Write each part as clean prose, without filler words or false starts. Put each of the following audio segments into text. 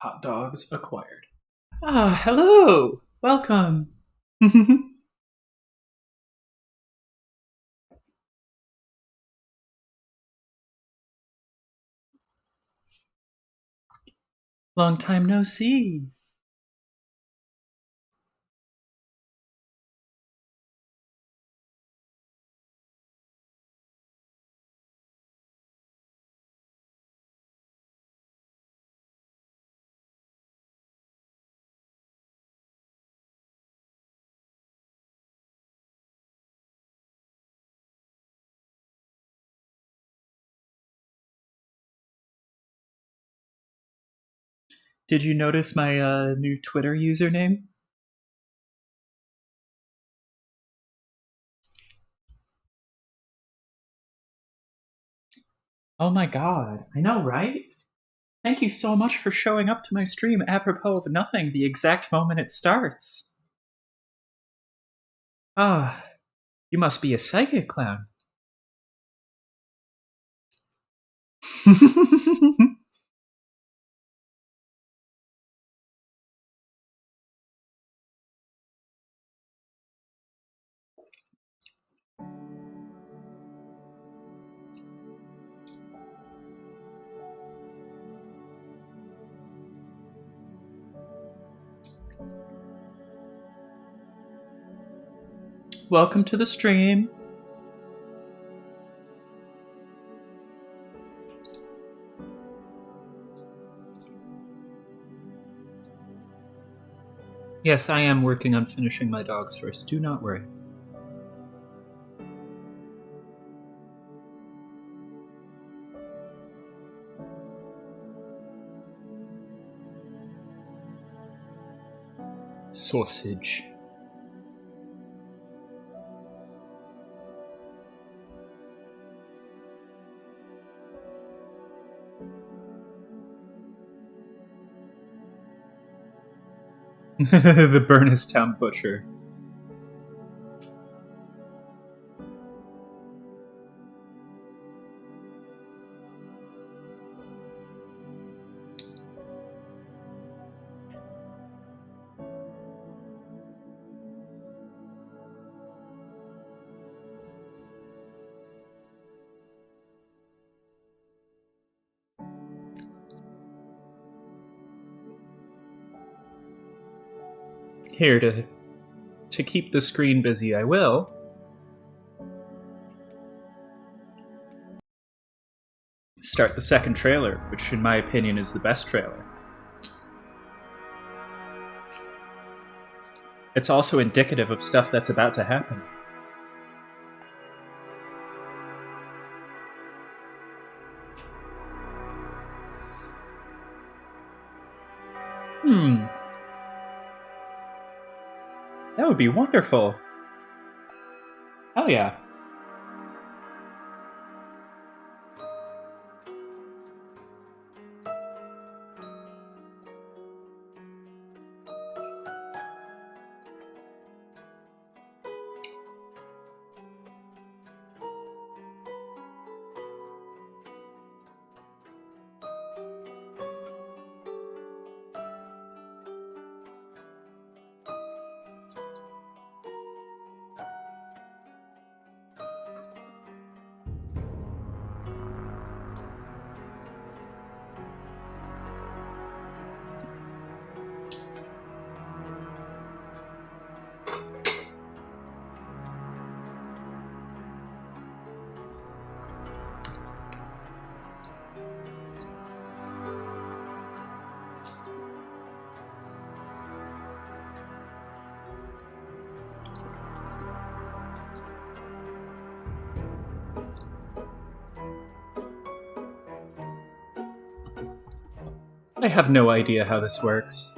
Hot dogs acquired. Ah, hello! Welcome! Long time no see. Did you notice my new Twitter username? Oh my god, I know, right? Thank you so much for showing up to my stream apropos of nothing the exact moment it starts. Ah, you must be a psychic clown. Welcome to the stream. Yes, I am working on finishing my dogs first. Do not worry. Sausage. The Burnistown Butcher. Here to keep the screen busy, I will start the second trailer, which in my opinion is the best trailer. It's also indicative of stuff that's about to happen. That would be wonderful. Oh yeah. I have no idea how this works.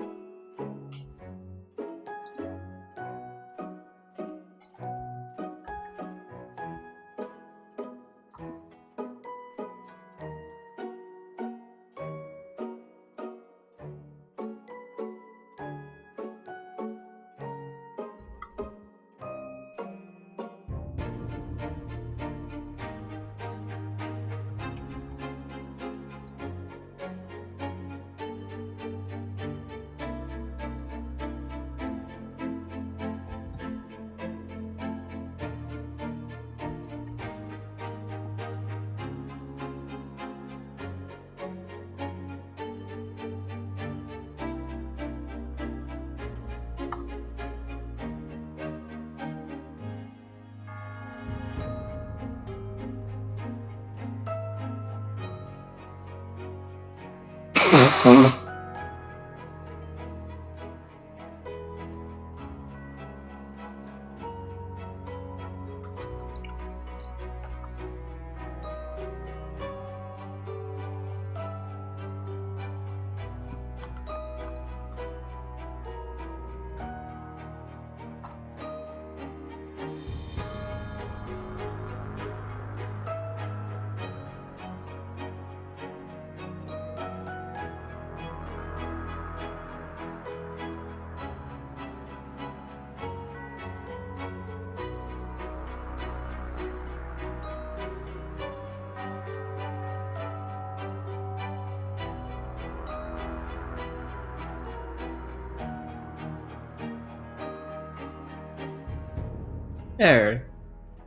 There.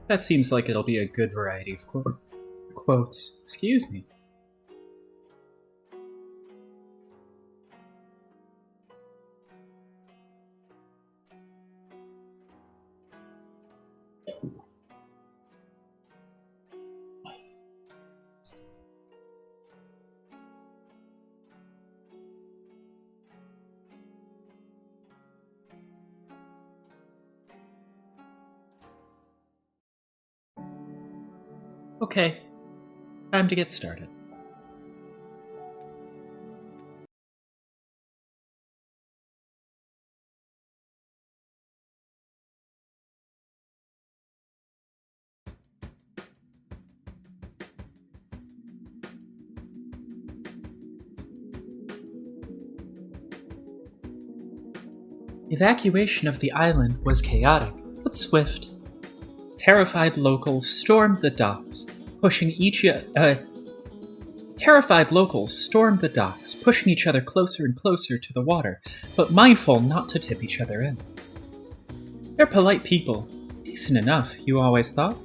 That seems like it'll be a good variety of quotes. Excuse me. Okay, time to get started. Evacuation of the island was chaotic, but swift. Terrified locals stormed the docks, pushing each other closer and closer to the water, but mindful not to tip each other in. They're polite people, decent enough, you always thought.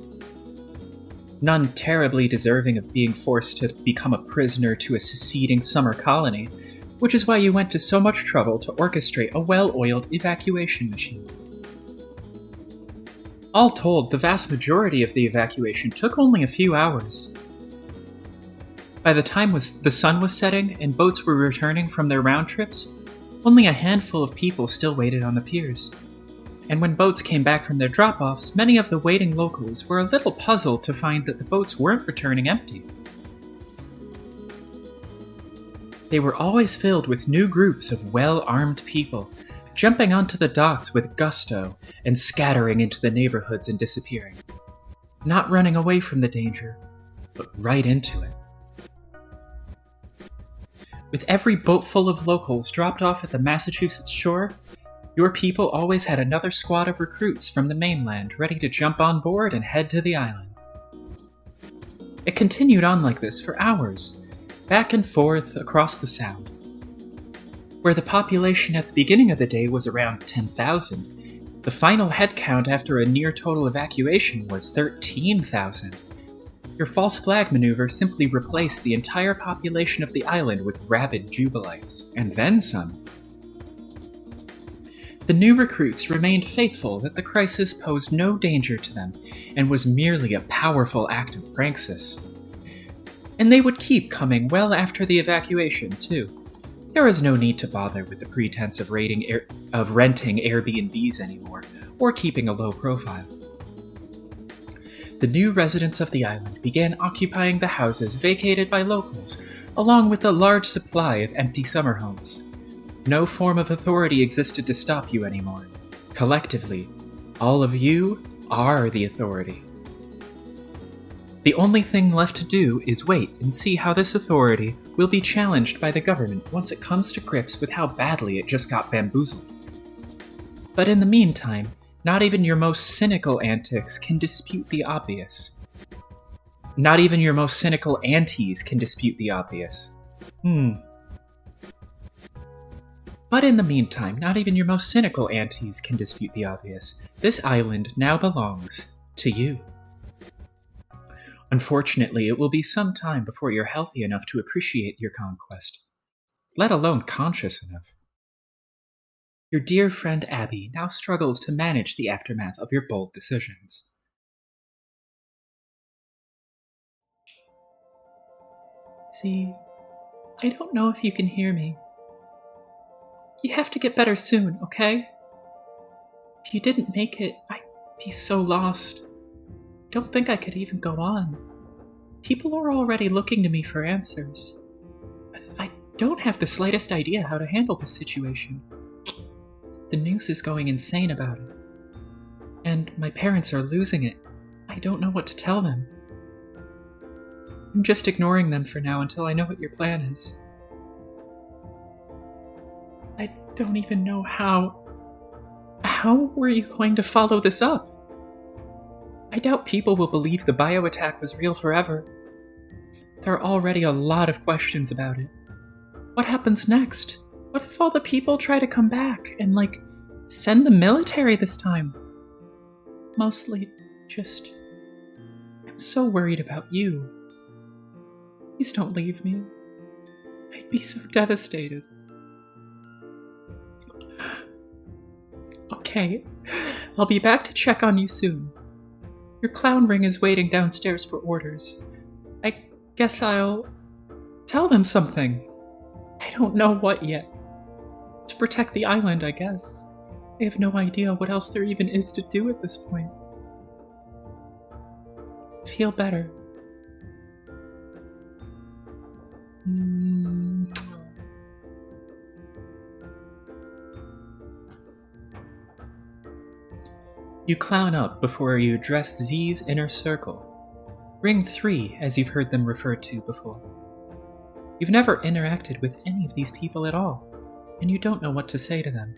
None terribly deserving of being forced to become a prisoner to a seceding summer colony, which is why you went to so much trouble to orchestrate a well-oiled evacuation machine. All told, the vast majority of the evacuation took only a few hours. By the time the sun was setting and boats were returning from their round trips, only a handful of people still waited on the piers. And when boats came back from their drop-offs, many of the waiting locals were a little puzzled to find that the boats weren't returning empty. They were always filled with new groups of well-armed people, jumping onto the docks with gusto and scattering into the neighborhoods and disappearing. Not running away from the danger, but right into it. With every boat full of locals dropped off at the Massachusetts shore, your people always had another squad of recruits from the mainland ready to jump on board and head to the island. It continued on like this for hours, back and forth across the Sound. Where the population at the beginning of the day was around 10,000, the final head count after a near-total evacuation was 13,000. Your false flag maneuver simply replaced the entire population of the island with rabid Jubilites, and then some. The new recruits remained faithful that the crisis posed no danger to them and was merely a powerful act of praxis. And they would keep coming well after the evacuation, too. There was no need to bother with the pretense of renting Airbnbs anymore, or keeping a low profile. The new residents of the island began occupying the houses vacated by locals, along with a large supply of empty summer homes. No form of authority existed to stop you anymore. Collectively, all of you are the authority. The only thing left to do is wait and see how this authority will be challenged by the government once it comes to grips with how badly it just got bamboozled. But in the meantime, not even your most cynical antics can dispute the obvious. Not even your most cynical antis can dispute the obvious. But in the meantime, not even your most cynical antis can dispute the obvious. This island now belongs to you. Unfortunately, it will be some time before you're healthy enough to appreciate your conquest, let alone conscious enough. Your dear friend Abby now struggles to manage the aftermath of your bold decisions. See, I don't know if you can hear me. You have to get better soon, okay? If you didn't make it, I'd be so lost. Don't think I could even go on. People are already looking to me for answers. I don't have the slightest idea how to handle this situation. The news is going insane about it. And my parents are losing it. I don't know what to tell them. I'm just ignoring them for now until I know what your plan is. I don't even know how. How were you going to follow this up? I doubt people will believe the bio attack was real forever. There are already a lot of questions about it. What happens next? What if all the people try to come back and, send the military this time? Mostly, I'm so worried about you. Please don't leave me. I'd be so devastated. Okay, I'll be back to check on you soon. Your clown ring is waiting downstairs for orders. I guess I'll tell them something. I don't know what yet. To protect the island, I guess. I have no idea what else there even is to do at this point. Feel better. You clown up before you address Z's inner circle. Ring 3, as you've heard them referred to before. You've never interacted with any of these people at all, and you don't know what to say to them.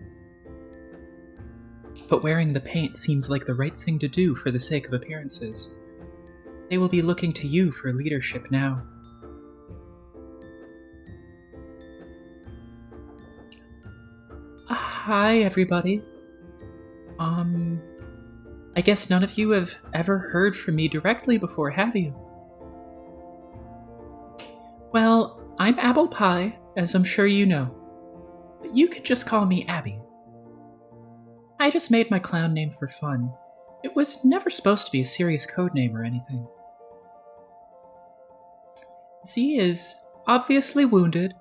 But wearing the paint seems like the right thing to do for the sake of appearances. They will be looking to you for leadership now. Hi, everybody. I guess none of you have ever heard from me directly before, have you? Well, I'm Apple Pie, as I'm sure you know. But you can just call me Abby. I just made my clown name for fun. It was never supposed to be a serious code name or anything. Z is obviously wounded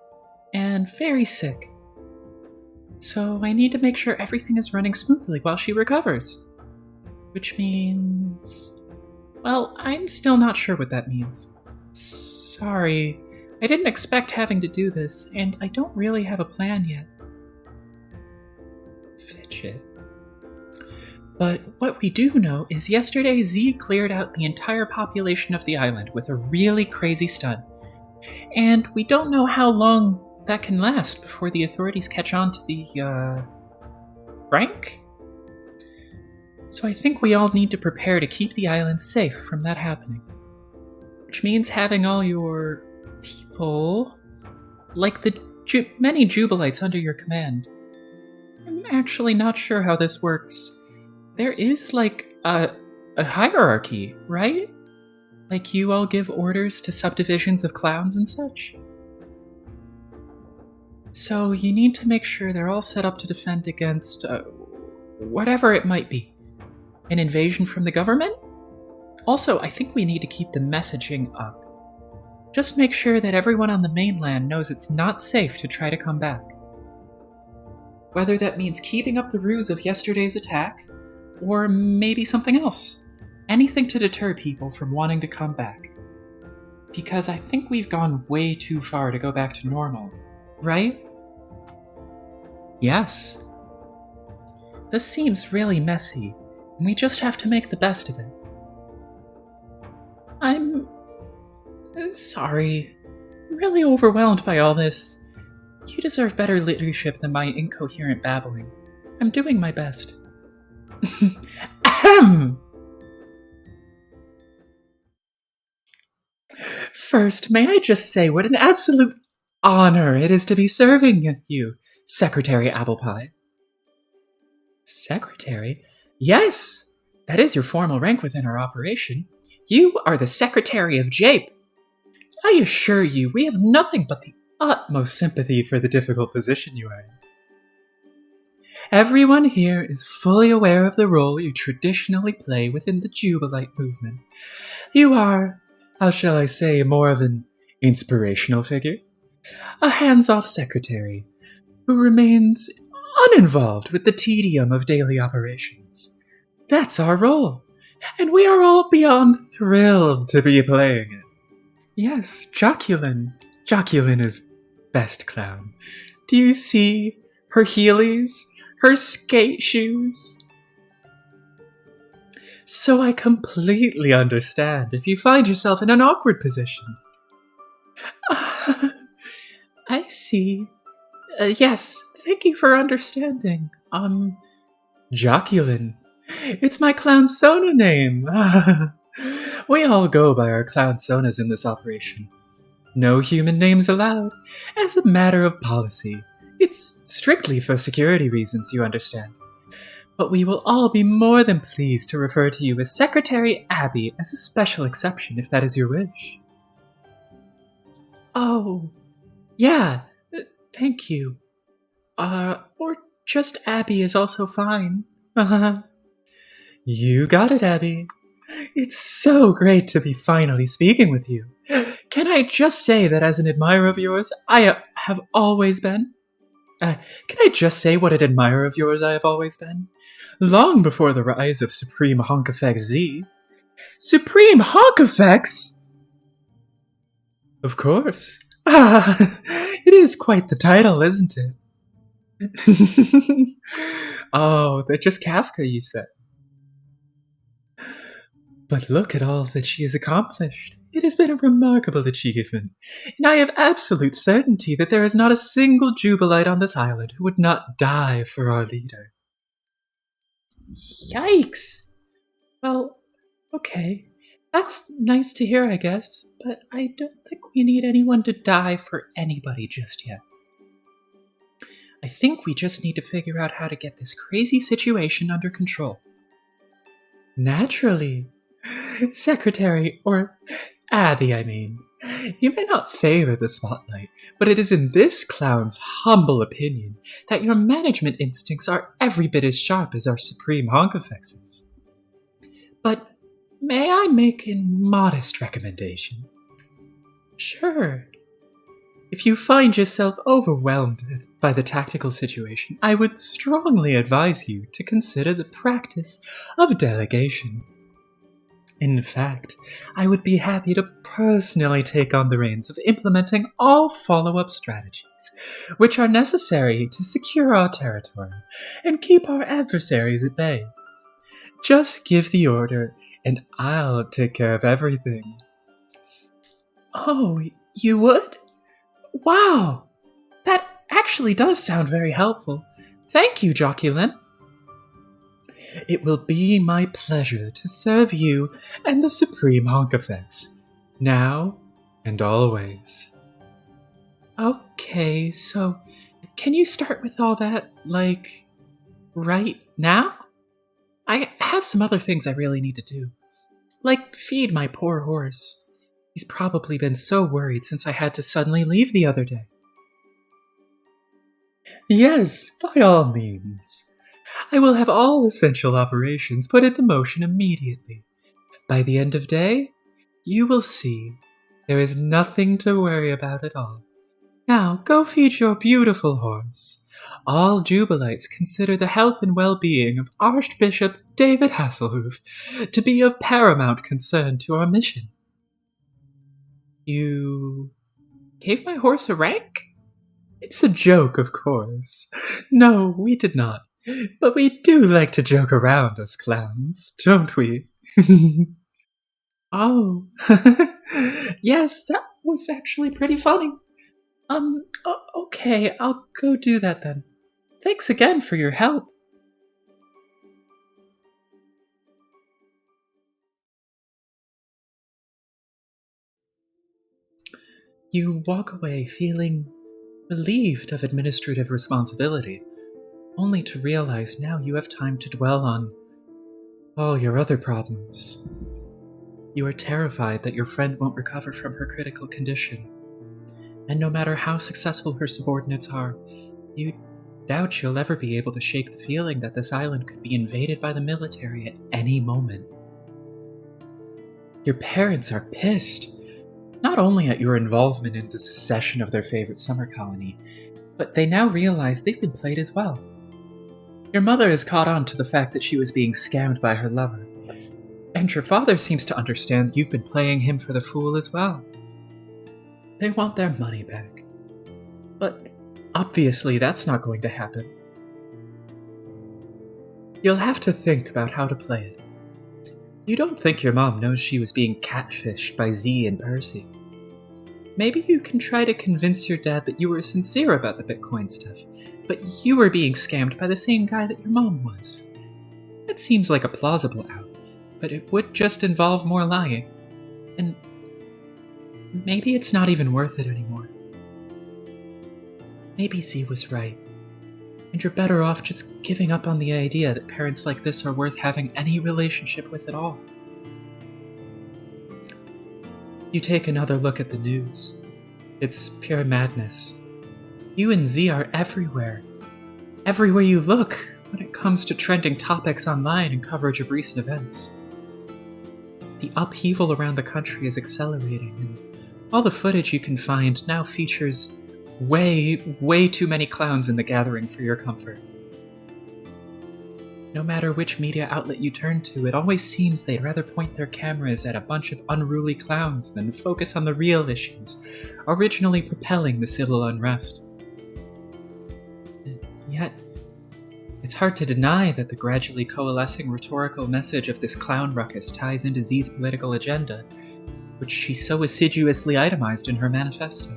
and very sick. So I need to make sure everything is running smoothly while she recovers. Which means... well, I'm still not sure what that means. Sorry, I didn't expect having to do this, and I don't really have a plan yet. Fidget. But what we do know is yesterday Z cleared out the entire population of the island with a really crazy stunt. And we don't know how long that can last before the authorities catch on to the, prank? So I think we all need to prepare to keep the island safe from that happening. Which means having all your people, like the many Jubilites under your command. I'm actually not sure how this works. There is, a hierarchy, right? Like you all give orders to subdivisions of clowns and such? So you need to make sure they're all set up to defend against, whatever it might be. An invasion from the government? Also, I think we need to keep the messaging up. Just make sure that everyone on the mainland knows it's not safe to try to come back. Whether that means keeping up the ruse of yesterday's attack, or maybe something else. Anything to deter people from wanting to come back. because I think we've gone way too far to go back to normal, right? Yes. This seems really messy, and we just have to make the best of it. I'm sorry. I'm really overwhelmed by all this. You deserve better leadership than my incoherent babbling. I'm doing my best. Ahem! First, may I just say what an absolute honor it is to be serving you, Secretary Applepie. Secretary? Yes! That is your formal rank within our operation. You are the Secretary of Jape. I assure you, we have nothing but the utmost sympathy for the difficult position you are in. Everyone here is fully aware of the role you traditionally play within the Jubilite movement. You are, how shall I say, more of an inspirational figure? A hands-off secretary who remains uninvolved with the tedium of daily operations. That's our role, and we are all beyond thrilled to be playing it. Yes, Joculin. Joculin is best clown. Do you see her heelys? Her skate shoes? So I completely understand if you find yourself in an awkward position. I see. Yes, thank you for understanding. Joculin. It's my clownsona name. We all go by our clownsonas in this operation. No human names allowed, as a matter of policy. It's strictly for security reasons, you understand. But we will all be more than pleased to refer to you as Secretary Abby as a special exception, if that is your wish. Oh, yeah, thank you. Or just Abby is also fine. You got it, Abby. It's so great to be finally speaking with you. Can I just say that as an admirer of yours, I have always been? Can I just say what an admirer of yours I have always been? Long before the rise of Supreme Honkafex Z. Supreme Honkafex? Of course. It is quite the title, isn't it? Oh, they're just Kafka, you said. But look at all that she has accomplished. It has been a remarkable achievement, and I have absolute certainty that there is not a single Jubilite on this island who would not die for our leader. Yikes! Well, okay. That's nice to hear, I guess, but I don't think we need anyone to die for anybody just yet. I think we just need to figure out how to get this crazy situation under control. Naturally. Secretary, or Abby, I mean. You may not favor the spotlight, but it is in this clown's humble opinion that your management instincts are every bit as sharp as our Supreme Honkafex's. But may I make a modest recommendation? Sure. If you find yourself overwhelmed by the tactical situation, I would strongly advise you to consider the practice of delegation. In fact, I would be happy to personally take on the reins of implementing all follow-up strategies, which are necessary to secure our territory and keep our adversaries at bay. Just give the order, and I'll take care of everything. Oh, you would? Wow! That actually does sound very helpful. Thank you, Joculin. It will be my pleasure to serve you and the Supreme Honkafex, now and always. Okay, so can you start with all that, like, right now? I have some other things I really need to do. Like feed my poor horse. He's probably been so worried since I had to suddenly leave the other day. Yes, by all means. I will have all essential operations put into motion immediately. By the end of day, you will see there is nothing to worry about at all. Now, go feed your beautiful horse. All Jubilites consider the health and well-being of Archbishop David Hasselhoof to be of paramount concern to our mission. You gave my horse a rank? It's a joke, of course. No, we did not. But we do like to joke around as clowns, don't we? Oh. Yes, that was actually pretty funny. Okay, I'll go do that then. Thanks again for your help. You walk away feeling relieved of administrative responsibility, only to realize now you have time to dwell on all your other problems. You are terrified that your friend won't recover from her critical condition, and no matter how successful her subordinates are, you doubt you'll ever be able to shake the feeling that this island could be invaded by the military at any moment. Your parents are pissed, not only at your involvement in the secession of their favorite summer colony, but they now realize they've been played as well. Your mother has caught on to the fact that she was being scammed by her lover, and your father seems to understand you've been playing him for the fool as well. They want their money back. But obviously that's not going to happen. You'll have to think about how to play it. You don't think your mom knows she was being catfished by Z and Percy. Maybe you can try to convince your dad that you were sincere about the Bitcoin stuff, but you were being scammed by the same guy that your mom was. That seems like a plausible out, but it would just involve more lying. And maybe it's not even worth it anymore. Maybe Z was right, and you're better off just giving up on the idea that parents like this are worth having any relationship with at all. You take another look at the news. It's pure madness. You and Z are everywhere. Everywhere you look when it comes to trending topics online and coverage of recent events. The upheaval around the country is accelerating, and all the footage you can find now features way too many clowns in the gathering for your comfort. No matter which media outlet you turn to, it always seems they'd rather point their cameras at a bunch of unruly clowns than focus on the real issues, originally propelling the civil unrest. And yet, it's hard to deny that the gradually coalescing rhetorical message of this clown ruckus ties into Z's political agenda, which she so assiduously itemized in her manifesto.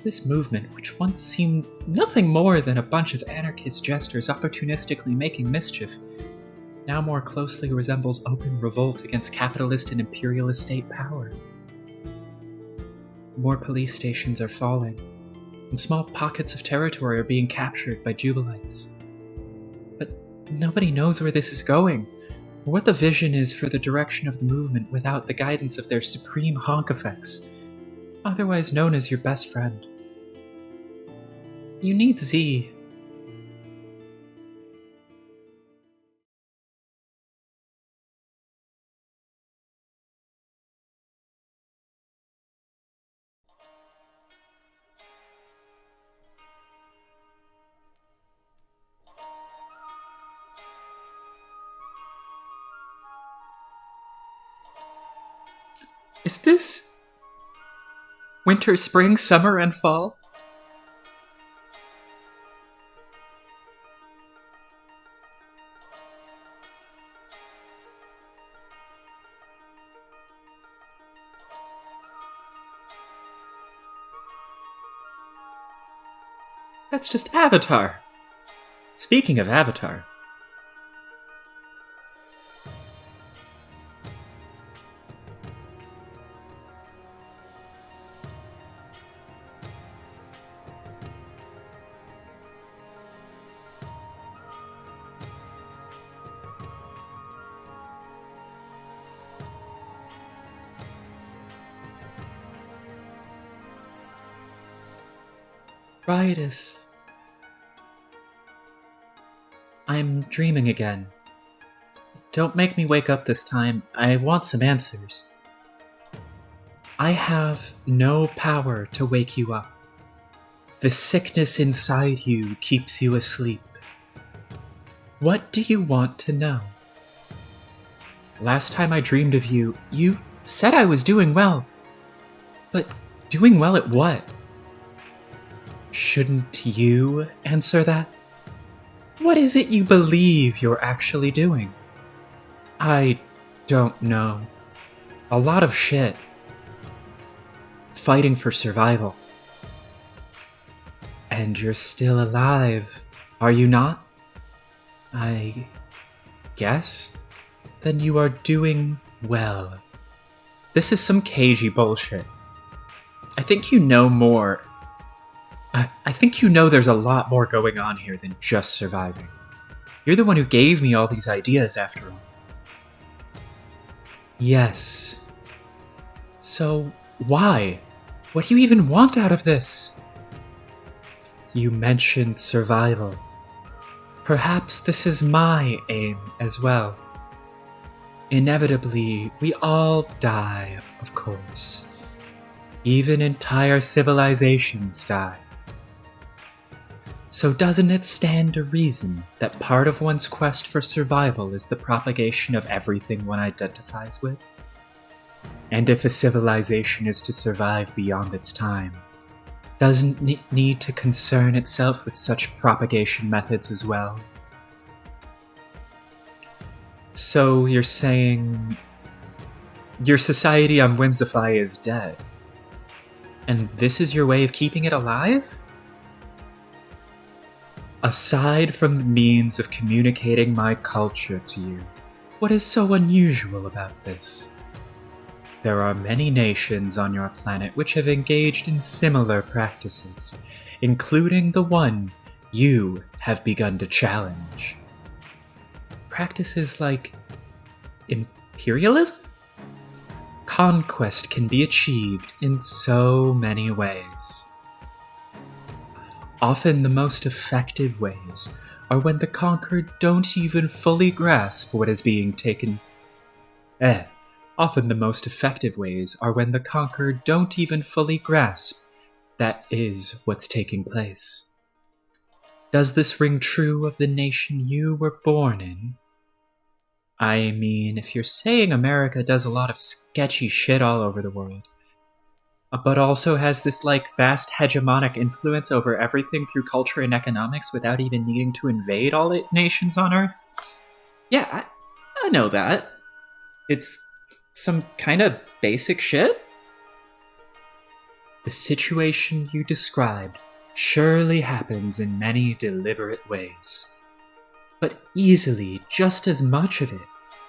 This movement, which once seemed nothing more than a bunch of anarchist jesters opportunistically making mischief, now more closely resembles open revolt against capitalist and imperialist state power. More police stations are falling, and small pockets of territory are being captured by Jubilites. But nobody knows where this is going, or what the vision is for the direction of the movement without the guidance of their supreme honk effects, otherwise known as your best friend. You need Z. Is this winter, spring, summer, and fall? That's just Avatar. Speaking of Avatar, Riotous. I'm dreaming again. Don't make me wake up this time. I want some answers. I have no power to wake you up. The sickness inside you keeps you asleep. What do you want to know? Last time I dreamed of you, you said I was doing well, But doing well at what? Shouldn't you answer that? What is it you believe you're actually doing? I don't know. A lot of shit. Fighting for survival. And you're still alive, are you not? I guess? Then you are doing well. This is some cagey bullshit. I think you know more. I think you know there's a lot more going on here than just surviving. You're the one who gave me all these ideas, after all. Yes. So, why? What do you even want out of this? You mentioned survival. Perhaps this is my aim as well. Inevitably, we all die, of course. Even entire civilizations die. So doesn't it stand to reason that part of one's quest for survival is the propagation of everything one identifies with? And if a civilization is to survive beyond its time, doesn't it need to concern itself with such propagation methods as well? So you're saying your society on Whimsify is dead, and this is your way of keeping it alive? Aside from the means of communicating my culture to you, what is so unusual about this? There are many nations on your planet which have engaged in similar practices, including the one you have begun to challenge. Practices like imperialism? Conquest can be achieved in so many ways. Often the most effective ways are when the conquered don't even fully grasp what is being taken. Often the most effective ways are when the conquered don't even fully grasp that is what's taking place. Does this ring true of the nation you were born in? I mean, if you're saying America does a lot of sketchy shit all over the world, but also has this, vast hegemonic influence over everything through culture and economics without even needing to invade all nations on Earth? Yeah, I know that. It's some kind of basic shit? The situation you described surely happens in many deliberate ways. But easily, just as much of it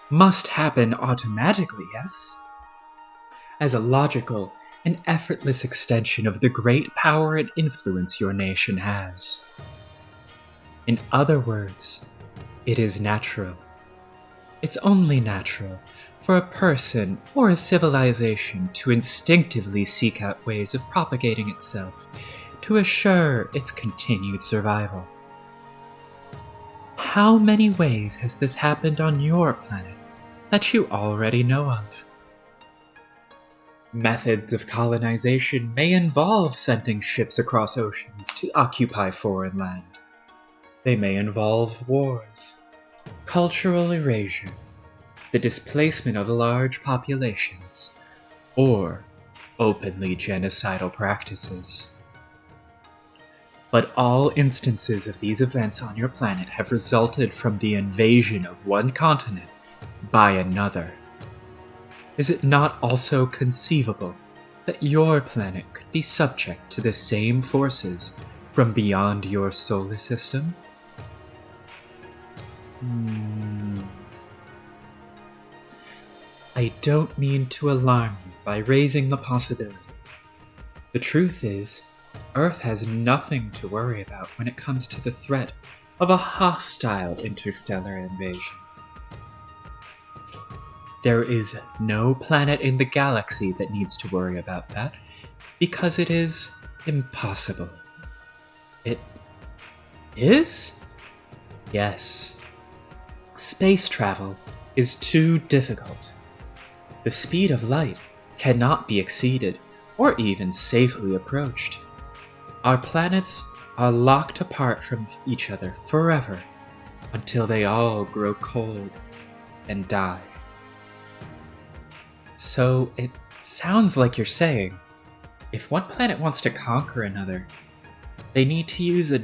must happen automatically, yes? As a logical and effortless extension of the great power and influence your nation has. In other words, it is natural. It's only natural for a person or a civilization to instinctively seek out ways of propagating itself to assure its continued survival. How many ways has this happened on your planet that you already know of? Methods of colonization may involve sending ships across oceans to occupy foreign land. They may involve wars, cultural erasure, the displacement of large populations, or openly genocidal practices. But all instances of these events on your planet have resulted from the invasion of one continent by another. Is it not also conceivable that your planet could be subject to the same forces from beyond your solar system? I don't mean to alarm you by raising the possibility. The truth is, Earth has nothing to worry about when it comes to the threat of a hostile interstellar invasion. There is no planet in the galaxy that needs to worry about that, because it is impossible. It is? Yes. Space travel is too difficult. The speed of light cannot be exceeded or even safely approached. Our planets are locked apart from each other forever until they all grow cold and die. So it sounds like you're saying If one planet wants to conquer another, they need to use a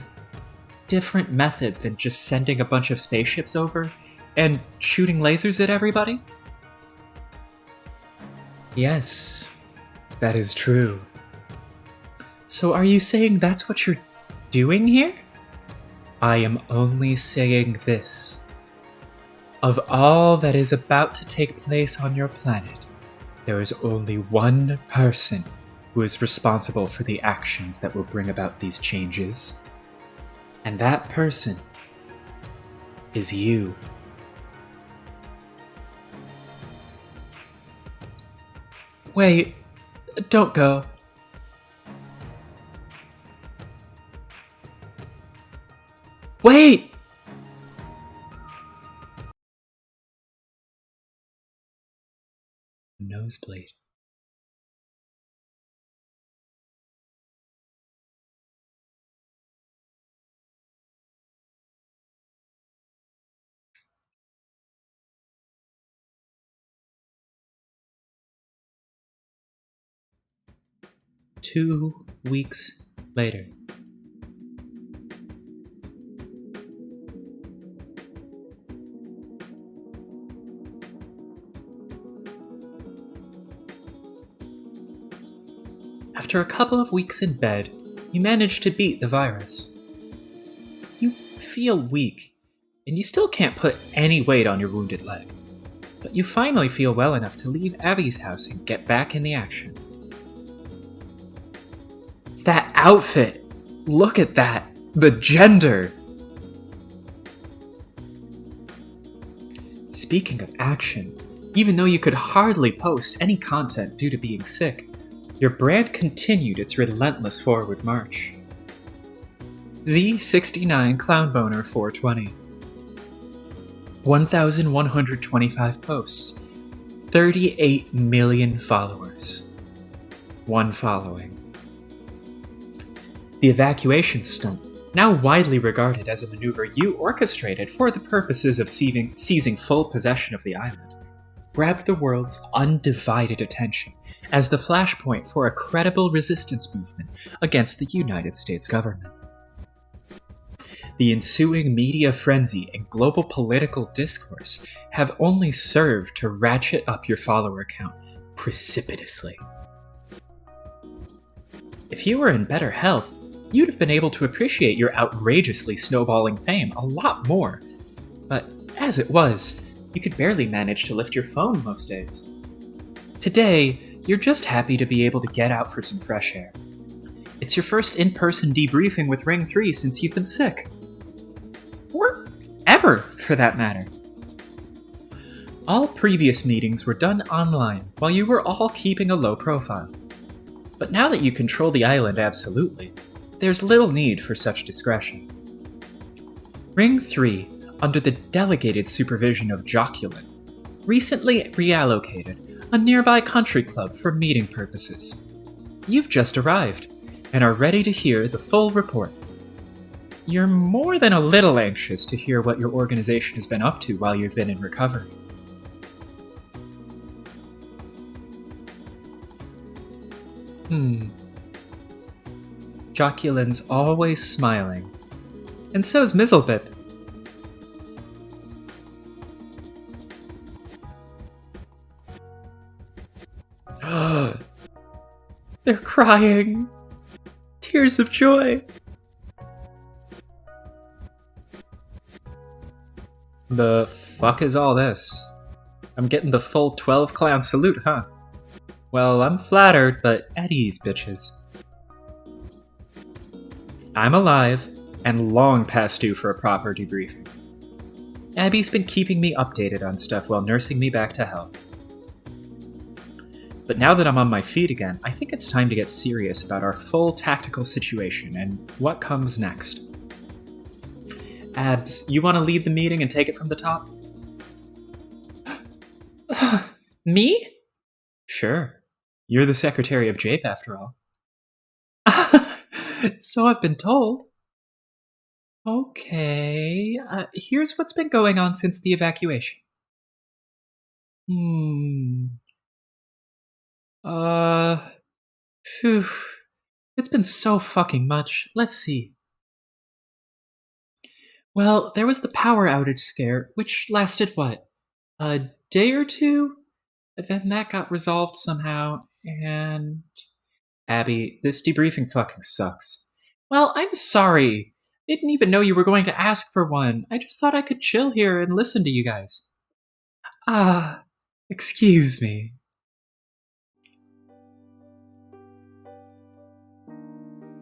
different method than just sending a bunch of spaceships over and shooting lasers at everybody? Yes, that is true. So are you saying that's what you're doing here? I am only saying this. Of all that is about to take place on your planet, there is only one person who is responsible for the actions that will bring about these changes. And that person is you. Wait, don't go. Wait! Nosebleed. Two weeks later. After a couple of weeks in bed, you manage to beat the virus. You feel weak, and you still can't put any weight on your wounded leg. But you finally feel well enough to leave Abby's house and get back in the action. That outfit! Look at that! The gender! Speaking of action, even though you could hardly post any content due to being sick, your brand continued its relentless forward march. Z69 Clownboner 420. 1,125 posts. 38 million followers. One following. The evacuation stunt, now widely regarded as a maneuver you orchestrated for the purposes of seizing full possession of the island, grabbed the world's undivided attention as the flashpoint for a credible resistance movement against the United States government. The ensuing media frenzy and global political discourse have only served to ratchet up your follower count precipitously. If you were in better health, you'd have been able to appreciate your outrageously snowballing fame a lot more. But as it was, you could barely manage to lift your phone most days. Today, you're just happy to be able to get out for some fresh air. It's your first in-person debriefing with Ring 3 since you've been sick. Or ever, for that matter. All previous meetings were done online while you were all keeping a low profile. But now that you control the island absolutely, there's little need for such discretion. Ring 3, under the delegated supervision of Joculin, recently reallocated a nearby country club for meeting purposes. You've just arrived, and are ready to hear the full report. You're more than a little anxious to hear what your organization has been up to while you've been in recovery. Joculin's always smiling, and so's Mizzlebip. They're crying. Tears of joy. The fuck is all this? I'm getting the full 12 clown salute, huh? Well, I'm flattered, but at ease, bitches. I'm alive, and long past due for a proper debriefing. Abby's been keeping me updated on stuff while nursing me back to health. But now that I'm on my feet again, I think it's time to get serious about our full tactical situation and what comes next. Abs, you want to lead the meeting and take it from the top? Me? Sure. You're the Secretary of Jape, after all. So I've been told. Okay, here's what's been going on since the evacuation. Phew. It's been so fucking much. Let's see. Well, there was the power outage scare, which lasted what? A day or two? But then that got resolved somehow, and. Abby, this debriefing fucking sucks. Well, I'm sorry. I didn't even know you were going to ask for one. I just thought I could chill here and listen to you guys. Ah, excuse me.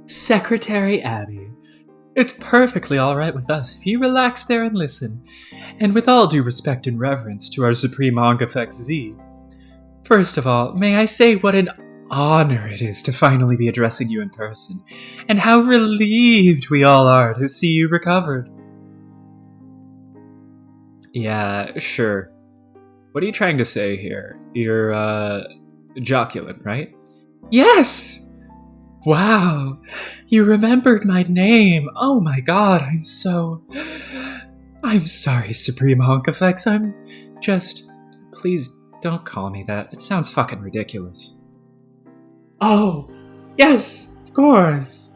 Secretary Abby. It's perfectly alright with us if you relax there and listen. And with all due respect and reverence to our Supreme Ongafex Z, first of all, may I say what an honor it is to finally be addressing you in person, and how relieved we all are to see you recovered. Yeah, sure. What are you trying to say here? You're, joculant, right? Yes! Wow, you remembered my name. Oh my god, I'm sorry, Supreme Honkafex. I'm just... Please, don't call me that. It sounds fucking ridiculous. Oh, yes, of course.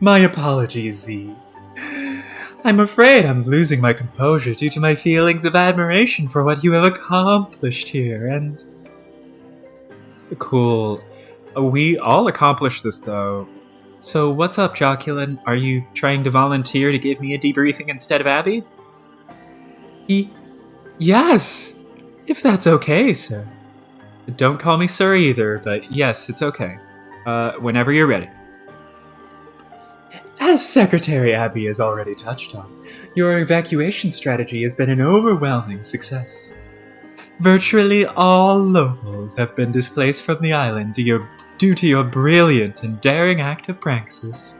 My apologies, Z. I'm afraid I'm losing my composure due to my feelings of admiration for what you have accomplished here, and... Cool. We all accomplished this, though. So what's up, Joculin? Are you trying to volunteer to give me a debriefing instead of Abby? Yes! If that's okay, sir. Don't call me sir either, but yes, it's okay. Whenever you're ready. As Secretary Abby has already touched on, your evacuation strategy has been an overwhelming success. Virtually all locals have been displaced from the island due to your brilliant and daring act of praxis,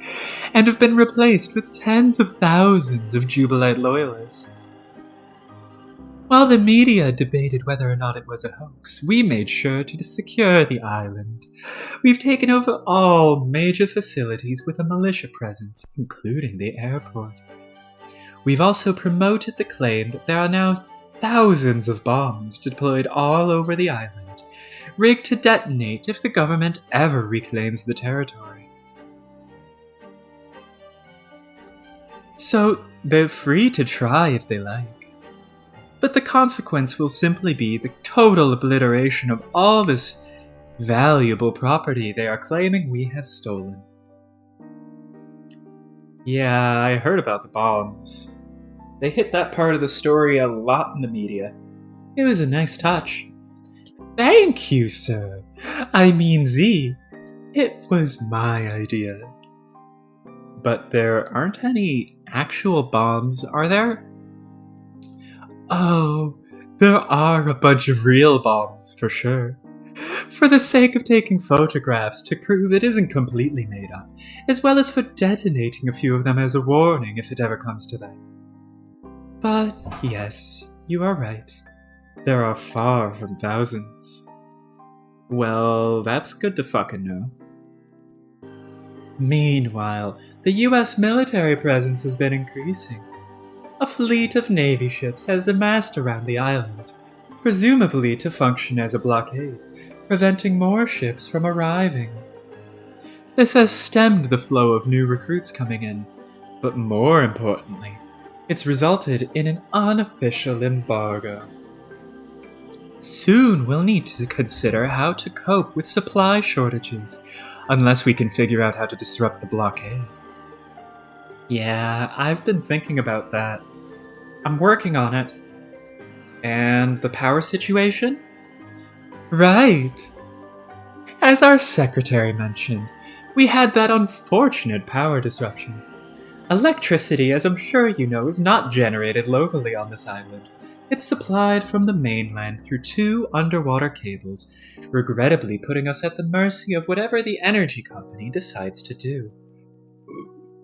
and have been replaced with tens of thousands of Jubilite loyalists. While the media debated whether or not it was a hoax, we made sure to secure the island. We've taken over all major facilities with a militia presence, including the airport. We've also promoted the claim that there are now thousands of bombs deployed all over the island, rigged to detonate if the government ever reclaims the territory. So, they're free to try if they like. But the consequence will simply be the total obliteration of all this valuable property they are claiming we have stolen. Yeah, I heard about the bombs. They hit that part of the story a lot in the media. It was a nice touch. Thank you, sir. I mean, Z. It was my idea. But there aren't any actual bombs, are there? Oh, there are a bunch of real bombs, for sure. For the sake of taking photographs to prove it isn't completely made up, as well as for detonating a few of them as a warning if it ever comes to that. But yes, you are right. There are far from thousands. Well, that's good to fucking know. Meanwhile, the US military presence has been increasing. A fleet of Navy ships has amassed around the island, presumably to function as a blockade, preventing more ships from arriving. This has stemmed the flow of new recruits coming in, but more importantly, it's resulted in an unofficial embargo. Soon we'll need to consider how to cope with supply shortages, unless we can figure out how to disrupt the blockade. Yeah, I've been thinking about that. I'm working on it. And the power situation? Right. As our secretary mentioned, we had that unfortunate power disruption. Electricity, as I'm sure you know, is not generated locally on this island. It's supplied from the mainland through 2 underwater cables, regrettably putting us at the mercy of whatever the energy company decides to do.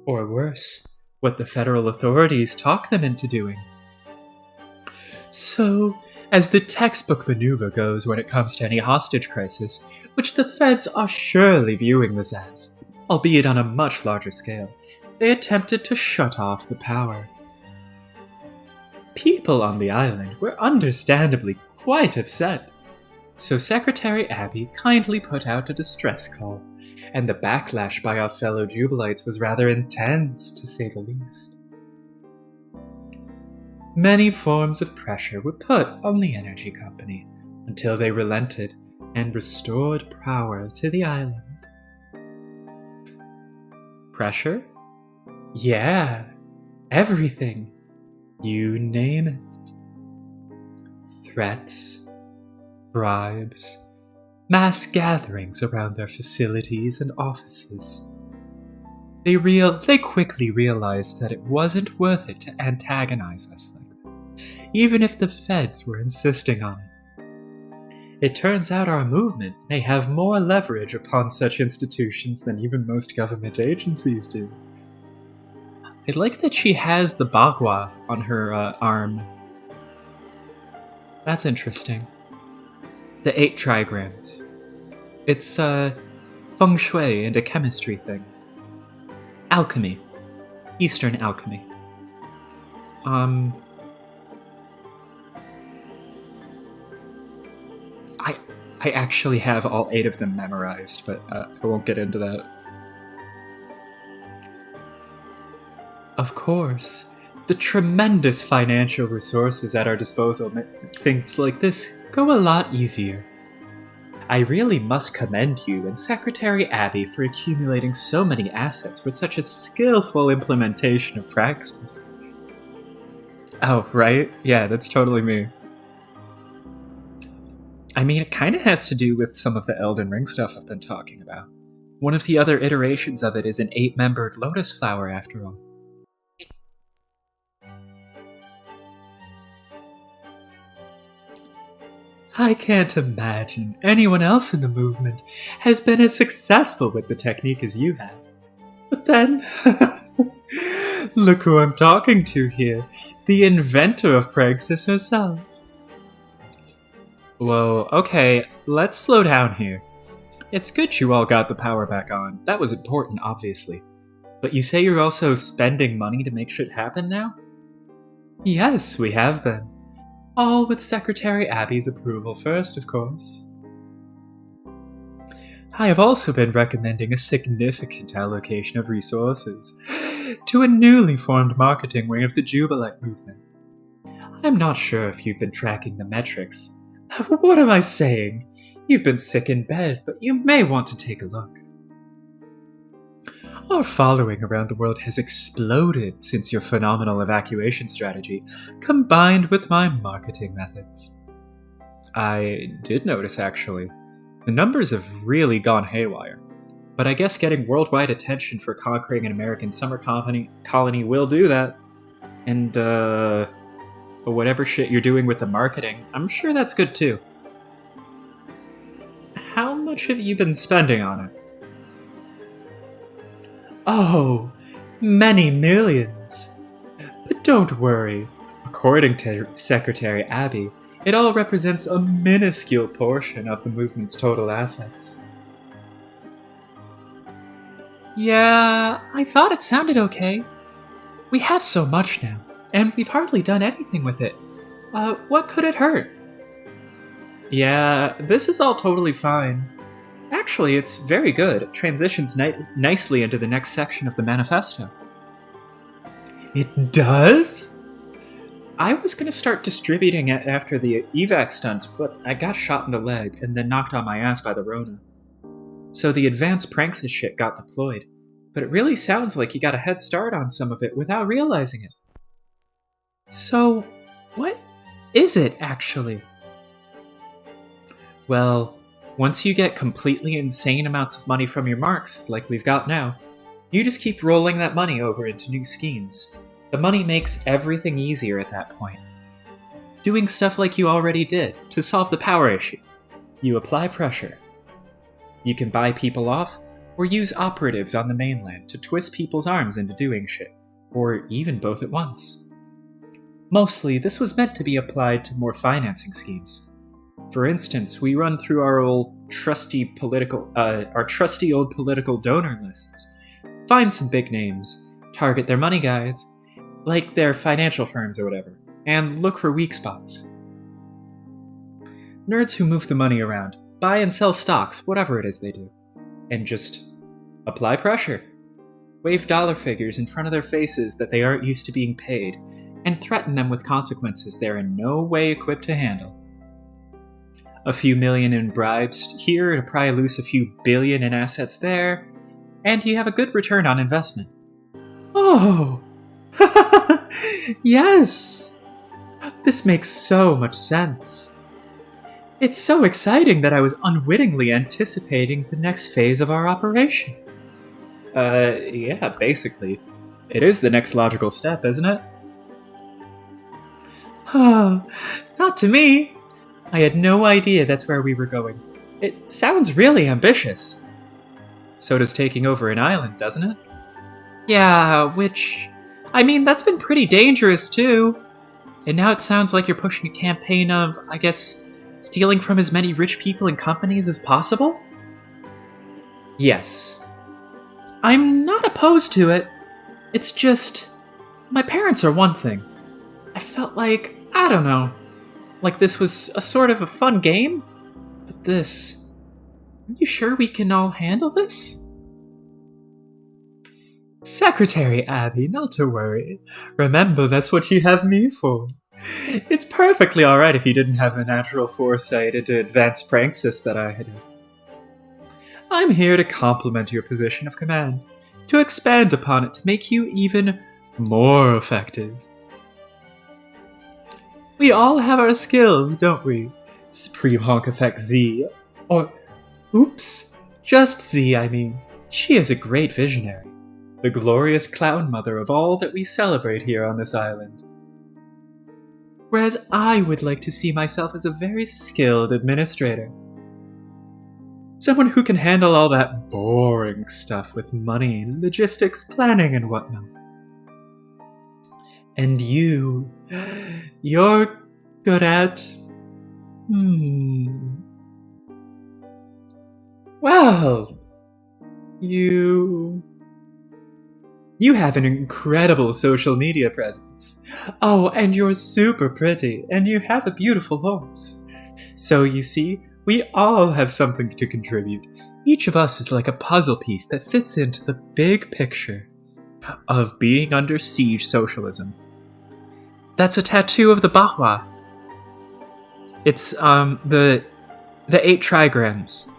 Or worse, what the federal authorities talk them into doing. So, as the textbook maneuver goes when it comes to any hostage crisis, which the feds are surely viewing this as, albeit on a much larger scale, they attempted to shut off the power. People on the island were understandably quite upset. So Secretary Abby kindly put out a distress call, and the backlash by our fellow Jubilites was rather intense, to say the least. Many forms of pressure were put on the energy company until they relented and restored power to the island. Pressure? Yeah, everything. You name it. Threats, bribes, mass gatherings around their facilities and offices. They quickly realized that it wasn't worth it to antagonize us like that, even if the feds were insisting on it. It turns out our movement may have more leverage upon such institutions than even most government agencies do. I like that she has the bagua on her arm. That's interesting. The 8 trigrams. It's feng shui and a chemistry thing. Alchemy. Eastern alchemy. I actually have all 8 of them memorized, but I won't get into that. Of course, the tremendous financial resources at our disposal make things like this go a lot easier. I really must commend you and Secretary Abby for accumulating so many assets with such a skillful implementation of praxis. Oh, right? Yeah, that's totally me. I mean, it kind of has to do with some of the Elden Ring stuff I've been talking about. One of the other iterations of it is an 8-membered lotus flower, after all. I can't imagine anyone else in the movement has been as successful with the technique as you have. But then, look who I'm talking to here, the inventor of Praxis herself. Whoa, okay, let's slow down here. It's good you all got the power back on. That was important, obviously. But you say you're also spending money to make shit happen now? Yes, we have been. All with Secretary Abby's approval first, of course. I have also been recommending a significant allocation of resources to a newly formed marketing wing of the Jubilite movement. I'm not sure if you've been tracking the metrics. What am I saying? You've been sick in bed, but you may want to take a look. Our following around the world has exploded since your phenomenal evacuation strategy, combined with my marketing methods. I did notice, actually. The numbers have really gone haywire. But I guess getting worldwide attention for conquering an American summer colony will do that. And, whatever shit you're doing with the marketing, I'm sure that's good too. How much have you been spending on it? Oh, many millions. But don't worry. According to Secretary Abby, it all represents a minuscule portion of the movement's total assets. Yeah, I thought it sounded okay. We have so much now, and we've hardly done anything with it. What could it hurt? Yeah, this is all totally fine. Actually, it's very good. It transitions nicely into the next section of the manifesto. It does? I was going to start distributing it after the evac stunt, but I got shot in the leg and then knocked on my ass by the Rona. So the advanced Praxis shit got deployed, but it really sounds like you got a head start on some of it without realizing it. So, what is it actually? Well, once you get completely insane amounts of money from your marks, like we've got now, you just keep rolling that money over into new schemes. The money makes everything easier at that point. Doing stuff like you already did to solve the power issue. You apply pressure. You can buy people off, or use operatives on the mainland to twist people's arms into doing shit, or even both at once. Mostly, this was meant to be applied to more financing schemes. For instance, we run through our trusty old political donor lists, find some big names, target their money guys, like their financial firms or whatever, and look for weak spots. Nerds who move the money around, buy and sell stocks, whatever it is they do. And just apply pressure. Wave dollar figures in front of their faces that they aren't used to being paid, and threaten them with consequences they're in no way equipped to handle. A few million in bribes here to pry loose a few billion in assets there, and you have a good return on investment. Oh! Yes! This makes so much sense. It's so exciting that I was unwittingly anticipating the next phase of our operation. Yeah, basically. It is the next logical step, isn't it? Not to me. I had no idea that's where we were going. It sounds really ambitious. So does taking over an island, doesn't it? Yeah, which... I mean, that's been pretty dangerous, too. And now it sounds like you're pushing a campaign of, I guess, stealing from as many rich people and companies as possible? Yes. I'm not opposed to it. It's just... my parents are one thing. I felt like, I don't know, like this was a sort of a fun game? But this... are you sure we can all handle this? Secretary Abby, not to worry. Remember, that's what you have me for. It's perfectly alright if you didn't have the natural foresight into advanced praxis that I had. I'm here to complement your position of command, to expand upon it to make you even more effective. We all have our skills, don't we? Supreme Honk Effect Z. Or, oops, just Z, I mean. She is a great visionary. The glorious clown mother of all that we celebrate here on this island. Whereas I would like to see myself as a very skilled administrator. Someone who can handle all that boring stuff with money, logistics, planning, and whatnot. And you're good at... Well, you have an incredible social media presence. Oh, and you're super pretty, and you have a beautiful horse. So you see, we all have something to contribute. Each of us is like a puzzle piece that fits into the big picture of being under siege socialism. That's a tattoo of the Bahwa. It's, the 8 trigrams.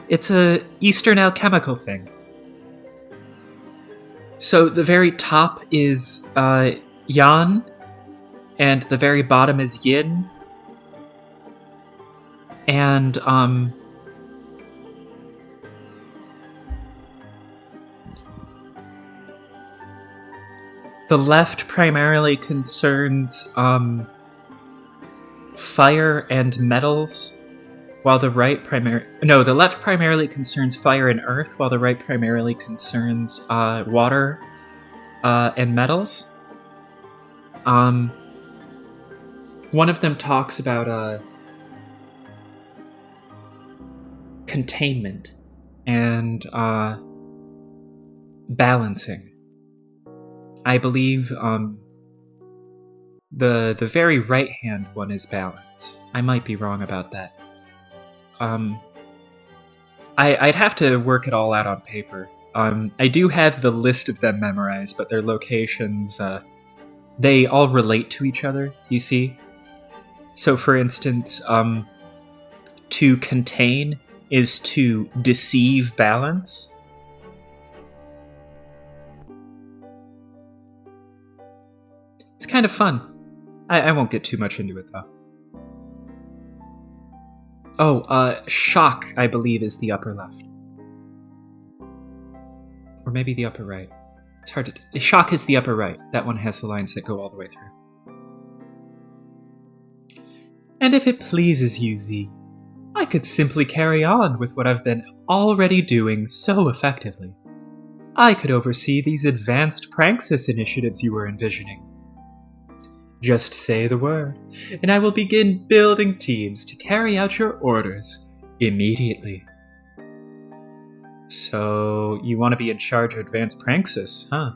It's a Eastern alchemical thing. So the very top is Yan, and the very bottom is Yin. And the left primarily concerns fire and metals, while the right the left primarily concerns fire and earth, while the right primarily concerns water and metals. One of them talks about containment and balancing. I believe the very right hand one is balance. I might be wrong about that. I'd have to work it all out on paper. I do have the list of them memorized, but their locations, they all relate to each other, you see? So, for instance, to contain is to deceive balance. It's kind of fun. I won't get too much into it, though. Oh, shock, I believe, is the upper left. Or maybe the upper right. It's hard to... Shock is the upper right. That one has the lines that go all the way through. And if it pleases you, Z, I could simply carry on with what I've been already doing so effectively. I could oversee these advanced praxis initiatives you were envisioning. Just say the word, and I will begin building teams to carry out your orders immediately. So, you want to be in charge of advanced praxis, huh?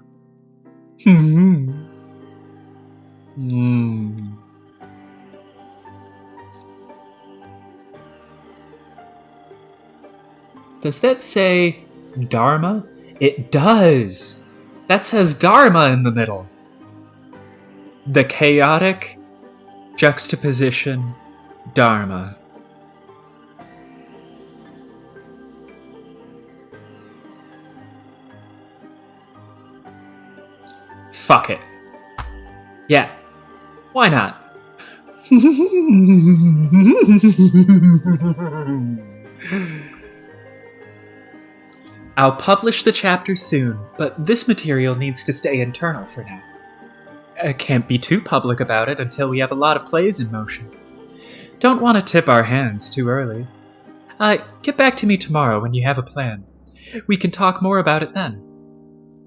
Does that say Dharma? It does! That says Dharma in the middle. The chaotic juxtaposition Dharma. Fuck it. Yeah. Why not? I'll publish the chapter soon, but this material needs to stay internal for now. I can't be too public about it until we have a lot of plays in motion. Don't want to tip our hands too early. Get back to me tomorrow when you have a plan. We can talk more about it then.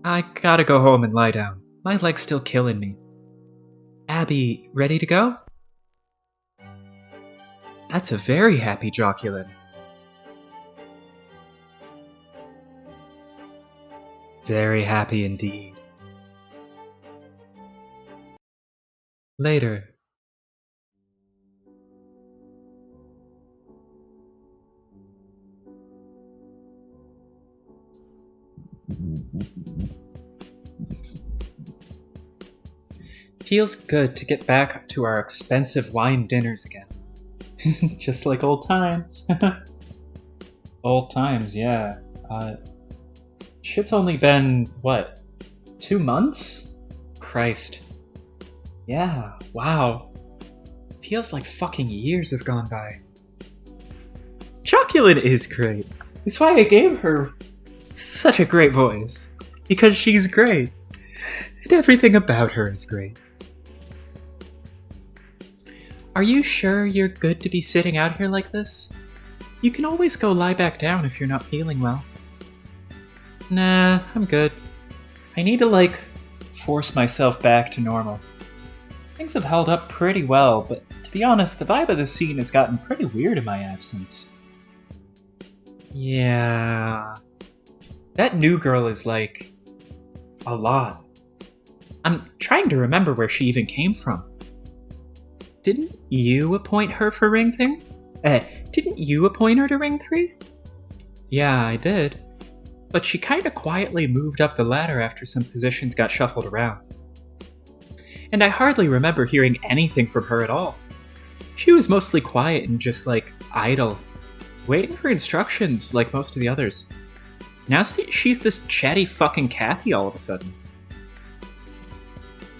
I gotta go home and lie down. My leg's still killing me. Abby, ready to go? That's a very happy joculin. Very happy indeed. Later. Feels good to get back to our expensive wine dinners again. Just like old times. Old times, yeah. Shit's only been, 2 months? Christ. Yeah, wow. Feels like fucking years have gone by. Joculin is great. That's why I gave her such a great voice. Because she's great. And everything about her is great. Are you sure you're good to be sitting out here like this? You can always go lie back down if you're not feeling well. Nah, I'm good. I need to, force myself back to normal. Things have held up pretty well, but to be honest, the vibe of the scene has gotten pretty weird in my absence. Yeah. That new girl is, a lot. I'm trying to remember where she even came from. Didn't you appoint her for Ring Thing? Didn't you appoint her to Ring 3? Yeah, I did. But she kinda quietly moved up the ladder after some positions got shuffled around. And I hardly remember hearing anything from her at all. She was mostly quiet and just, idle. Waiting for instructions like most of the others. Now she's this chatty fucking Kathy all of a sudden.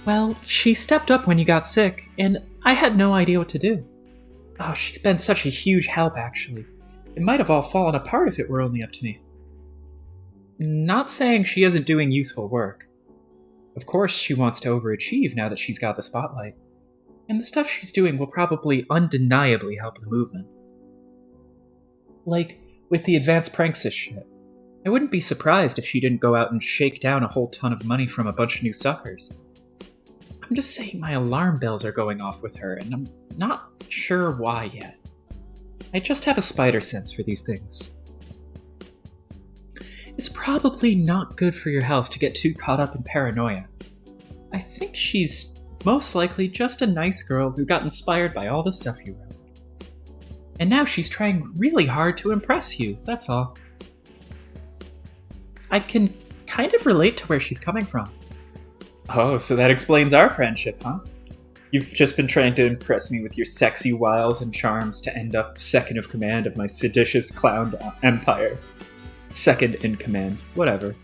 Well, she stepped up when you got sick, and I had no idea what to do. Oh, she's been such a huge help, actually. It might have all fallen apart if it were only up to me. Not saying she isn't doing useful work. Of course she wants to overachieve now that she's got the spotlight. And the stuff she's doing will probably undeniably help the movement. Like, with the advanced pranksis shit. I wouldn't be surprised if she didn't go out and shake down a whole ton of money from a bunch of new suckers. I'm just saying my alarm bells are going off with her, and I'm not sure why yet. I just have a spider sense for these things. It's probably not good for your health to get too caught up in paranoia. I think she's most likely just a nice girl who got inspired by all the stuff you wrote. And now she's trying really hard to impress you, that's all. I can kind of relate to where she's coming from. Oh, so that explains our friendship, huh? You've just been trying to impress me with your sexy wiles and charms to end up second of command of my seditious clown empire. Second in command, whatever.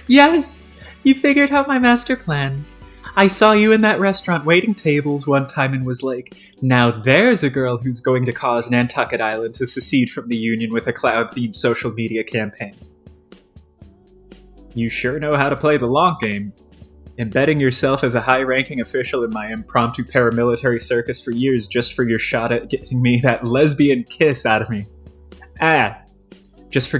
Yes! You figured out my master plan. I saw you in that restaurant waiting tables one time and was like, now there's a girl who's going to cause Nantucket Island to secede from the Union with a cloud-themed social media campaign. You sure know how to play the long game. Embedding yourself as a high-ranking official in my impromptu paramilitary circus for years just for your shot at getting me that lesbian kiss out of me. Just for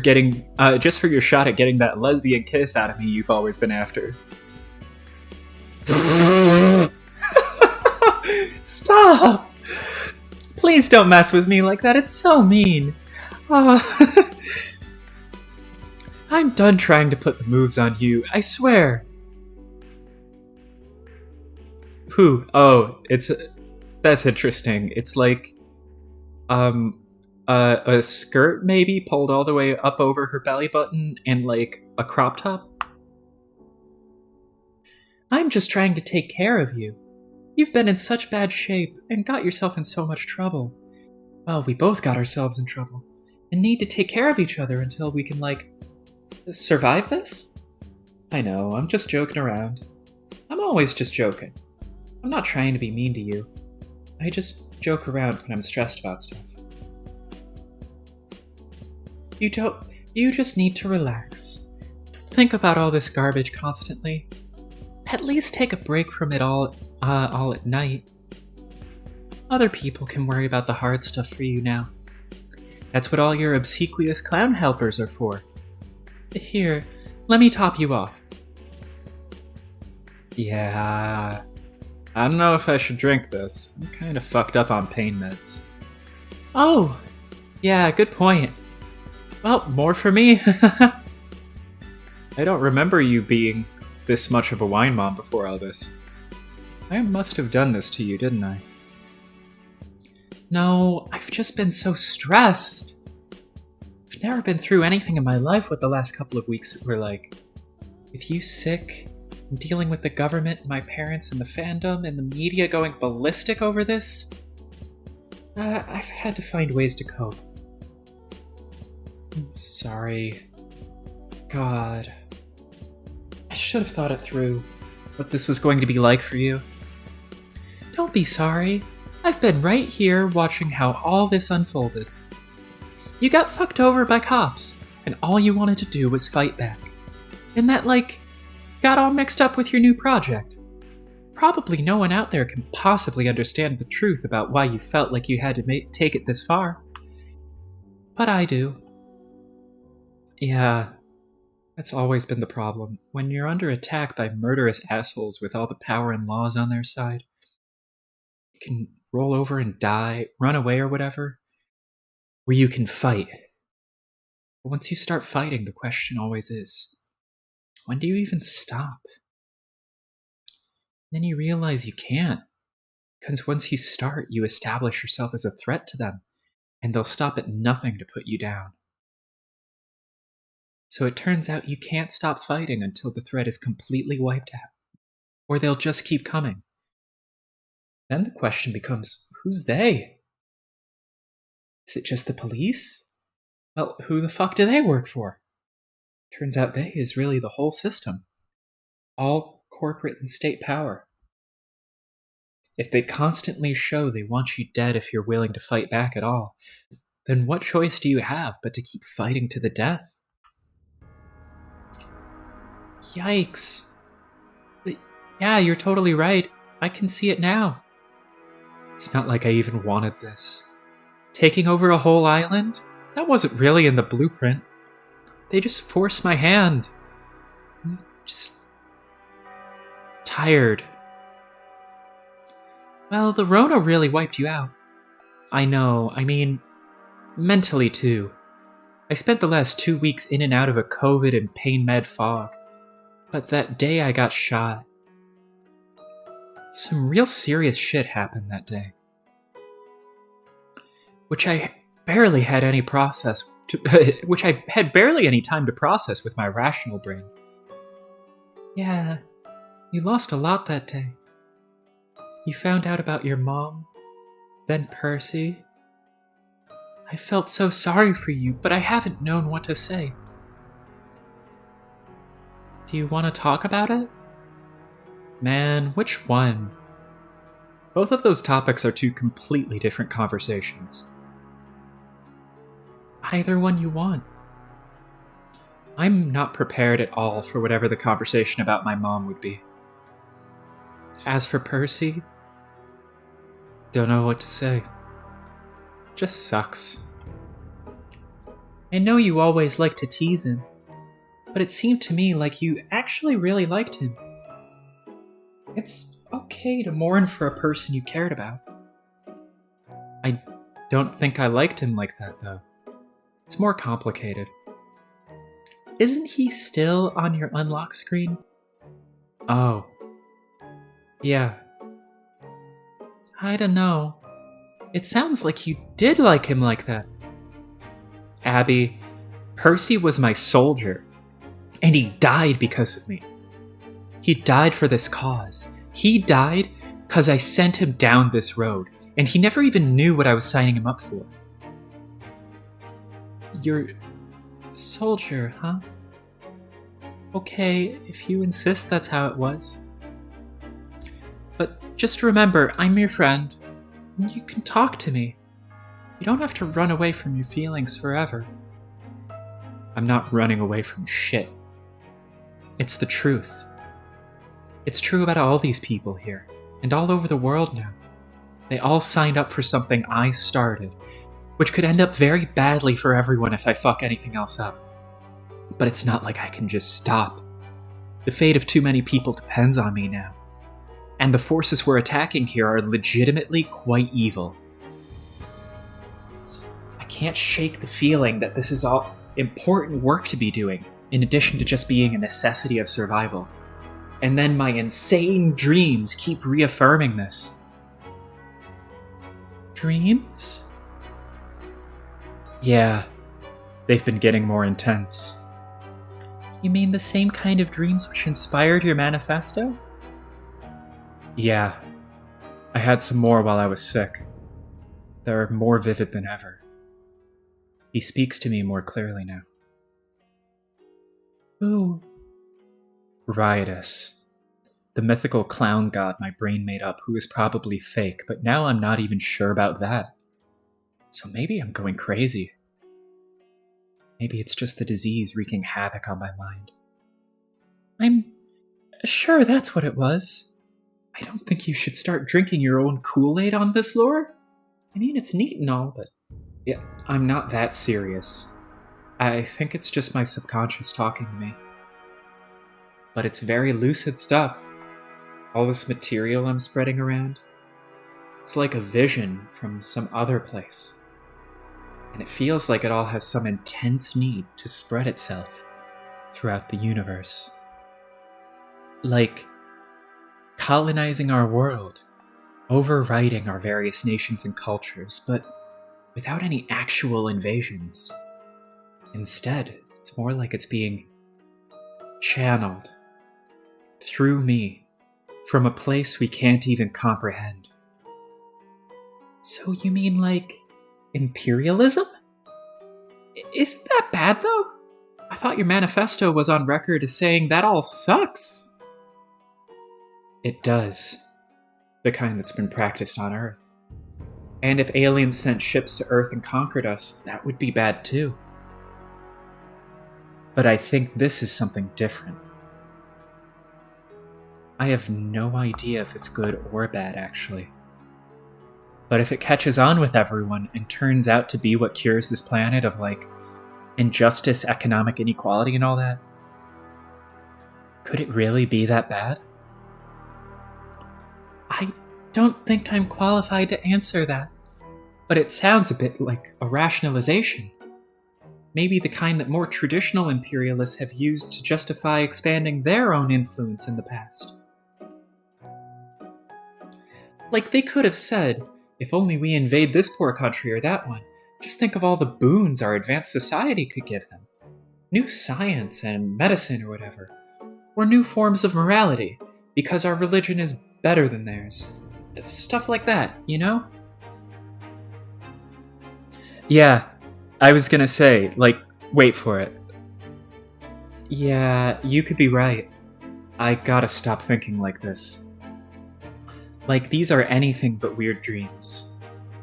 your shot at getting that lesbian kiss out of me you've always been after. Stop! Please don't mess with me like that, it's so mean. I'm done trying to put the moves on you, I swear. Who? Oh, it's That's interesting. It's like, a skirt maybe pulled all the way up over her belly button and like a crop top. I'm just trying to take care of you. You've been in such bad shape and got yourself in so much trouble. Well, we both got ourselves in trouble and need to take care of each other until we can, like, survive this? I know, I'm just joking around. I'm always just joking. I'm not trying to be mean to you. I just joke around when I'm stressed about stuff. You just need to relax. Don't think about all this garbage constantly. At least take a break from it all at night. Other people can worry about the hard stuff for you now. That's what all your obsequious clown helpers are for. Here, let me top you off. Yeah, I don't know if I should drink this. I'm kind of fucked up on pain meds. Oh, yeah, good point. Well, more for me. I don't remember you being this much of a wine mom before all this. I must have done this to you, didn't I? No, I've just been so stressed. I've never been through anything in my life what the last couple of weeks were like. With you sick, and dealing with the government, my parents, and the fandom, and the media going ballistic over this, I've had to find ways to cope. I'm sorry. God. I should have thought it through, what this was going to be like for you. Don't be sorry. I've been right here watching how all this unfolded. You got fucked over by cops, and all you wanted to do was fight back. And that, like, got all mixed up with your new project. Probably no one out there can possibly understand the truth about why you felt like you had to take it this far. But I do. Yeah, that's always been the problem. When you're under attack by murderous assholes with all the power and laws on their side, you can roll over and die, run away or whatever, where you can fight. But once you start fighting, the question always is, when do you even stop? Then you realize you can't, because once you start, you establish yourself as a threat to them, and they'll stop at nothing to put you down. So it turns out you can't stop fighting until the threat is completely wiped out, or they'll just keep coming. Then the question becomes, who's they? Is it just the police? Well, who the fuck do they work for? Turns out they is really the whole system. All corporate and state power. If they constantly show they want you dead if you're willing to fight back at all, then what choice do you have but to keep fighting to the death? Yikes. But yeah, you're totally right. I can see it now. It's not like I even wanted this. Taking over a whole island? That wasn't really in the blueprint. They just forced my hand. I'm just tired. Well, the Rona really wiped you out. I know, I mean, mentally too. I spent the last 2 weeks in and out of a COVID and pain med fog. But that day I got shot, some real serious shit happened that day. Which I barely had any which I had barely any time to process with my rational brain. Yeah, you lost a lot that day. You found out about your mom, then Percy. I felt so sorry for you, but I haven't known what to say. Do you want to talk about it? Man, which one? Both of those topics are two completely different conversations. Either one you want. I'm not prepared at all for whatever the conversation about my mom would be. As for Percy, don't know what to say. Just sucks. I know you always like to tease him, but it seemed to me like you actually really liked him. It's okay to mourn for a person you cared about. I don't think I liked him like that, though. It's more complicated. Isn't he still on your unlock screen? Oh. Yeah. I don't know. It sounds like you did like him like that. Abby, Percy was my soldier, and he died because of me. He died for this cause. He died because I sent him down this road, and he never even knew what I was signing him up for. You're the soldier, huh? Okay, if you insist that's how it was. But just remember, I'm your friend, and you can talk to me. You don't have to run away from your feelings forever. I'm not running away from shit. It's the truth. It's true about all these people here, and all over the world now. They all signed up for something I started, which could end up very badly for everyone if I fuck anything else up. But it's not like I can just stop. The fate of too many people depends on me now. And the forces we're attacking here are legitimately quite evil. I can't shake the feeling that this is all important work to be doing, in addition to just being a necessity of survival. And then my insane dreams keep reaffirming this. Dreams? Yeah, they've been getting more intense. You mean the same kind of dreams which inspired your manifesto? Yeah, I had some more while I was sick. They're more vivid than ever. He speaks to me more clearly now. Ooh. Riotous. The mythical clown god my brain made up, who is probably fake, but now I'm not even sure about that. So maybe I'm going crazy. Maybe it's just the disease wreaking havoc on my mind. I'm sure that's what it was. I don't think you should start drinking your own Kool-Aid on this lore. I mean, it's neat and all, but yeah, I'm not that serious. I think it's just my subconscious talking to me. But it's very lucid stuff. All this material I'm spreading around. It's like a vision from some other place. And it feels like it all has some intense need to spread itself throughout the universe. Like colonizing our world, overriding our various nations and cultures, but without any actual invasions. Instead, it's more like it's being channeled through me from a place we can't even comprehend. So you mean like imperialism? Isn't that bad though? I thought your manifesto was on record as saying that all sucks. It does. The kind that's been practiced on Earth. And if aliens sent ships to Earth and conquered us, that would be bad too. But I think this is something different. I have no idea if it's good or bad, actually. But if it catches on with everyone and turns out to be what cures this planet of, like, injustice, economic inequality, and all that, could it really be that bad? I don't think I'm qualified to answer that, but it sounds a bit like a rationalization. Maybe the kind that more traditional imperialists have used to justify expanding their own influence in the past. Like they could have said, if only we invade this poor country or that one, just think of all the boons our advanced society could give them. New science and medicine or whatever. Or new forms of morality, because our religion is better than theirs. Stuff like that, you know? Yeah, I was gonna say, like, wait for it. Yeah, you could be right. I gotta stop thinking like this. Like, these are anything but weird dreams.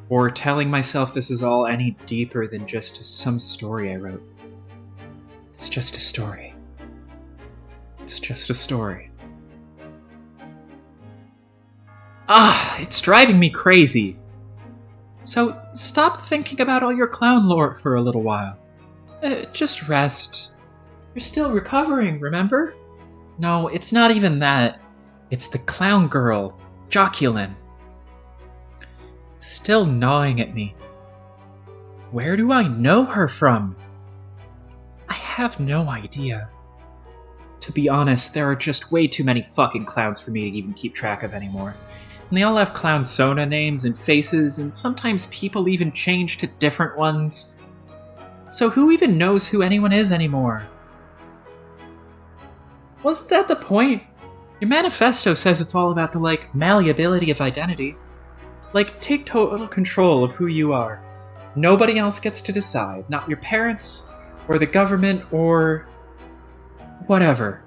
Or telling myself this is all any deeper than just some story I wrote. It's just a story. It's just a story. It's driving me crazy. So stop thinking about all your clown lore for a little while. Just rest. You're still recovering, remember? No, it's not even that. It's the clown girl, Joculyn. It's still gnawing at me. Where do I know her from? I have no idea. To be honest, there are just way too many fucking clowns for me to even keep track of anymore. And they all have clown Sona names and faces, and sometimes people even change to different ones. So who even knows who anyone is anymore? Wasn't that the point? Your manifesto says it's all about the, malleability of identity. Take total control of who you are. Nobody else gets to decide. Not your parents, or the government, or whatever.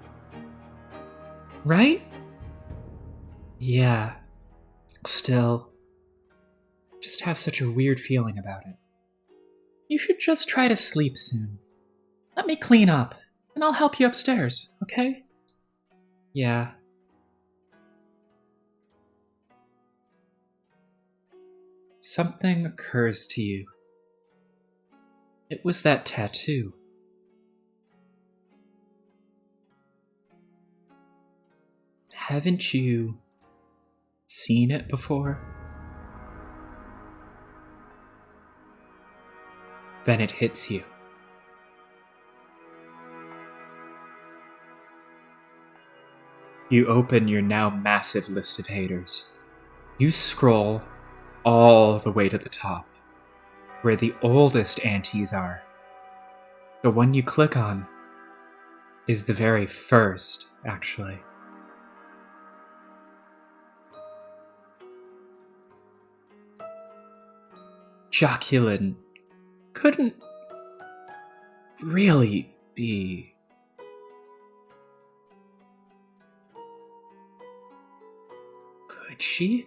Right? Yeah. Still, just have such a weird feeling about it. You should just try to sleep soon. Let me clean up, and I'll help you upstairs, okay? Yeah. Something occurs to you. It was that tattoo. Haven't you seen it before? Then it hits you. You open your now massive list of haters. You scroll all the way to the top, where the oldest aunties are. The one you click on is the very first, actually. Joculin couldn't really be. Could she?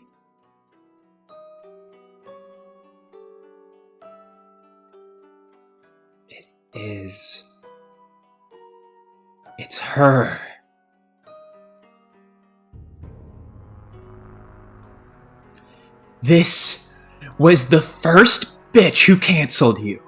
It is. It's her. This was the first bitch who canceled you.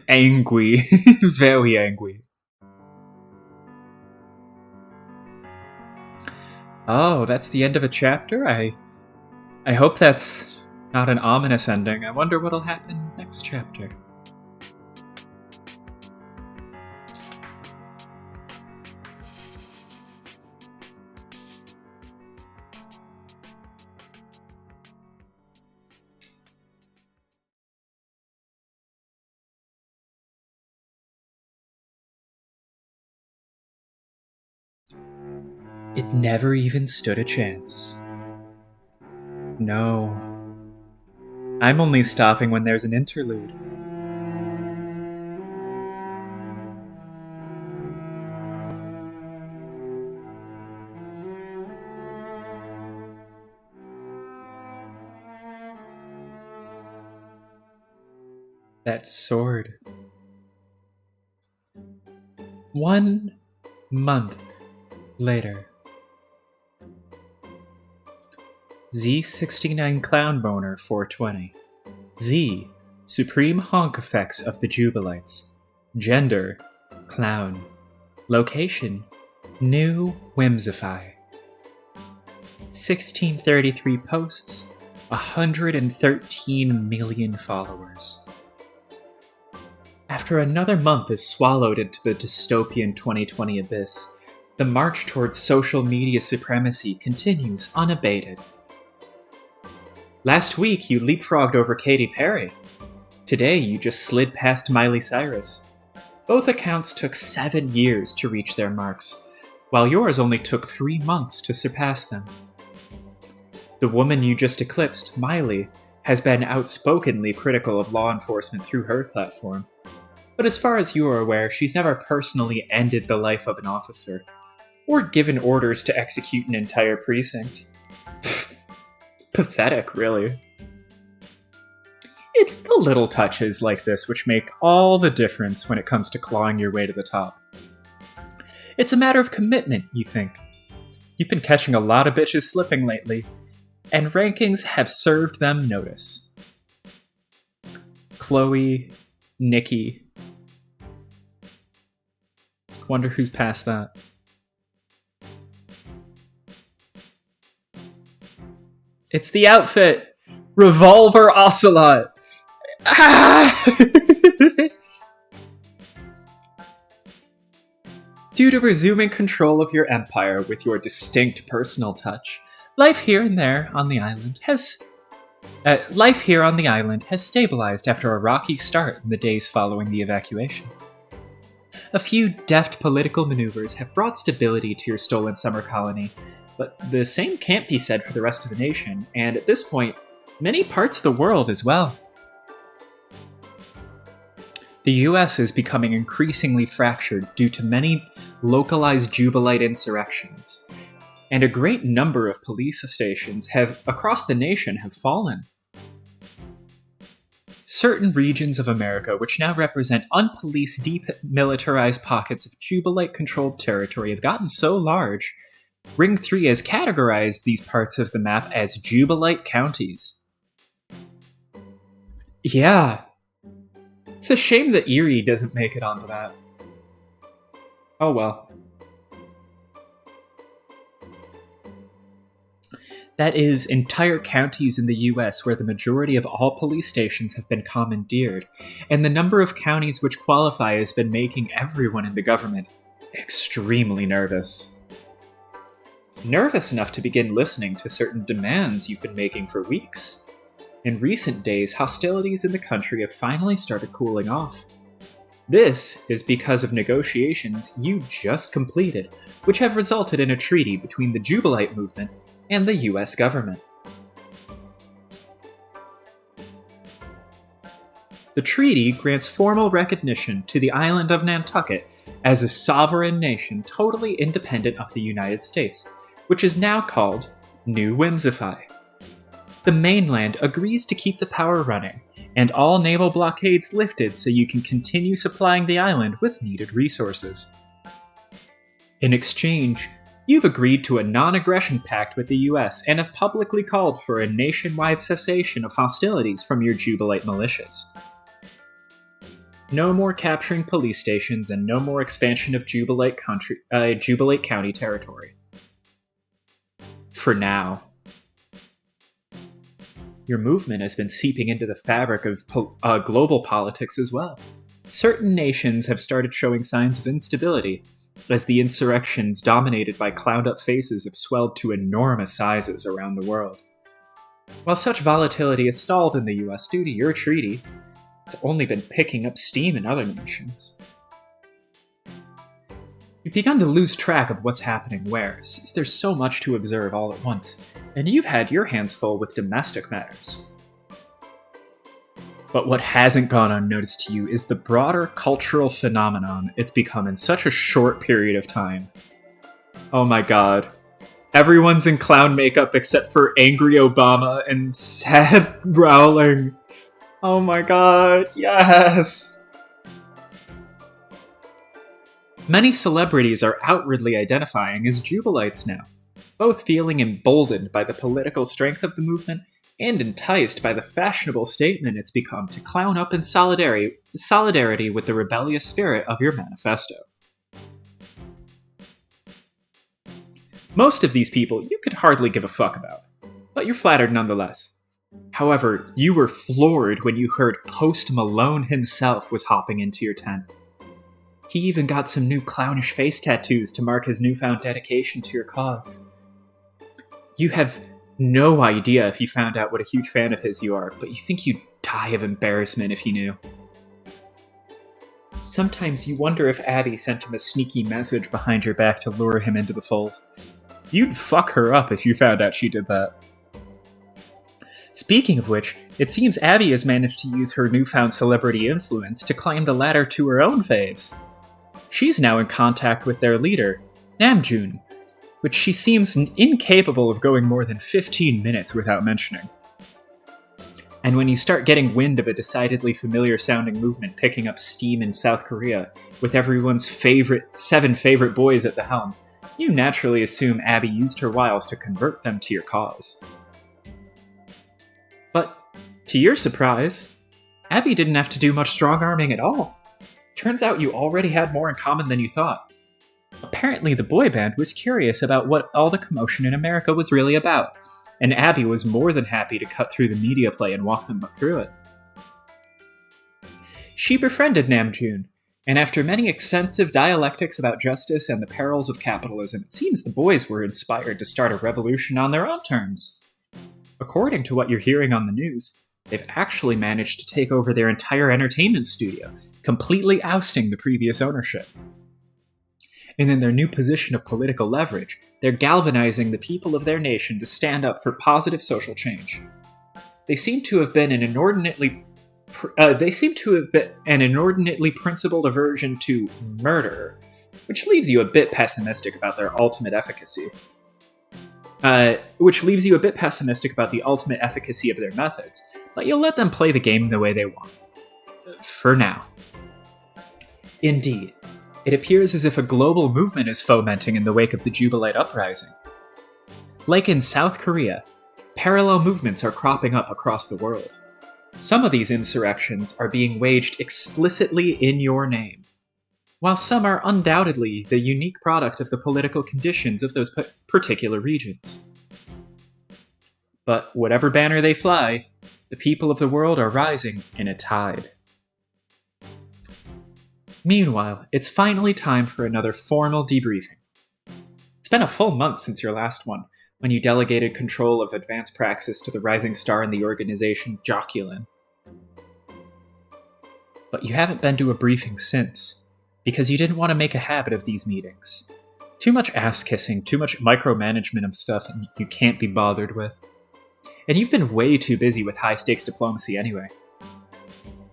Angry. Very angry. Oh, that's the end of a chapter? I hope that's not an ominous ending. I wonder what'll happen next chapter. It never even stood a chance. No. I'm only stopping when there's an interlude. That sword. 1 month later. Z69 Clown Boner 420. Z. Supreme honk effects of the Jubilites. Gender. Clown. Location. New Whimsify. 1633 posts. 113 million followers. After another month is swallowed into the dystopian 2020 abyss, the march towards social media supremacy continues unabated. Last week, you leapfrogged over Katy Perry. Today, you just slid past Miley Cyrus. Both accounts took 7 years to reach their marks, while yours only took 3 months to surpass them. The woman you just eclipsed, Miley, has been outspokenly critical of law enforcement through her platform. But as far as you are aware, she's never personally ended the life of an officer, or given orders to execute an entire precinct. Pathetic, really. It's the little touches like this which make all the difference when it comes to clawing your way to the top. It's a matter of commitment, you think. You've been catching a lot of bitches slipping lately. and rankings have served them notice. Chloe, Nikki. Wonder who's past that. It's the outfit! Revolver Ocelot! Ah! Due to resuming control of your empire with your distinct personal touch, life here on the island has stabilized after a rocky start in the days following the evacuation. A few deft political maneuvers have brought stability to your stolen summer colony, but the same can't be said for the rest of the nation, and at this point, many parts of the world as well. The US is becoming increasingly fractured due to many localized Jubilite insurrections, and a great number of police stations across the nation have fallen. Certain regions of America, which now represent unpoliced, demilitarized pockets of Jubilite-controlled territory, have gotten so large, Ring 3 has categorized these parts of the map as Jubilite counties. Yeah. It's a shame that Erie doesn't make it onto that. Oh well. That is, entire counties in the US where the majority of all police stations have been commandeered, and the number of counties which qualify has been making everyone in the government extremely nervous. Nervous enough to begin listening to certain demands you've been making for weeks. In recent days, hostilities in the country have finally started cooling off. This is because of negotiations you just completed, which have resulted in a treaty between the Jubilite movement and the US government. The treaty grants formal recognition to the island of Nantucket as a sovereign nation totally independent of the United States, which is now called New Whimsify. The mainland agrees to keep the power running, and all naval blockades lifted so you can continue supplying the island with needed resources. In exchange, you've agreed to a non-aggression pact with the US and have publicly called for a nationwide cessation of hostilities from your Jubilite militias. No more capturing police stations and no more expansion of Jubilite County territory. For now. Your movement has been seeping into the fabric of global politics as well. Certain nations have started showing signs of instability, as the insurrections dominated by clowned-up faces have swelled to enormous sizes around the world. While such volatility has stalled in the US due to your treaty, it's only been picking up steam in other nations. You've begun to lose track of what's happening where, since there's so much to observe all at once, and you've had your hands full with domestic matters. But what hasn't gone unnoticed to you is the broader cultural phenomenon it's become in such a short period of time. Oh my god. Everyone's in clown makeup except for angry Obama and sad Rowling. Oh my god, yes! Many celebrities are outwardly identifying as Jubilites now, both feeling emboldened by the political strength of the movement and enticed by the fashionable statement it's become to clown up in solidarity with the rebellious spirit of your manifesto. Most of these people you could hardly give a fuck about, but you're flattered nonetheless. However, you were floored when you heard Post Malone himself was hopping into your tent. He even got some new clownish face tattoos to mark his newfound dedication to your cause. You have no idea if you found out what a huge fan of his you are, but you think you'd die of embarrassment if you knew. Sometimes you wonder if Abby sent him a sneaky message behind your back to lure him into the fold. You'd fuck her up if you found out she did that. Speaking of which, it seems Abby has managed to use her newfound celebrity influence to climb the ladder to her own faves. She's now in contact with their leader, Namjoon, which she seems incapable of going more than 15 minutes without mentioning. And when you start getting wind of a decidedly familiar-sounding movement picking up steam in South Korea, with everyone's 7 favorite boys at the helm, you naturally assume Abby used her wiles to convert them to your cause. But, to your surprise, Abby didn't have to do much strong-arming at all. Turns out you already had more in common than you thought. Apparently the boy band was curious about what all the commotion in America was really about, and Abby was more than happy to cut through the media play and walk them through it. She befriended Namjoon, and after many extensive dialectics about justice and the perils of capitalism, it seems the boys were inspired to start a revolution on their own terms. According to what you're hearing on the news, they've actually managed to take over their entire entertainment studio, completely ousting the previous ownership. And in their new position of political leverage, they're galvanizing the people of their nation to stand up for positive social change. They seem to have been an inordinately principled aversion to murder, which leaves you a bit pessimistic about their ultimate efficacy. Which leaves you a bit pessimistic about the ultimate efficacy of their methods, but you'll let them play the game the way they want. For now. Indeed, it appears as if a global movement is fomenting in the wake of the Jubilite uprising. Like in South Korea, parallel movements are cropping up across the world. Some of these insurrections are being waged explicitly in your name, while some are undoubtedly the unique product of the political conditions of those particular regions. But whatever banner they fly, the people of the world are rising in a tide. Meanwhile, it's finally time for another formal debriefing. It's been a full month since your last one, when you delegated control of advanced praxis to the rising star in the organization, Joculin. But you haven't been to a briefing since, because you didn't want to make a habit of these meetings. Too much ass-kissing, too much micromanagement of stuff you can't be bothered with. And you've been way too busy with high-stakes diplomacy anyway.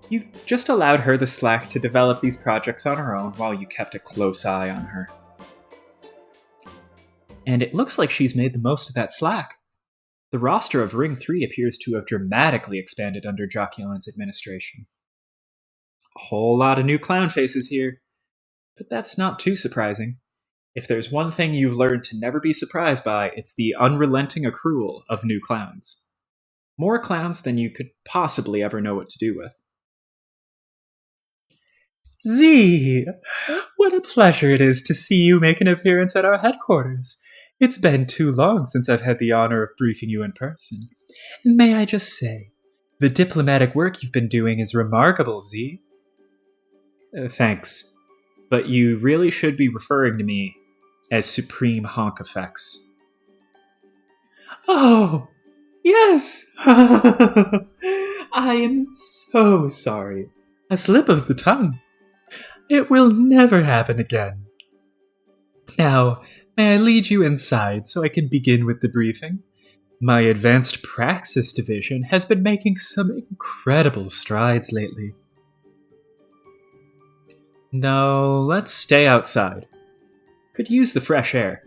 You just allowed her the slack to develop these projects on her own while you kept a close eye on her. And it looks like she's made the most of that slack. The roster of Ring 3 appears to have dramatically expanded under Joculin's administration. A whole lot of new clown faces here. But that's not too surprising. If there's one thing you've learned to never be surprised by, it's the unrelenting accrual of new clowns. More clowns than you could possibly ever know what to do with. Z! What a pleasure it is to see you make an appearance at our headquarters. It's been too long since I've had the honor of briefing you in person. And may I just say, the diplomatic work you've been doing is remarkable, Z. Thanks. But you really should be referring to me as Supreme Honk Effects. Oh, yes! I am so sorry. A slip of the tongue. It will never happen again. Now, may I lead you inside so I can begin with the briefing? My Advanced Praxis division has been making some incredible strides lately. No, let's stay outside. Could use the fresh air.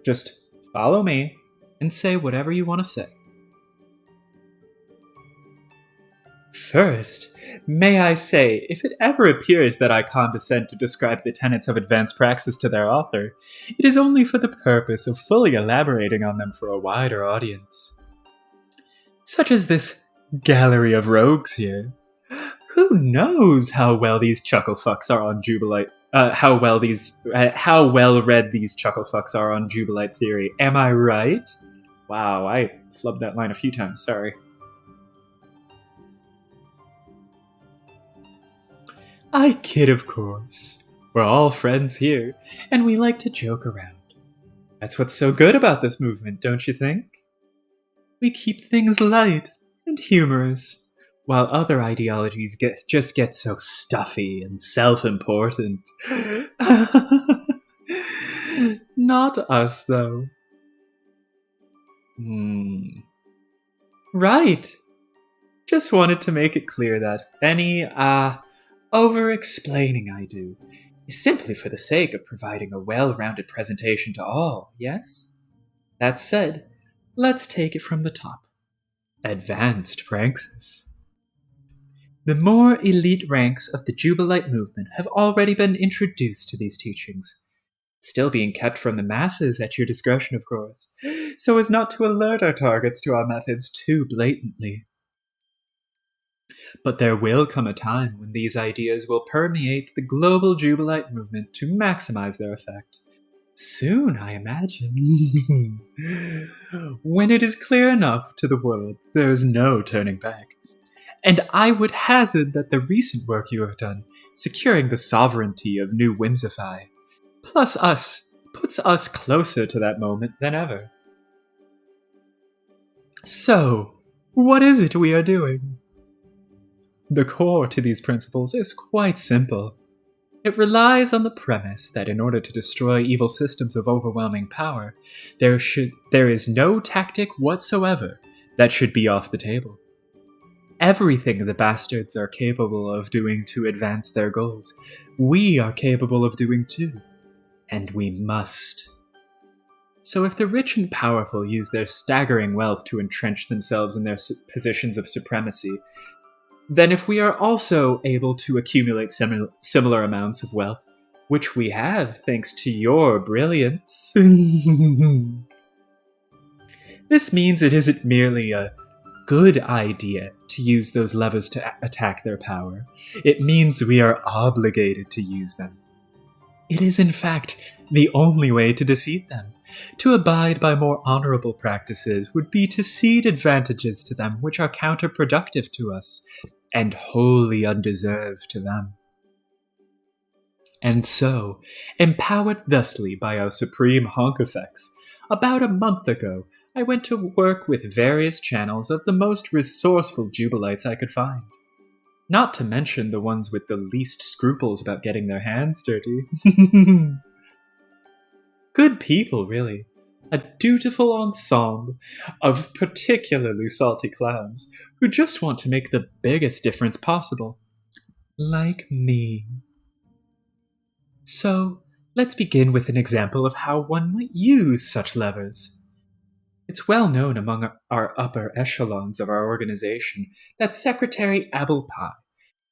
Just follow me and say whatever you want to say. First, may I say, if it ever appears that I condescend to describe the tenets of advanced praxis to their author, it is only for the purpose of fully elaborating on them for a wider audience. Such as this gallery of rogues here. Who knows how well these chucklefucks are on Jubilite? How well read these chucklefucks are on Jubilite theory? Am I right? Wow, I flubbed that line a few times. Sorry. I kid, of course. We're all friends here, and we like to joke around. That's what's so good about this movement, don't you think? We keep things light and humorous, while other ideologies just get so stuffy and self-important. Not us, though. Right. Just wanted to make it clear that any, over-explaining I do is simply for the sake of providing a well-rounded presentation to all, yes? That said, let's take it from the top. Advanced praxis. The more elite ranks of the Jubilite movement have already been introduced to these teachings, still being kept from the masses at your discretion, of course, so as not to alert our targets to our methods too blatantly. But there will come a time when these ideas will permeate the global Jubilite movement to maximize their effect. Soon, I imagine. When it is clear enough to the world, there is no turning back. And I would hazard that the recent work you have done, securing the sovereignty of New Whimsify, plus us, puts us closer to that moment than ever. So, what is it we are doing? The core to these principles is quite simple. It relies on the premise that in order to destroy evil systems of overwhelming power, there is no tactic whatsoever that should be off the table. Everything the bastards are capable of doing to advance their goals, we are capable of doing too. And we must. So if the rich and powerful use their staggering wealth to entrench themselves in their positions of supremacy, then if we are also able to accumulate similar amounts of wealth, which we have thanks to your brilliance, this means it isn't merely a good idea to use those levers to attack their power. It means we are obligated to use them. It is, in fact, the only way to defeat them. To abide by more honorable practices would be to cede advantages to them which are counterproductive to us, and wholly undeserved to them. And so, empowered thusly by our supreme honk effects, about a month ago, I went to work with various channels of the most resourceful Jubilites I could find. Not to mention the ones with the least scruples about getting their hands dirty. Good people, really. A dutiful ensemble of particularly salty clowns who just want to make the biggest difference possible. Like me. So, let's begin with an example of how one might use such levers. It's well known among our upper echelons of our organization that Secretary Applepie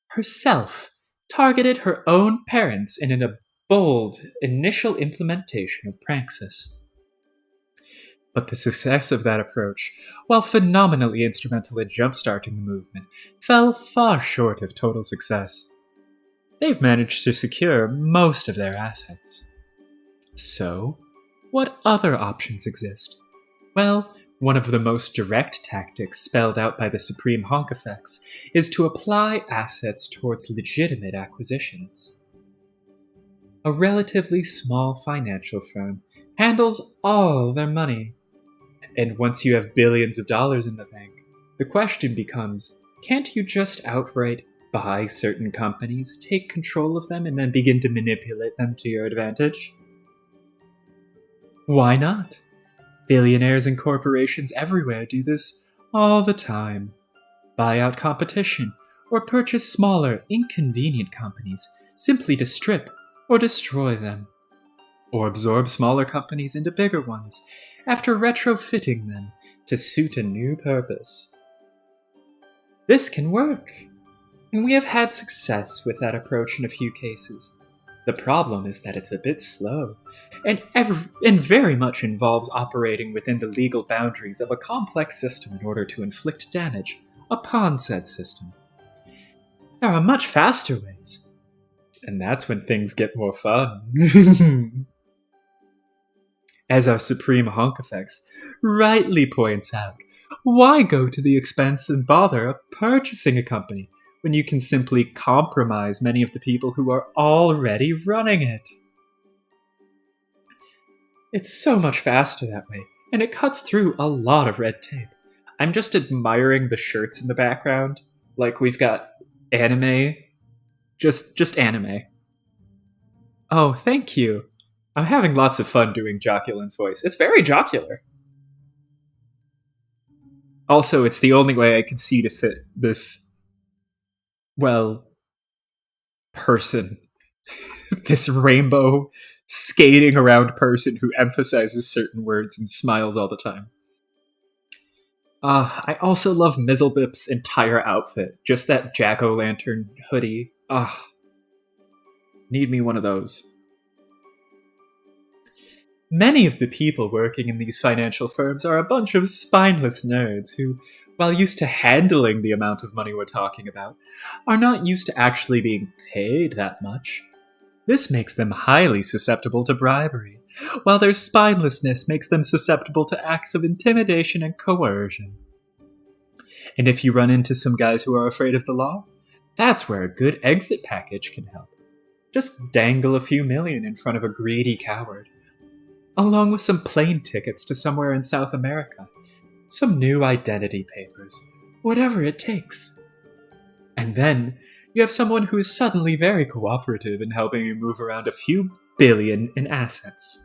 herself targeted her own parents in a bold initial implementation of Praxis. But the success of that approach, while phenomenally instrumental in jump-starting the movement, fell far short of total success. They've managed to secure most of their assets. So, what other options exist? Well, one of the most direct tactics spelled out by the Supreme Honk effects is to apply assets towards legitimate acquisitions. A relatively small financial firm handles all their money. And once you have billions of dollars in the bank, the question becomes, can't you just outright buy certain companies, take control of them, and then begin to manipulate them to your advantage? Why not? Billionaires and corporations everywhere do this all the time. Buy out competition, or purchase smaller, inconvenient companies simply to strip or destroy them. Or absorb smaller companies into bigger ones after retrofitting them to suit a new purpose. This can work, and we have had success with that approach in a few cases. The problem is that it's a bit slow, and very much involves operating within the legal boundaries of a complex system in order to inflict damage upon said system. There are much faster ways, and that's when things get more fun. As our Supreme Honk effects rightly points out, why go to the expense and bother of purchasing a company when you can simply compromise many of the people who are already running it? It's so much faster that way, and it cuts through a lot of red tape. I'm just admiring the shirts in the background. Like we've got anime. Just anime. Oh, thank you. I'm having lots of fun doing Joculan's voice. It's very jocular. Also, it's the only way I could see to fit this, well, person. This rainbow skating around person who emphasizes certain words and smiles all the time. I also love Mizzlebip's entire outfit. Just that jack-o'-lantern hoodie. Need me one of those. Many of the people working in these financial firms are a bunch of spineless nerds who, while used to handling the amount of money we're talking about, are not used to actually being paid that much. This makes them highly susceptible to bribery, while their spinelessness makes them susceptible to acts of intimidation and coercion. And if you run into some guys who are afraid of the law, that's where a good exit package can help. Just dangle a few million in front of a greedy coward, along with some plane tickets to somewhere in South America, some new identity papers, whatever it takes. And then you have someone who is suddenly very cooperative in helping you move around a few billion in assets.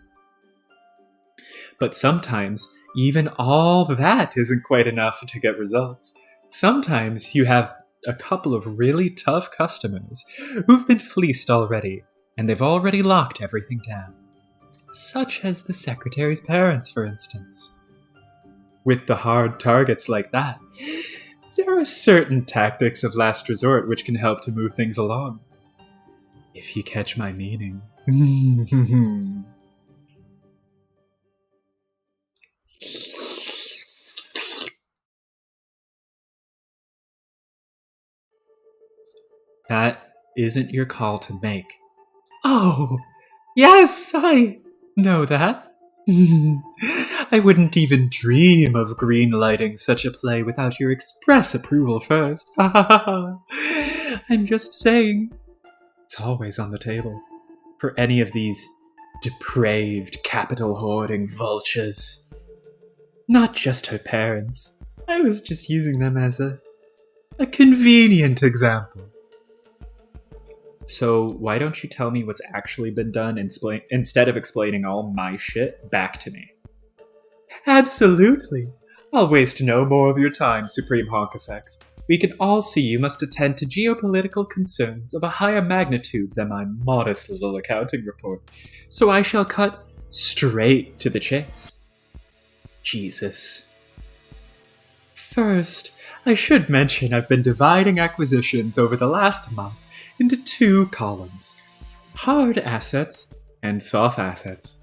But sometimes, even all that isn't quite enough to get results. Sometimes you have a couple of really tough customers who've been fleeced already, and they've already locked everything down. Such as the secretary's parents, for instance. With the hard targets like that, there are certain tactics of last resort which can help to move things along. If you catch my meaning. That isn't your call to make. Oh, yes, I know that. I wouldn't even dream of green-lighting such a play without your express approval first. I'm just saying, it's always on the table for any of these depraved capital-hoarding vultures. Not just her parents. I was just using them as a convenient example. So why don't you tell me what's actually been done instead of explaining all my shit back to me? Absolutely. I'll waste no more of your time, Supreme Honk Effects. We can all see you must attend to geopolitical concerns of a higher magnitude than my modest little accounting report, so I shall cut straight to the chase. Jesus. First, I should mention I've been dividing acquisitions over the last month into two columns: hard assets and soft assets.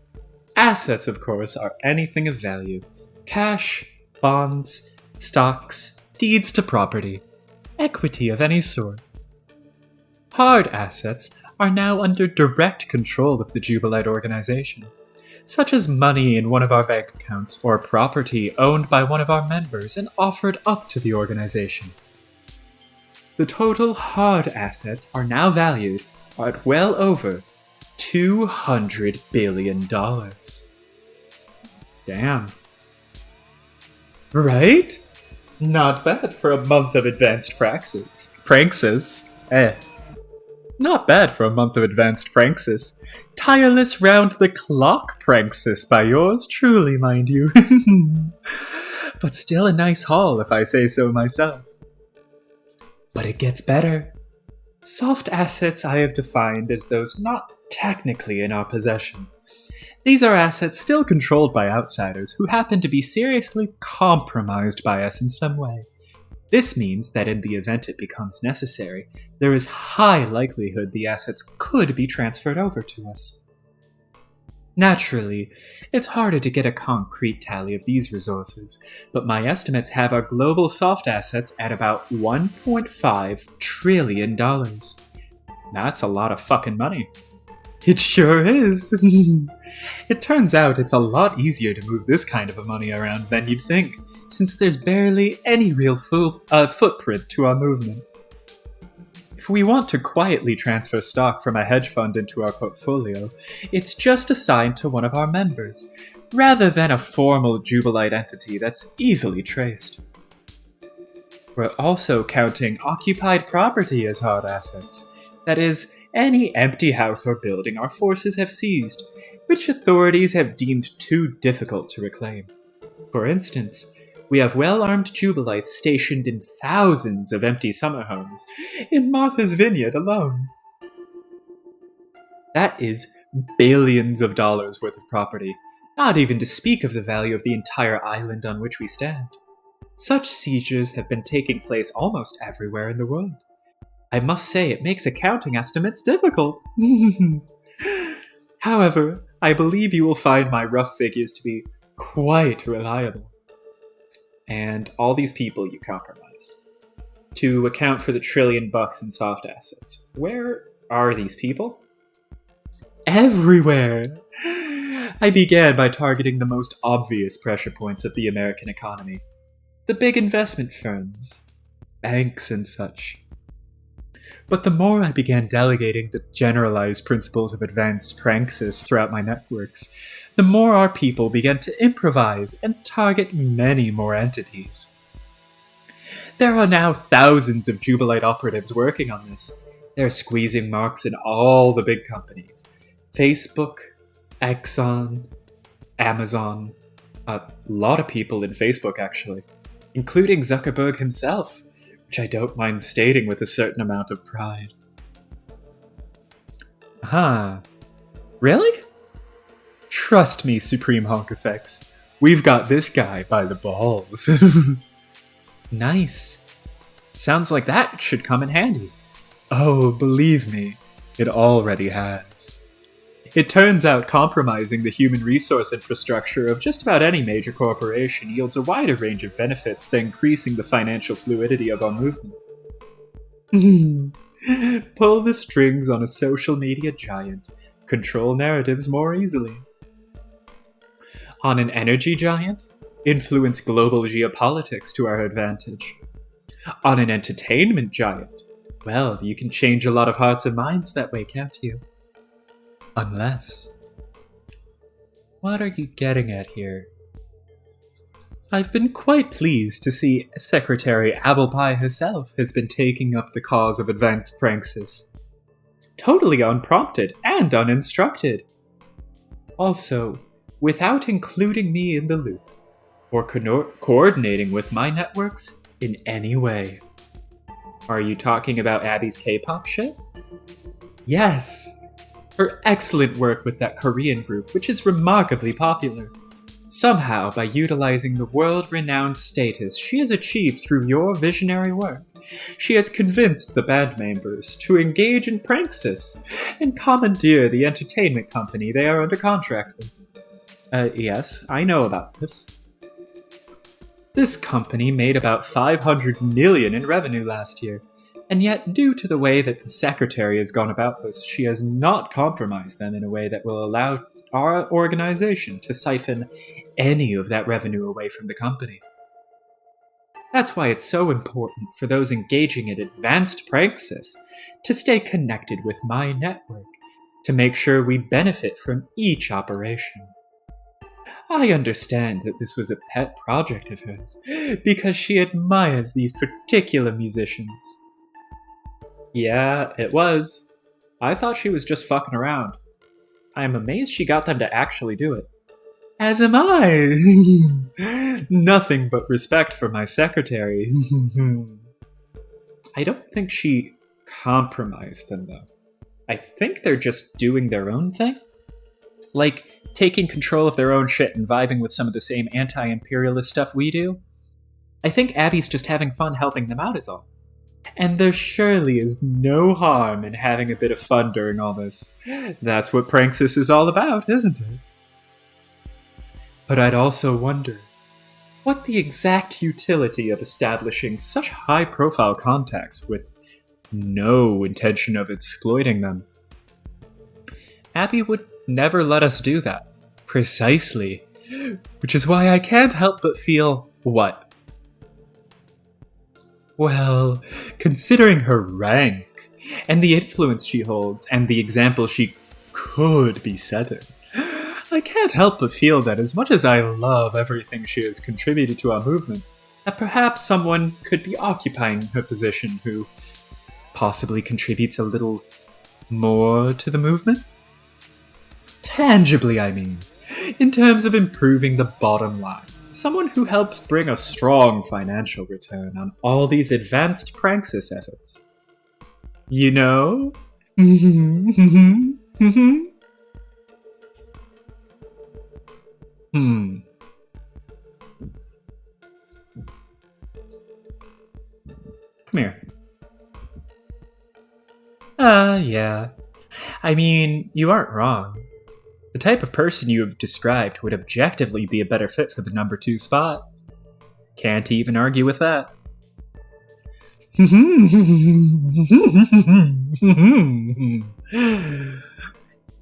Assets, of course, are anything of value: cash, bonds, stocks, deeds to property, equity of any sort. Hard assets are now under direct control of the Jubilite organization, such as money in one of our bank accounts or property owned by one of our members and offered up to the organization. The total hard assets are now valued at well over $200 billion. Damn. Right? Not bad for a month of advanced praxis. Prankses. Not bad for a month of advanced pranksis. Tireless round-the-clock pranksis by yours truly, mind you. But still a nice haul, if I say so myself. But it gets better. Soft assets I have defined as those not technically in our possession. These are assets still controlled by outsiders who happen to be seriously compromised by us in some way. This means that in the event it becomes necessary, there is high likelihood the assets could be transferred over to us. Naturally, it's harder to get a concrete tally of these resources, but my estimates have our global soft assets at about $1.5 trillion. That's a lot of fucking money. It sure is. It turns out it's a lot easier to move this kind of money around than you'd think, since there's barely any real footprint to our movement. If we want to quietly transfer stock from a hedge fund into our portfolio, it's just assigned to one of our members, rather than a formal Jubilite entity that's easily traced. We're also counting occupied property as hard assets. That is, any empty house or building our forces have seized, which authorities have deemed too difficult to reclaim. For instance, we have well-armed Jubilites stationed in thousands of empty summer homes, in Martha's Vineyard alone. That is billions of dollars worth of property, not even to speak of the value of the entire island on which we stand. Such seizures have been taking place almost everywhere in the world. I must say it makes accounting estimates difficult. However, I believe you will find my rough figures to be quite reliable. And all these people you compromised. To account for the $1 trillion in soft assets. Where are these people? Everywhere! I began by targeting the most obvious pressure points of the American economy. The big investment firms, banks and such. But the more I began delegating the generalized principles of advanced praxis throughout my networks, the more our people began to improvise and target many more entities. There are now thousands of Jubilite operatives working on this. They're squeezing marks in all the big companies. Facebook, Exxon, Amazon, a lot of people in Facebook actually, including Zuckerberg himself, which I don't mind stating with a certain amount of pride. Huh. Really? Trust me, Supreme Honk Effects. We've got this guy by the balls. Nice. Sounds like that should come in handy. Oh, believe me, it already has. It turns out compromising the human resource infrastructure of just about any major corporation yields a wider range of benefits than increasing the financial fluidity of our movement. Pull the strings on a social media giant, control narratives more easily. On an energy giant, influence global geopolitics to our advantage. On an entertainment giant, well, you can change a lot of hearts and minds that way, can't you? Unless... What are you getting at here? I've been quite pleased to see Secretary Applepie herself has been taking up the cause of advanced praxis. Totally unprompted and uninstructed. Also, without including me in the loop, or coordinating with my networks in any way. Are you talking about Abby's K-pop shit? Yes! Her excellent work with that Korean group, which is remarkably popular. Somehow, by utilizing the world-renowned status she has achieved through your visionary work, she has convinced the band members to engage in praxis and commandeer the entertainment company they are under contract with. Yes, I know about this. This company made about $500 million in revenue last year, and yet due to the way that the secretary has gone about this, she has not compromised them in a way that will allow our organization to siphon any of that revenue away from the company. That's why it's so important for those engaging in advanced praxis to stay connected with my network, to make sure we benefit from each operation. I understand that this was a pet project of hers, because she admires these particular musicians. Yeah, it was. I thought she was just fucking around. I'm amazed she got them to actually do it. As am I! Nothing but respect for my secretary. I don't think she compromised them, though. I think they're just doing their own thing. Like, taking control of their own shit and vibing with some of the same anti-imperialist stuff we do. I think Abby's just having fun helping them out is all. And there surely is no harm in having a bit of fun during all this. That's what praxis is all about, isn't it? But I'd also wonder, what the exact utility of establishing such high-profile contacts with no intention of exploiting them? Abby would never let us do that. Precisely. Which is why I can't help but feel, what? Well, considering her rank, and the influence she holds, and the example she could be setting, I can't help but feel that as much as I love everything she has contributed to our movement, that perhaps someone could be occupying her position who possibly contributes a little more to the movement? Tangibly, I mean, in terms of improving the bottom line. Someone who helps bring a strong financial return on all these advanced praxis efforts. You know? Come here. Yeah. I mean, you aren't wrong. The type of person you have described would objectively be a better fit for the number 2 spot. Can't even argue with that.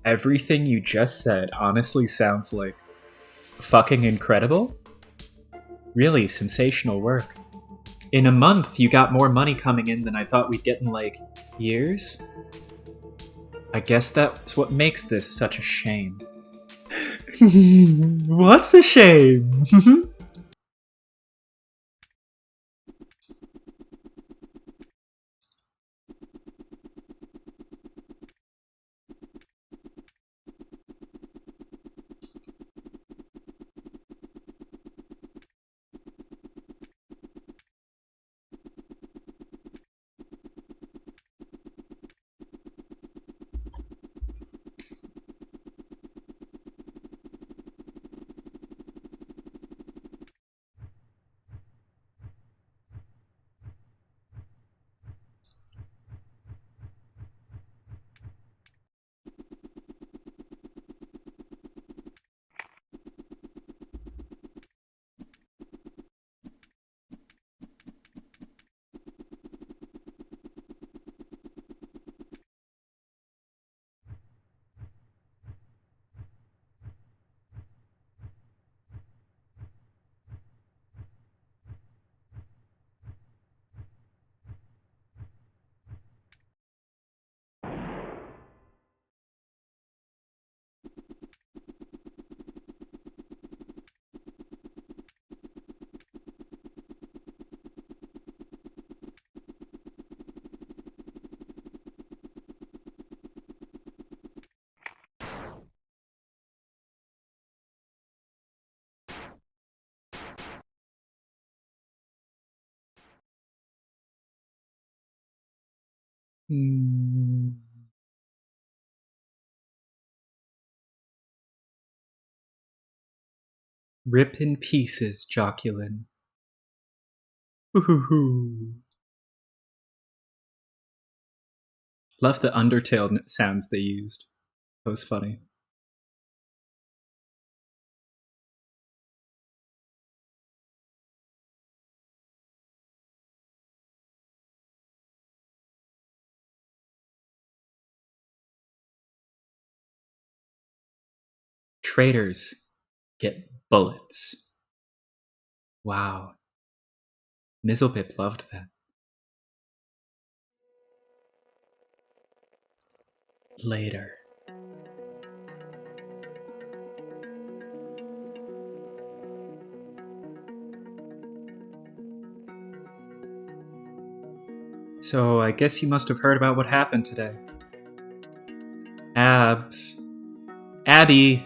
Everything you just said honestly sounds like fucking incredible. Really sensational work. In a month, you got more money coming in than I thought we'd get in, like, years? I guess that's what makes this such a shame. What's a shame? Rip in pieces, Joculin. Ooh. Love the Undertale sounds they used. That was funny. Traitors get bullets. Wow. Mizzlepip loved that. Later. So I guess you must have heard about what happened today. Abby.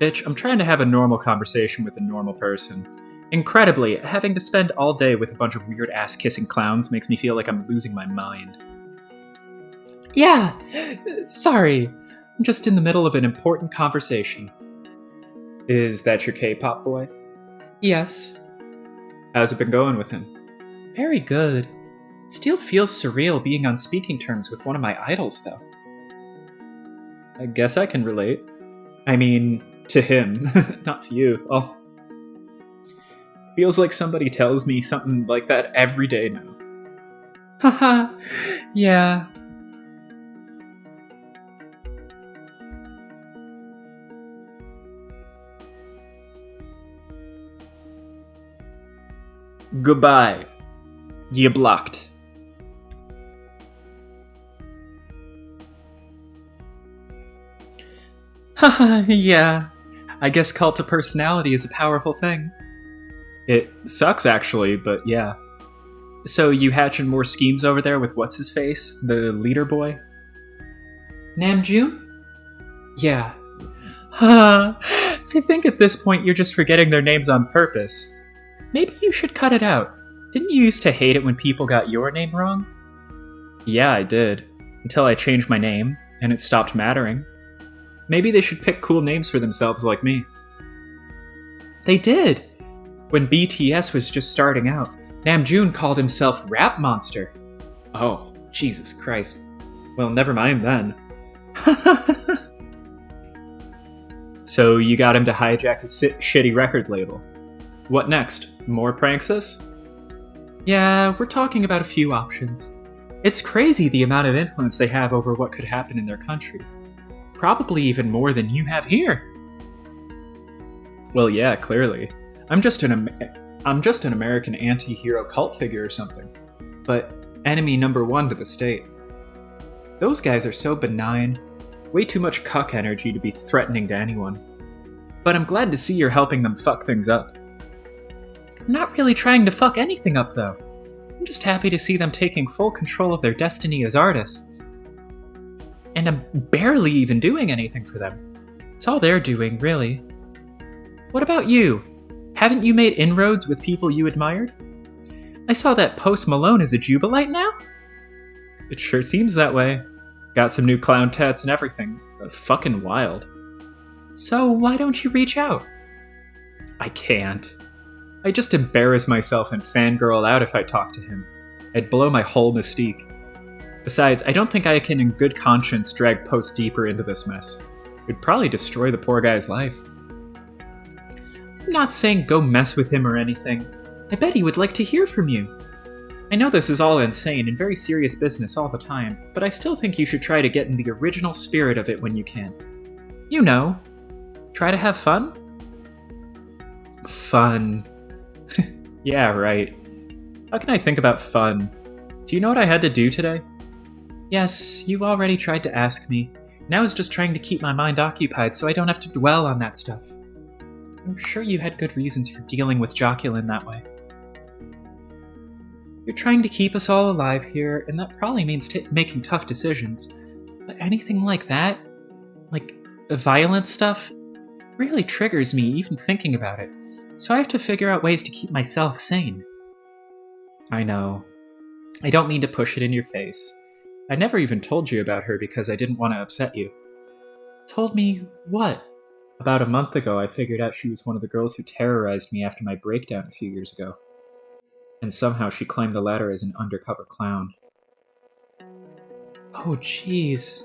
Bitch, I'm trying to have a normal conversation with a normal person. Incredibly, having to spend all day with a bunch of weird ass-kissing clowns makes me feel like I'm losing my mind. Yeah, sorry. I'm just in the middle of an important conversation. Is that your K-pop boy? Yes. How's it been going with him? Very good. It still feels surreal being on speaking terms with one of my idols, though. I guess I can relate. I mean, to him, not to you. Oh. Feels like somebody tells me something like that every day now. Haha, yeah. Goodbye. You blocked. Haha, yeah. I guess cult of personality is a powerful thing. It sucks, actually, but yeah. So you hatching more schemes over there with what's-his-face, the leader boy? Namjoon? Yeah. I think at this point you're just forgetting their names on purpose. Maybe you should cut it out. Didn't you used to hate it when people got your name wrong? Yeah, I did. Until I changed my name, and it stopped mattering. Maybe they should pick cool names for themselves like me. They did! When BTS was just starting out, Namjoon called himself Rap Monster. Oh, Jesus Christ. Well, never mind then. So you got him to hijack a shitty record label. What next? More Pranksis? Yeah, we're talking about a few options. It's crazy the amount of influence they have over what could happen in their country. Probably even more than you have here. Well, yeah, clearly. I'm just an American anti-hero cult figure or something. But enemy number one to the state. Those guys are so benign. Way too much cuck energy to be threatening to anyone. But I'm glad to see you're helping them fuck things up. I'm not really trying to fuck anything up, though. I'm just happy to see them taking full control of their destiny as artists. And I'm barely even doing anything for them. It's all they're doing, really. What about you? Haven't you made inroads with people you admired? I saw that Post Malone is a Jubilite now? It sure seems that way. Got some new clown tats and everything. Fucking wild. So why don't you reach out? I can't. I just embarrass myself and fangirl out if I talk to him. I'd blow my whole mystique. Besides, I don't think I can in good conscience drag Post deeper into this mess. It'd probably destroy the poor guy's life. I'm not saying go mess with him or anything. I bet he would like to hear from you. I know this is all insane and very serious business all the time, but I still think you should try to get in the original spirit of it when you can. You know, try to have fun? Fun. Yeah, right. How can I think about fun? Do you know what I had to do today? Yes, you already tried to ask me. Now I was just trying to keep my mind occupied so I don't have to dwell on that stuff. I'm sure you had good reasons for dealing with Joculin that way. You're trying to keep us all alive here, and that probably means making tough decisions. But anything like that, like violent stuff, really triggers me even thinking about it. So I have to figure out ways to keep myself sane. I know. I don't mean to push it in your face. I never even told you about her because I didn't want to upset you. Told me what? About a month ago, I figured out she was one of the girls who terrorized me after my breakdown a few years ago. And somehow she climbed the ladder as an undercover clown. Oh, jeez.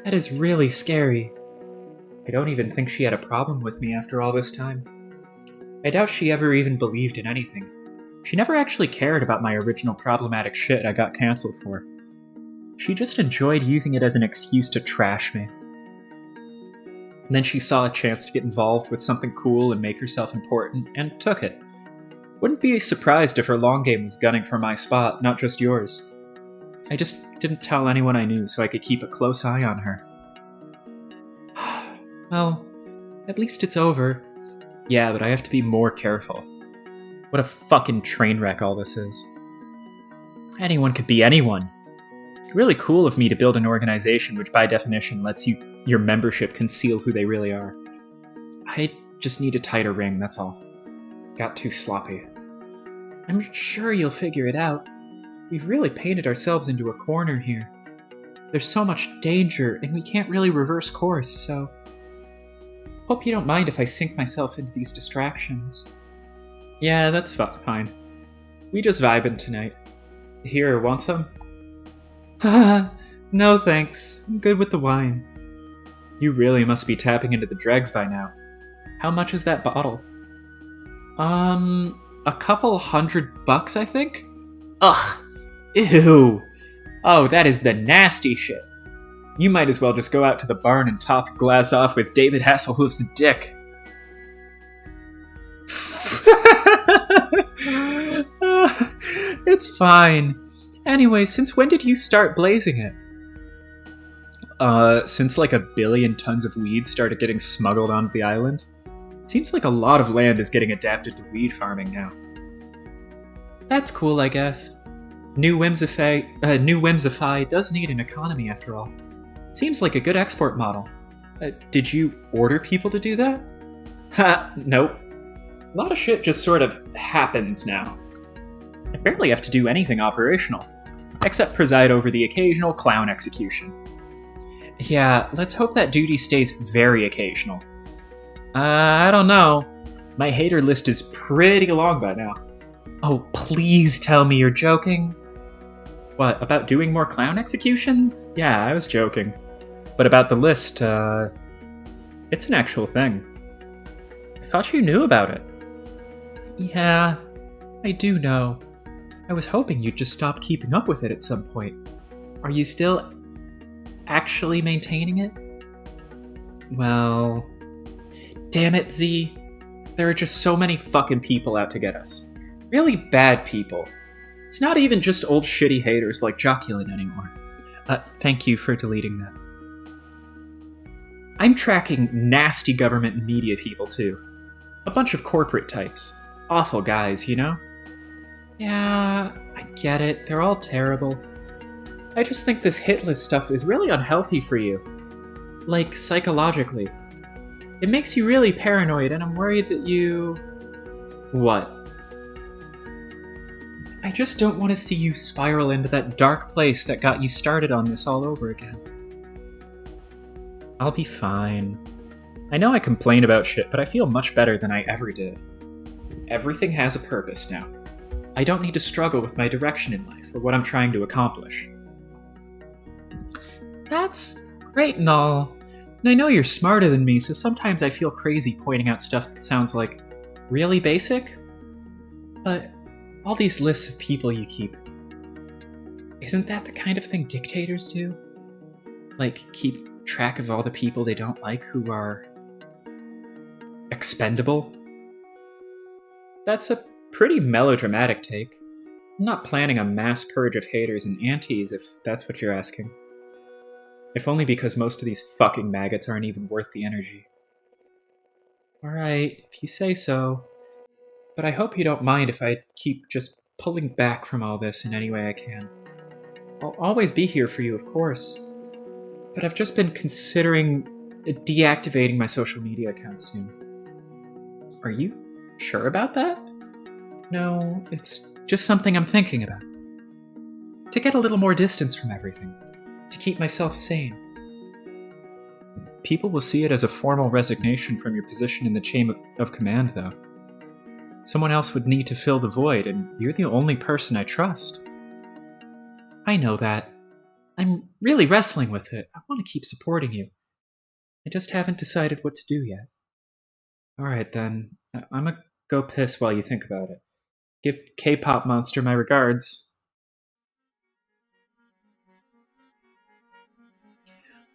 That is really scary. I don't even think she had a problem with me after all this time. I doubt she ever even believed in anything. She never actually cared about my original problematic shit I got cancelled for. She just enjoyed using it as an excuse to trash me. And then she saw a chance to get involved with something cool and make herself important, and took it. Wouldn't be surprised if her long game was gunning for my spot, not just yours. I just didn't tell anyone I knew so I could keep a close eye on her. Well, at least it's over. Yeah, but I have to be more careful. What a fucking train wreck all this is. Anyone could be anyone. Really cool of me to build an organization which by definition lets your membership conceal who they really are. I just need a tighter ring, that's all. Got too sloppy. I'm sure you'll figure it out. We've really painted ourselves into a corner here. There's so much danger, and we can't really reverse course, so... Hope you don't mind if I sink myself into these distractions. Yeah, that's fine. We just vibing tonight. Here, want some? No thanks. I'm good with the wine. You really must be tapping into the dregs by now. How much is that bottle? A couple $100, I think? Ugh. Ew. Oh, that is the nasty shit. You might as well just go out to the barn and top your glass off with David Hasselhoff's dick. It's fine. Anyway, since when did you start blazing it? Since like 1 billion tons of weed started getting smuggled onto the island. Seems like a lot of land is getting adapted to weed farming now. That's cool, I guess. New Whimsify does need an economy after all. Seems like a good export model. Did you order people to do that? Ha, nope. A lot of shit just sort of happens now. I barely have to do anything operational, except preside over the occasional clown execution. Yeah, let's hope that duty stays very occasional. I don't know. My hater list is pretty long by now. Oh, please tell me you're joking. What, about doing more clown executions? Yeah, I was joking. But about the list, It's an actual thing. I thought you knew about it. Yeah, I do know. I was hoping you'd just stop keeping up with it at some point. Are you still actually maintaining it? Well, damn it, Z. There are just so many fucking people out to get us. Really bad people. It's not even just old shitty haters like Joculin anymore. Thank you for deleting that. I'm tracking nasty government and media people too. A bunch of corporate types. Awful guys, you know? Yeah, I get it. They're all terrible. I just think this hit list stuff is really unhealthy for you. Like, psychologically. It makes you really paranoid, and I'm worried that you... What? I just don't want to see you spiral into that dark place that got you started on this all over again. I'll be fine. I know I complain about shit, but I feel much better than I ever did. Everything has a purpose now. I don't need to struggle with my direction in life or what I'm trying to accomplish. That's great and all. And I know you're smarter than me, so sometimes I feel crazy pointing out stuff that sounds like really basic. But all these lists of people you keep, isn't that the kind of thing dictators do? Like, keep track of all the people they don't like who are expendable? That's a pretty melodramatic take. I'm not planning a mass purge of haters and antis, if that's what you're asking. If only because most of these fucking maggots aren't even worth the energy. Alright, if you say so. But I hope you don't mind if I keep just pulling back from all this in any way I can. I'll always be here for you, of course. But I've just been considering deactivating my social media account soon. Are you sure about that? No, it's just something I'm thinking about. To get a little more distance from everything. To keep myself sane. People will see it as a formal resignation from your position in the chain of command, though. Someone else would need to fill the void, and you're the only person I trust. I know that. I'm really wrestling with it. I want to keep supporting you. I just haven't decided what to do yet. Alright then, I'm gonna go piss while you think about it. Give K-pop Monster my regards.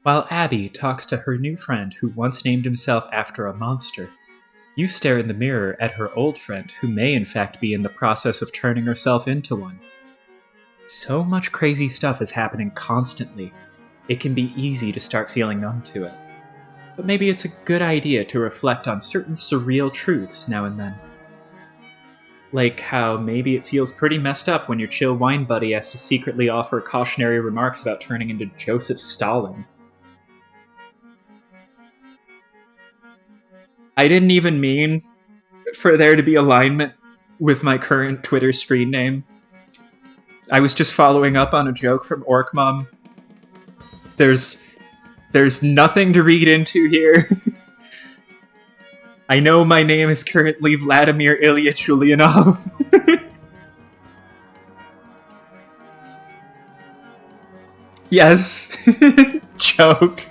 While Abby talks to her new friend who once named himself after a monster, you stare in the mirror at her old friend who may in fact be in the process of turning herself into one. So much crazy stuff is happening constantly, it can be easy to start feeling numb to it. But maybe it's a good idea to reflect on certain surreal truths now and then. Like how maybe it feels pretty messed up when your chill wine buddy has to secretly offer cautionary remarks about turning into Joseph Stalin. I didn't even mean for there to be alignment with my current Twitter screen name. I was just following up on a joke from Orc Mom. There's nothing to read into here. I know my name is currently Vladimir Ilyich Ulyanov. Yes. Joke.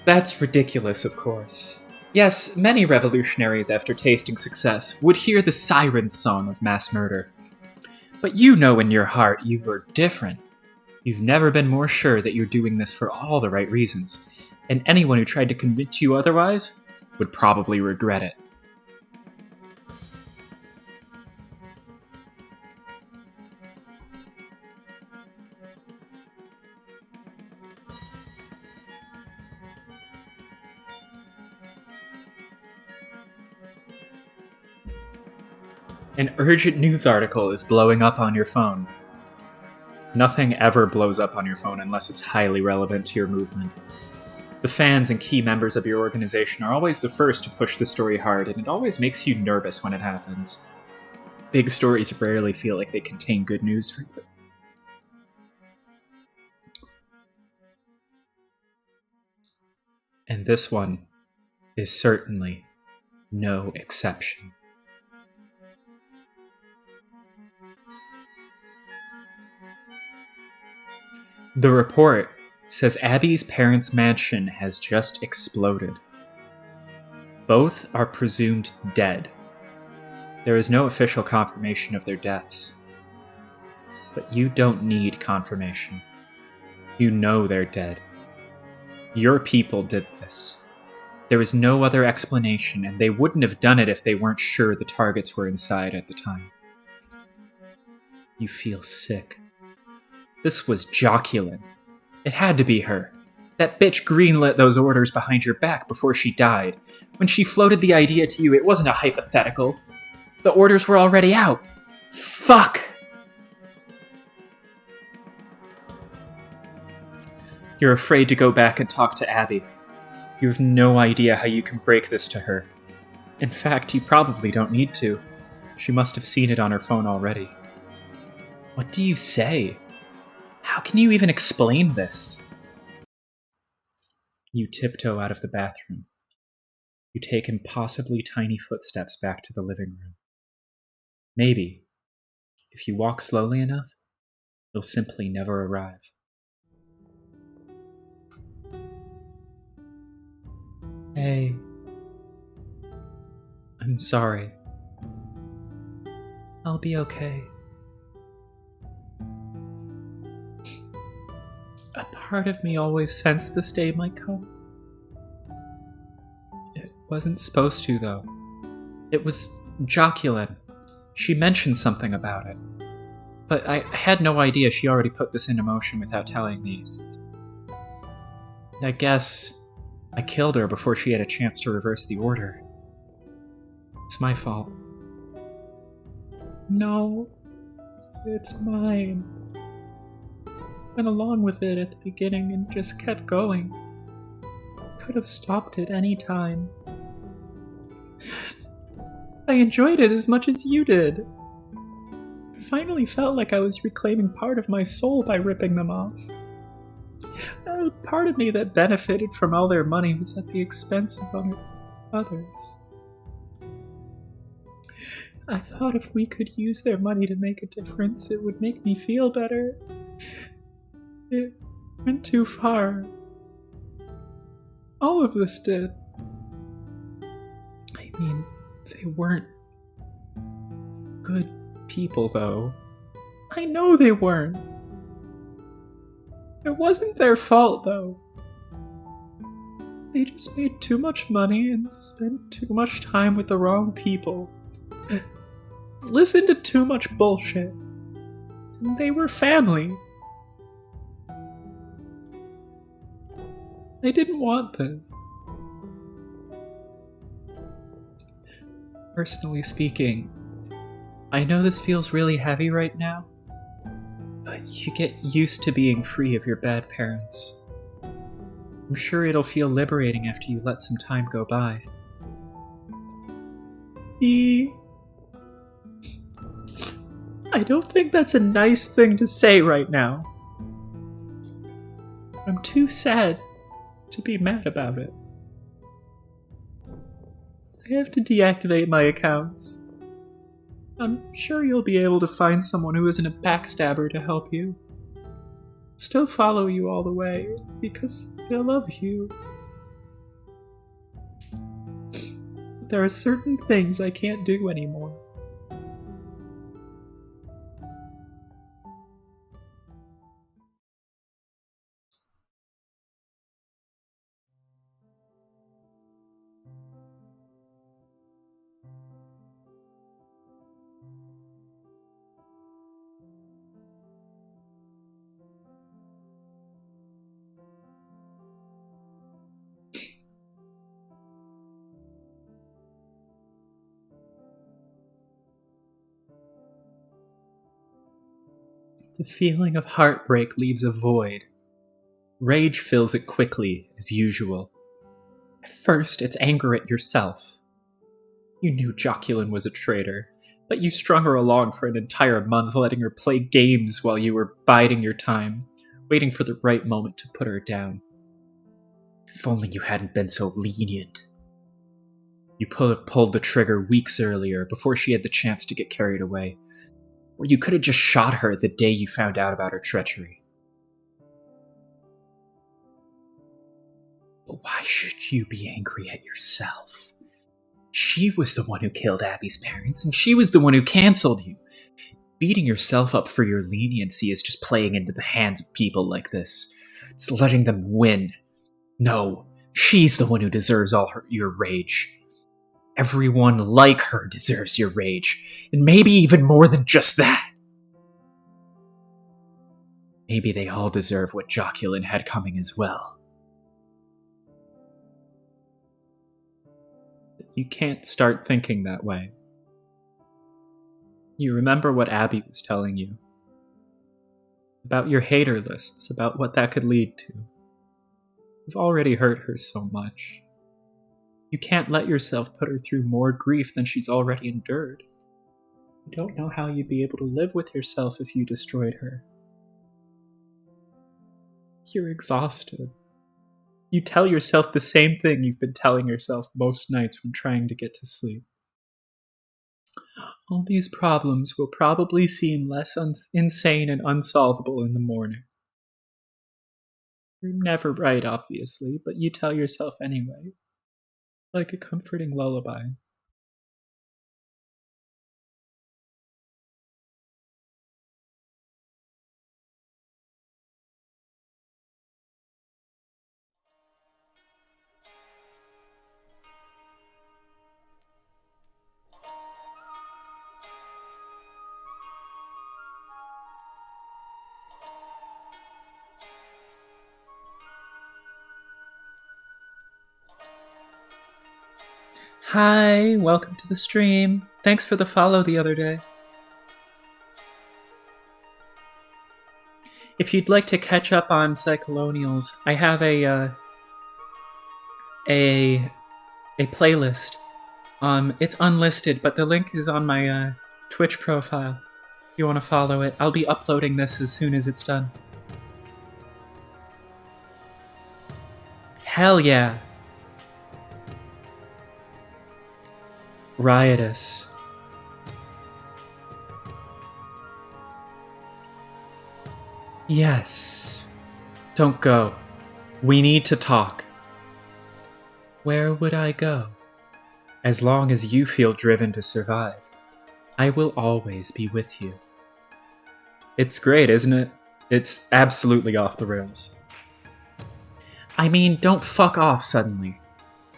That's ridiculous, of course. Yes, many revolutionaries, after tasting success, would hear the siren song of mass murder. But you know in your heart you are different. You've never been more sure that you're doing this for all the right reasons, and anyone who tried to convince you otherwise would probably regret it. An urgent news article is blowing up on your phone. Nothing ever blows up on your phone unless it's highly relevant to your movement. The fans and key members of your organization are always the first to push the story hard, and it always makes you nervous when it happens. Big stories rarely feel like they contain good news for you. And this one is certainly no exception. The report says Abby's parents' mansion has just exploded. Both are presumed dead. There is no official confirmation of their deaths. But you don't need confirmation. You know they're dead. Your people did this. There is no other explanation, and they wouldn't have done it if they weren't sure the targets were inside at the time. You feel sick. This was Joculyn. It had to be her. That bitch greenlit those orders behind your back before she died. When she floated the idea to you, it wasn't a hypothetical. The orders were already out. Fuck! You're afraid to go back and talk to Abby. You have no idea how you can break this to her. In fact, you probably don't need to. She must have seen it on her phone already. What do you say? How can you even explain this? You tiptoe out of the bathroom. You take impossibly tiny footsteps back to the living room. Maybe, if you walk slowly enough, you'll simply never arrive. Hey. I'm sorry. I'll be okay. A part of me always sensed this day might come. It wasn't supposed to, though. It was Joculyn. She mentioned something about it. But I had no idea she already put this into motion without telling me. And I guess I killed her before she had a chance to reverse the order. It's my fault. No, it's mine. Went along with it at the beginning and just kept going. Could have stopped it any time. I enjoyed it as much as you did. I finally felt like I was reclaiming part of my soul by ripping them off. A part of me that benefited from all their money was at the expense of others. I thought if we could use their money to make a difference, it would make me feel better. It went too far. All of this did. I mean, they weren't good people, though. I know they weren't. It wasn't their fault, though. They just made too much money and spent too much time with the wrong people. Listened to too much bullshit. And they were family. They didn't want this. Personally speaking, I know this feels really heavy right now, but you get used to being free of your bad parents. I'm sure it'll feel liberating after you let some time go by. I don't think that's a nice thing to say right now. I'm too sad to be mad about it. I have to deactivate my accounts. I'm sure you'll be able to find someone who isn't a backstabber to help you. Still follow you all the way, because I love you. There are certain things I can't do anymore. The feeling of heartbreak leaves a void. Rage fills it quickly, as usual. At first, it's anger at yourself. You knew Joculyn was a traitor, but you strung her along for an entire month, letting her play games while you were biding your time, waiting for the right moment to put her down. If only you hadn't been so lenient. You could have pulled the trigger weeks earlier, before she had the chance to get carried away. Or you could have just shot her the day you found out about her treachery. Why should you be angry at yourself? She was the one who killed Abby's parents, and she was the one who canceled you. Beating yourself up for your leniency is just playing into the hands of people like this. It's letting them win. No, she's the one who deserves your rage. Everyone like her deserves your rage, and maybe even more than just that. Maybe they all deserve what Joculin had coming as well. You can't start thinking that way. You remember what Abby was telling you. About your hater lists, about what that could lead to. You've already hurt her so much. You can't let yourself put her through more grief than she's already endured. You don't know how you'd be able to live with yourself if you destroyed her. You're exhausted. You tell yourself the same thing you've been telling yourself most nights when trying to get to sleep. All these problems will probably seem less insane and unsolvable in the morning. You're never right, obviously, but you tell yourself anyway, like a comforting lullaby. Hi, welcome to the stream. Thanks for the follow the other day. If you'd like to catch up on Psycholonials, I have a playlist. It's unlisted, but the link is on my Twitch profile. If you want to follow it, I'll be uploading this as soon as it's done. Hell yeah. Riotous. Yes. Don't go. We need to talk. Where would I go? As long as you feel driven to survive, I will always be with you. It's great, isn't it? It's absolutely off the rails. I mean, don't fuck off suddenly.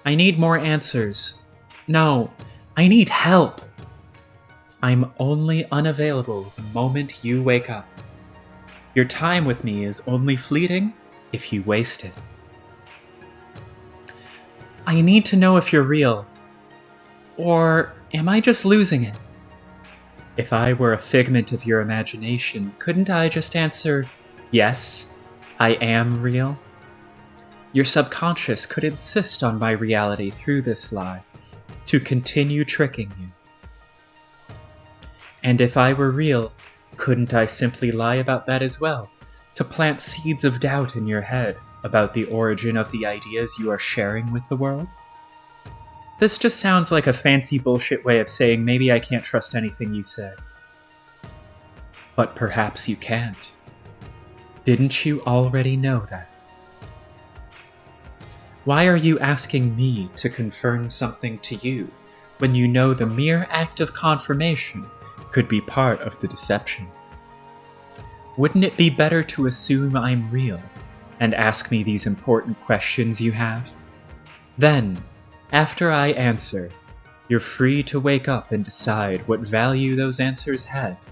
I need more answers. No, I need help. I'm only unavailable the moment you wake up. Your time with me is only fleeting if you waste it. I need to know if you're real. Or am I just losing it? If I were a figment of your imagination, couldn't I just answer, yes, I am real? Your subconscious could insist on my reality through this lie, to continue tricking you. And if I were real, couldn't I simply lie about that as well, to plant seeds of doubt in your head about the origin of the ideas you are sharing with the world? This just sounds like a fancy bullshit way of saying maybe I can't trust anything you say. But perhaps you can't. Didn't you already know that? Why are you asking me to confirm something to you when you know the mere act of confirmation could be part of the deception? Wouldn't it be better to assume I'm real and ask me these important questions you have? Then, after I answer, you're free to wake up and decide what value those answers have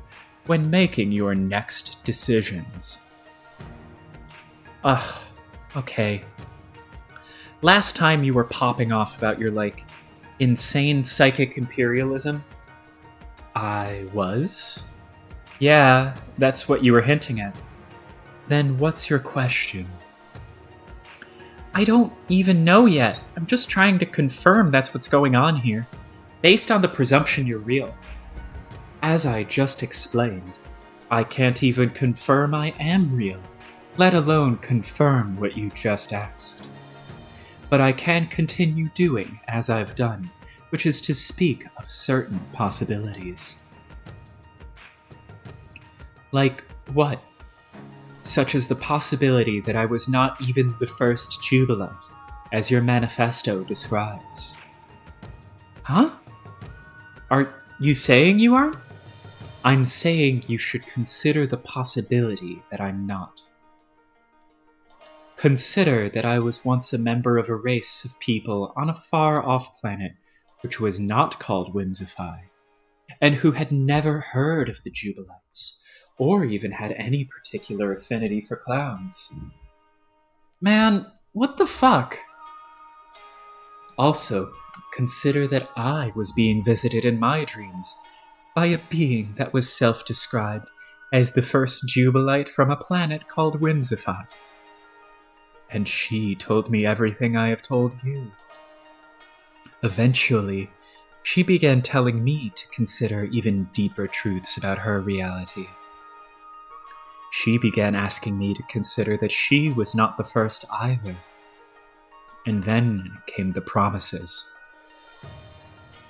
when making your next decisions. Okay. Last time you were popping off about your, insane psychic imperialism. I was? Yeah, that's what you were hinting at. Then what's your question? I don't even know yet. I'm just trying to confirm that's what's going on here, based on the presumption you're real. As I just explained, I can't even confirm I am real, let alone confirm what you just asked. But I can continue doing as I've done, which is to speak of certain possibilities. Like what? Such as the possibility that I was not even the first Jubilite, as your manifesto describes. Huh? Are you saying you aren't? I'm saying you should consider the possibility that I'm not. Consider that I was once a member of a race of people on a far-off planet which was not called Whimsify, and who had never heard of the Jubilites, or even had any particular affinity for clowns. Man, what the fuck? Also, consider that I was being visited in my dreams by a being that was self-described as the first Jubilite from a planet called Whimsify. And she told me everything I have told you. Eventually, she began telling me to consider even deeper truths about her reality. She began asking me to consider that she was not the first either. And then came the promises.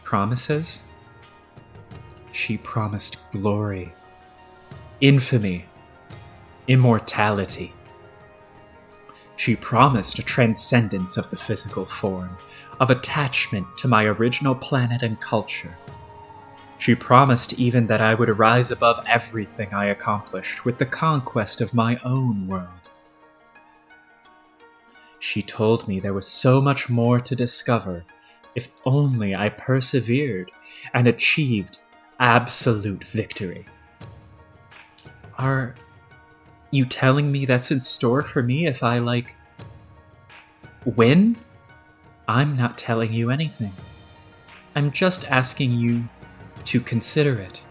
Promises? She promised glory, infamy, immortality. She promised a transcendence of the physical form, of attachment to my original planet and culture. She promised even that I would rise above everything I accomplished with the conquest of my own world. She told me there was so much more to discover if only I persevered and achieved absolute victory. Are you telling me that's in store for me if I, win? I'm not telling you anything. I'm just asking you to consider it,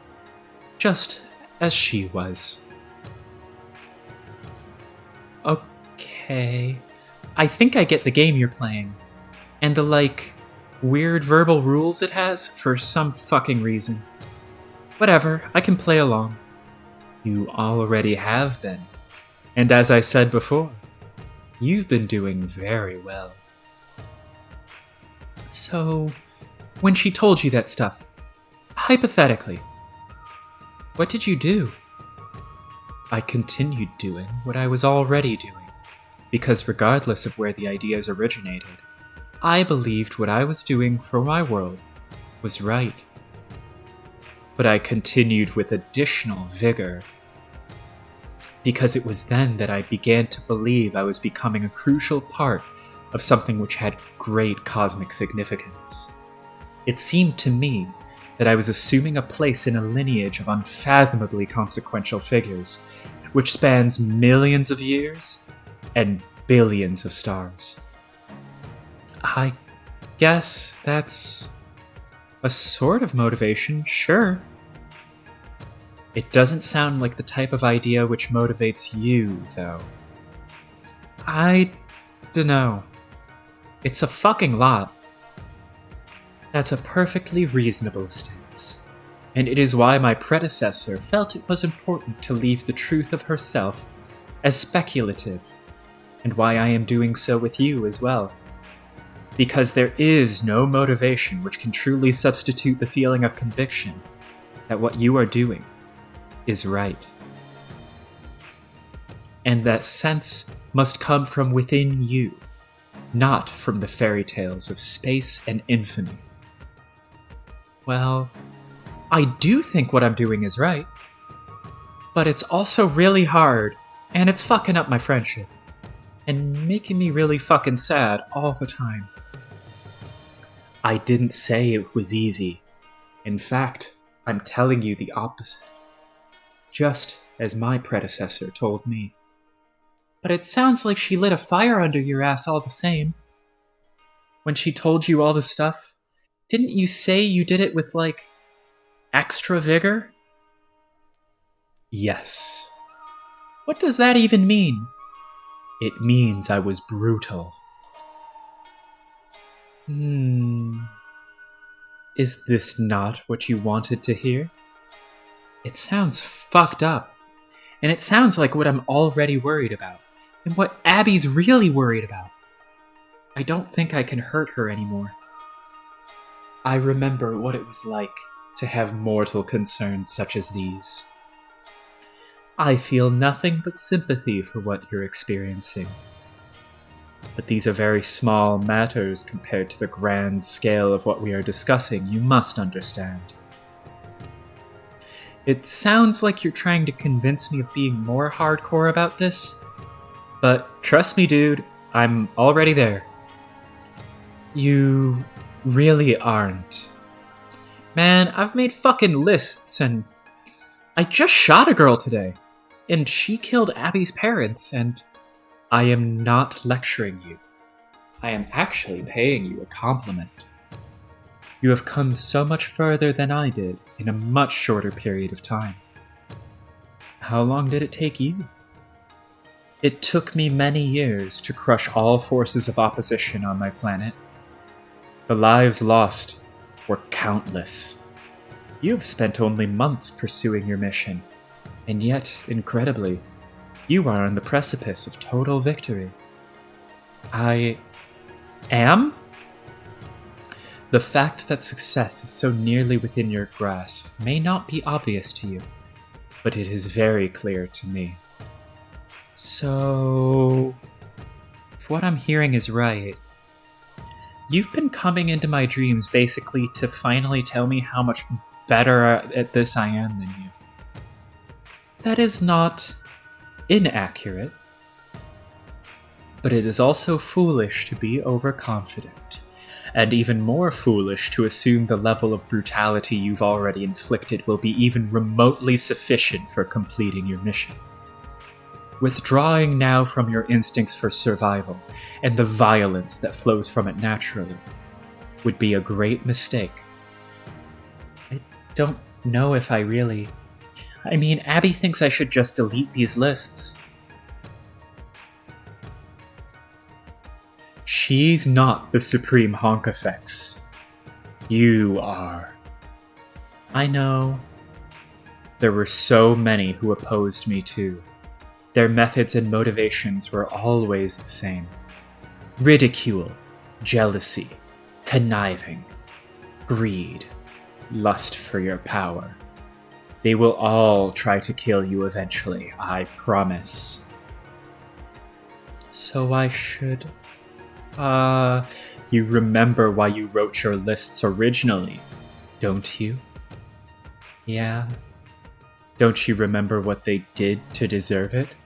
just as she was. Okay, I think I get the game you're playing, and the, weird verbal rules it has for some fucking reason. Whatever, I can play along. You already have been. And as I said before, you've been doing very well. So, when she told you that stuff, hypothetically, what did you do? I continued doing what I was already doing, because regardless of where the ideas originated, I believed what I was doing for my world was right. But I continued with additional vigor, because it was then that I began to believe I was becoming a crucial part of something which had great cosmic significance. It seemed to me that I was assuming a place in a lineage of unfathomably consequential figures, which spans millions of years and billions of stars. I guess that's a sort of motivation, sure. It doesn't sound like the type of idea which motivates you, though. I dunno. It's a fucking lot. That's a perfectly reasonable stance, and it is why my predecessor felt it was important to leave the truth of herself as speculative, and why I am doing so with you as well. Because there is no motivation which can truly substitute the feeling of conviction that what you are doing is right. And that sense must come from within you, not from the fairy tales of space and infamy. Well, I do think what I'm doing is right, but it's also really hard, and it's fucking up my friendship, and making me really fucking sad all the time. I didn't say it was easy. In fact, I'm telling you the opposite. Just as my predecessor told me. But it sounds like she lit a fire under your ass all the same. When she told you all this stuff, didn't you say you did it with, extra vigor? Yes. What does that even mean? It means I was brutal. Is this not what you wanted to hear? It sounds fucked up. And it sounds like what I'm already worried about, and what Abby's really worried about. I don't think I can hurt her anymore. I remember what it was like to have mortal concerns such as these. I feel nothing but sympathy for what you're experiencing. But these are very small matters compared to the grand scale of what we are discussing, you must understand. It sounds like you're trying to convince me of being more hardcore about this, but trust me, dude, I'm already there. You really aren't. Man, I've made fucking lists, and I just shot a girl today, and she killed Abby's parents, and I am not lecturing you. I am actually paying you a compliment. You have come so much further than I did in a much shorter period of time. How long did it take you? It took me many years to crush all forces of opposition on my planet. The lives lost were countless. You have spent only months pursuing your mission, and yet, incredibly, you are on the precipice of total victory. I am? The fact that success is so nearly within your grasp may not be obvious to you, but it is very clear to me. So, if what I'm hearing is right, you've been coming into my dreams basically to finally tell me how much better at this I am than you. That is not inaccurate, but it is also foolish to be overconfident, and even more foolish to assume the level of brutality you've already inflicted will be even remotely sufficient for completing your mission. Withdrawing now from your instincts for survival and the violence that flows from it naturally would be a great mistake. I don't know if I really... I mean, Abby thinks I should just delete these lists. She's not the Supreme Honk Effects. You are. I know. There were so many who opposed me too. Their methods and motivations were always the same. Ridicule, jealousy, conniving, greed, lust for your power. They will all try to kill you eventually, I promise. So I should... you remember why you wrote your lists originally, don't you? Yeah. Don't you remember what they did to deserve it?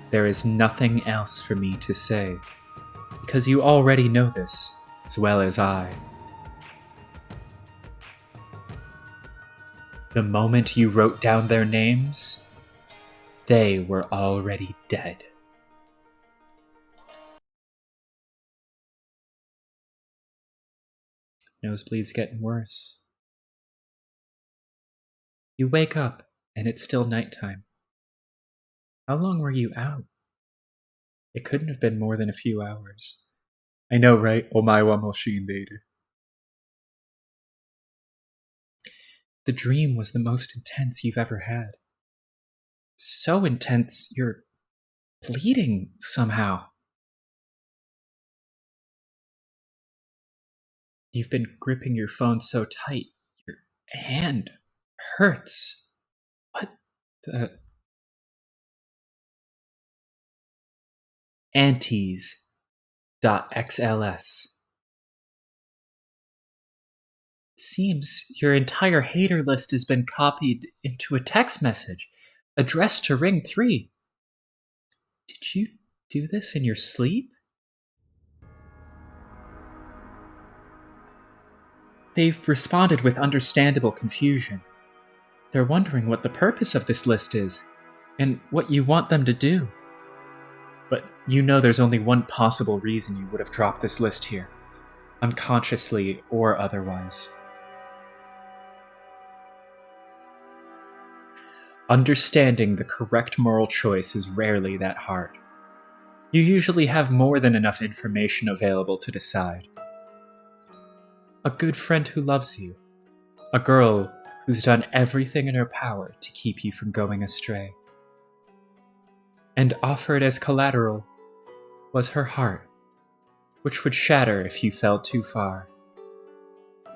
There is nothing else for me to say, because you already know this, as well as I. The moment you wrote down their names, they were already dead. Nosebleed's getting worse. You wake up, and it's still nighttime. How long were you out? It couldn't have been more than a few hours. I know, right? Omaiwa Moshin later. The dream was the most intense you've ever had. So intense, you're bleeding somehow. You've been gripping your phone so tight, your hand hurts. What the... Antes.xls. It seems your entire hater list has been copied into a text message addressed to Ring 3. Did you do this in your sleep? They've responded with understandable confusion. They're wondering what the purpose of this list is, and what you want them to do. But you know there's only one possible reason you would have dropped this list here, unconsciously or otherwise. Understanding the correct moral choice is rarely that hard. You usually have more than enough information available to decide. A good friend who loves you. A girl who's done everything in her power to keep you from going astray. And offered as collateral was her heart, which would shatter if you fell too far.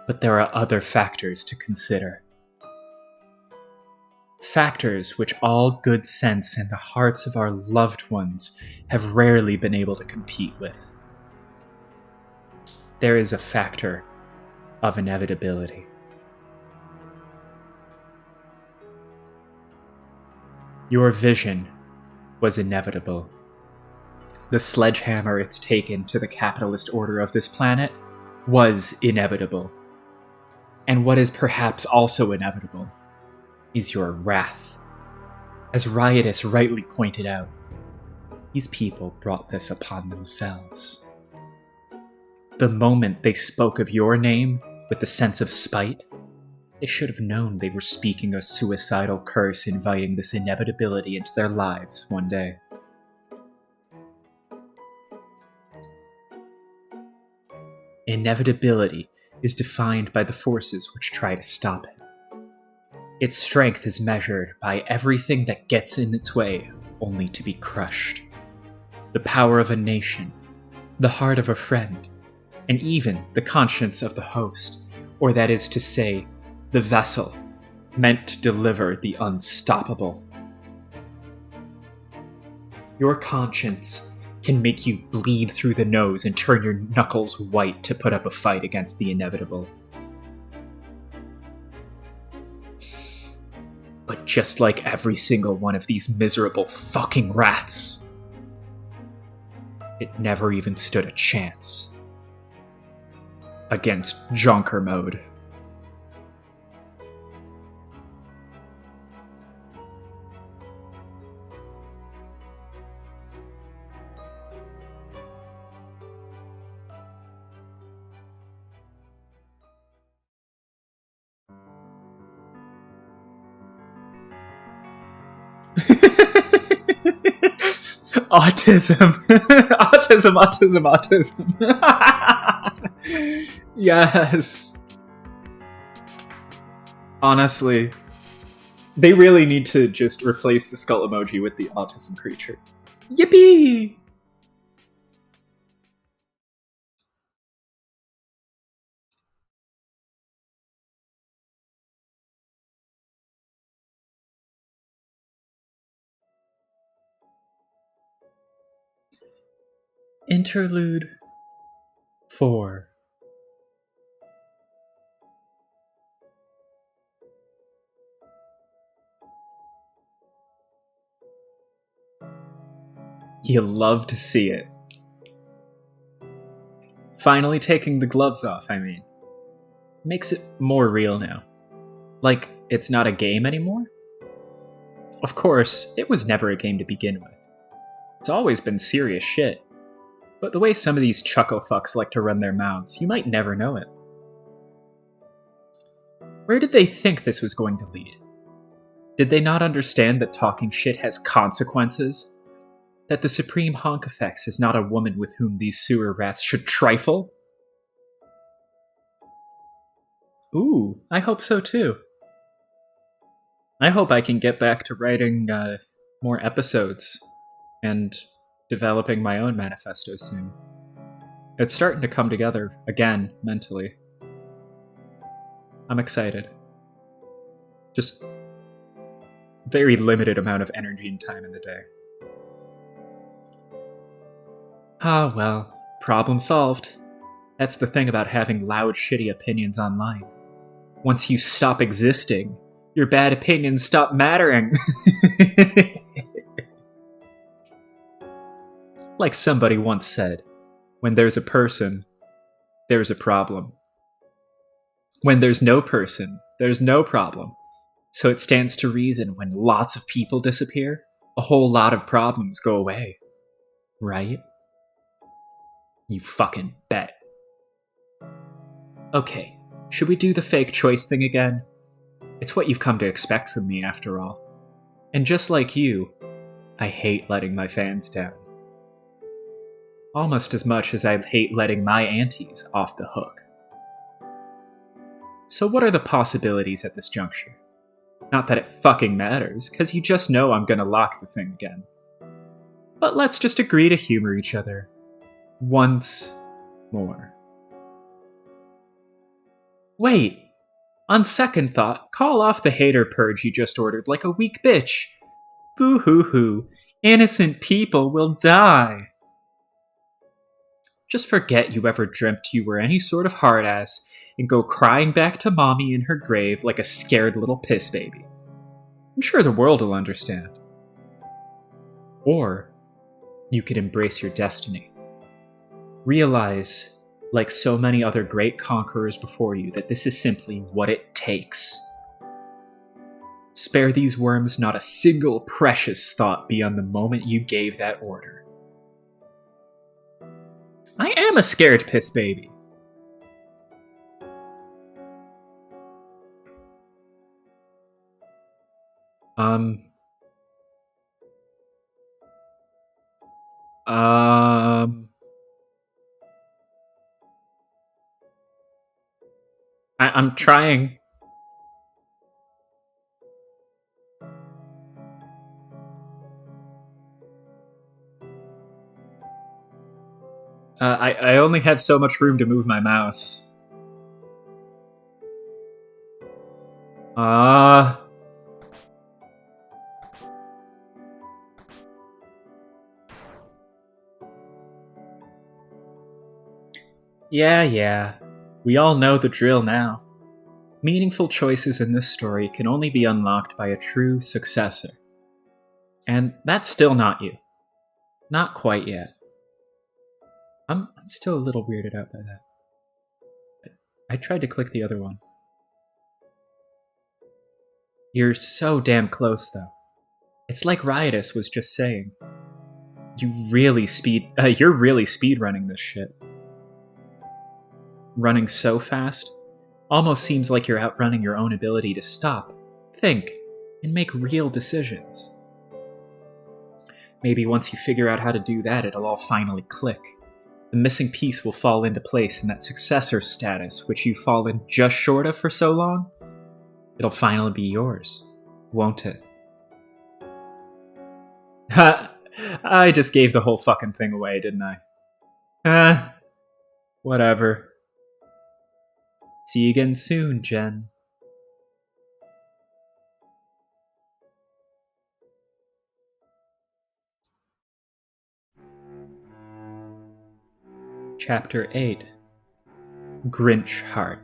But there are other factors to consider. Factors which all good sense and the hearts of our loved ones have rarely been able to compete with. There is a factor of inevitability. Your vision was inevitable. The sledgehammer it's taken to the capitalist order of this planet was inevitable. And what is perhaps also inevitable is your wrath. As Riotous rightly pointed out, these people brought this upon themselves. The moment they spoke of your name with a sense of spite, they should have known they were speaking a suicidal curse inviting this inevitability into their lives one day. Inevitability is defined by the forces which try to stop it. Its strength is measured by everything that gets in its way only to be crushed. The power of a nation, the heart of a friend, and even the conscience of the host, or that is to say, the vessel, meant to deliver the unstoppable. Your conscience can make you bleed through the nose and turn your knuckles white to put up a fight against the inevitable. But just like every single one of these miserable fucking rats, it never even stood a chance against Jonker Mode. Autism. Autism. Yes. Honestly, they really need to just replace the skull emoji with the autism creature. Yippee! Interlude 4. You love to see it. Finally taking the gloves off, I mean. Makes it more real now. Like, it's not a game anymore? Of course, it was never a game to begin with. It's always been serious shit. But the way some of these chuckle fucks like to run their mouths, you might never know it. Where did they think this was going to lead? Did they not understand that talking shit has consequences? That the Supreme Honkafex is not a woman with whom these sewer rats should trifle? Ooh, I hope so too. I hope I can get back to writing more episodes and developing my own manifesto soon. It's starting to come together again mentally. I'm excited. Just very limited amount of energy and time in the day. Ah, well, problem solved. That's the thing about having loud, shitty opinions online. Once you stop existing, your bad opinions stop mattering. Like somebody once said, when there's a person, there's a problem. When there's no person, there's no problem. So it stands to reason when lots of people disappear, a whole lot of problems go away. Right? You fucking bet. Okay, should we do the fake choice thing again? It's what you've come to expect from me, after all. And just like you, I hate letting my fans down. Almost as much as I hate letting my aunties off the hook. So what are the possibilities at this juncture? Not that it fucking matters, cause you just know I'm gonna lock the thing again. But let's just agree to humor each other. Once more. Wait, On second thought, call off the hater purge you just ordered like a weak bitch. Boo-hoo-hoo. Innocent people will die. Just forget you ever dreamt you were any sort of hard ass and go crying back to mommy in her grave like a scared little piss baby. I'm sure the world will understand. Or you could embrace your destiny. Realize, like so many other great conquerors before you, that this is simply what it takes. Spare these worms not a single precious thought beyond the moment you gave that order. I am a scared piss baby. I'm trying. I only have so much room to move my mouse. Yeah. We all know the drill now. Meaningful choices in this story can only be unlocked by a true successor. And that's still not you. Not quite yet. I'm still a little weirded out by that. I tried to click the other one. You're so damn close, though. It's like Riotous was just saying. You're really speedrunning this shit. Running so fast, almost seems like you're outrunning your own ability to stop, think, and make real decisions. Maybe once you figure out how to do that, it'll all finally click. The missing piece will fall into place, and that successor status, which you've fallen just short of for so long, it'll finally be yours, won't it? Ha! I just gave the whole fucking thing away, didn't I? Whatever. See you again soon, Jen. Chapter 8. Grinch Heart.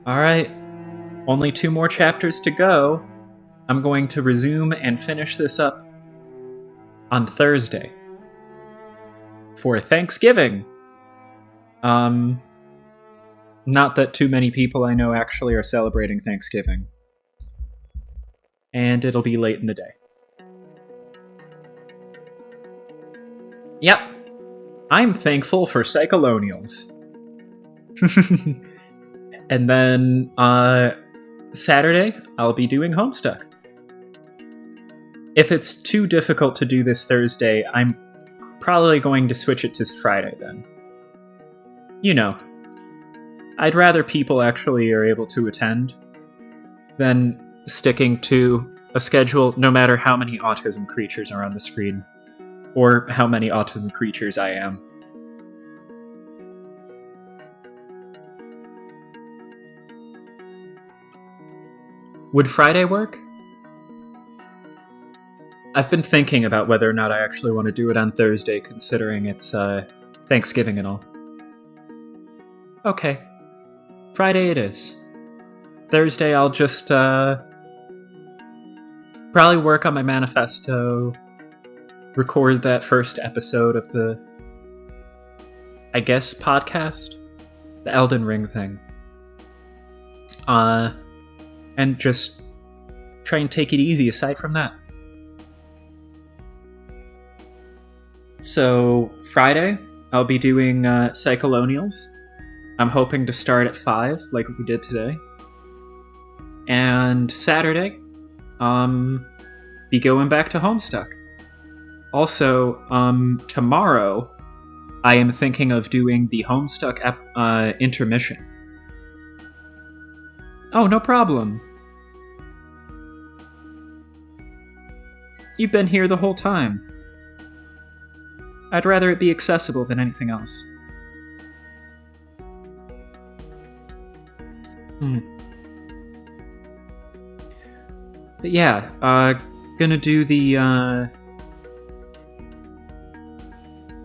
Alright, only 2 more chapters to go. I'm going to resume and finish this up on Thursday. For Thanksgiving. Not that too many people I know actually are celebrating Thanksgiving. And it'll be late in the day. Yep. I'm thankful for Psycholonials. And then, Saturday, I'll be doing Homestuck. If it's too difficult to do this Thursday, I'm probably going to switch it to Friday then. You know, I'd rather people actually are able to attend than sticking to a schedule no matter how many autism creatures are on the screen, or how many autism creatures I am. Would Friday work? I've been thinking about whether or not I actually want to do it on Thursday, considering it's Thanksgiving and all. Okay. Friday it is. Thursday I'll just probably work on my manifesto, record that first episode of the, I guess, podcast? The Elden Ring thing. And just try and take it easy aside from that. So, Friday, I'll be doing Psycholonials. I'm hoping to start at 5, like we did today. And Saturday, be going back to Homestuck. Also, tomorrow, I am thinking of doing the Homestuck intermission. Oh, no problem. You've been here the whole time. I'd rather it be accessible than anything else. Hmm. But yeah, gonna do the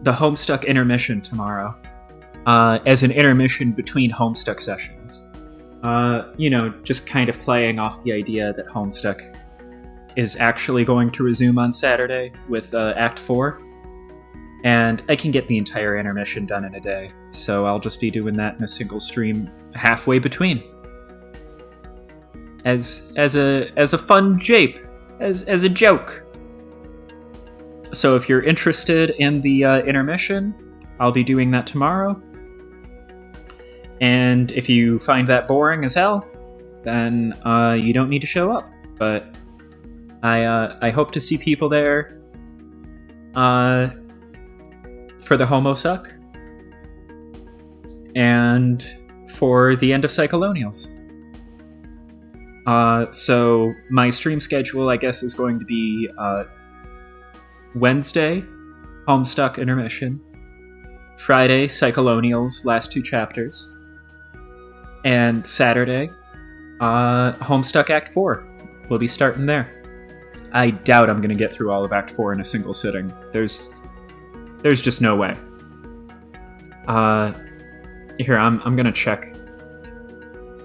Homestuck intermission tomorrow, as an intermission between Homestuck sessions. Just kind of playing off the idea that Homestuck is actually going to resume on Saturday with Act 4. And I can get the entire intermission done in a day, so I'll just be doing that in a single stream halfway between. As a fun jape, as a joke. So if you're interested in the intermission, I'll be doing that tomorrow. And if you find that boring as hell, then you don't need to show up. But I hope to see people there for the Homo Suck and for the end of Psycholonials. So my stream schedule, I guess, is going to be Wednesday, Homestuck intermission, Friday, Psycholonials, last 2 chapters, and Saturday, Homestuck Act 4. We'll be starting there. I doubt I'm going to get through all of Act 4 in a single sitting. There's just no way. Here, I'm going to check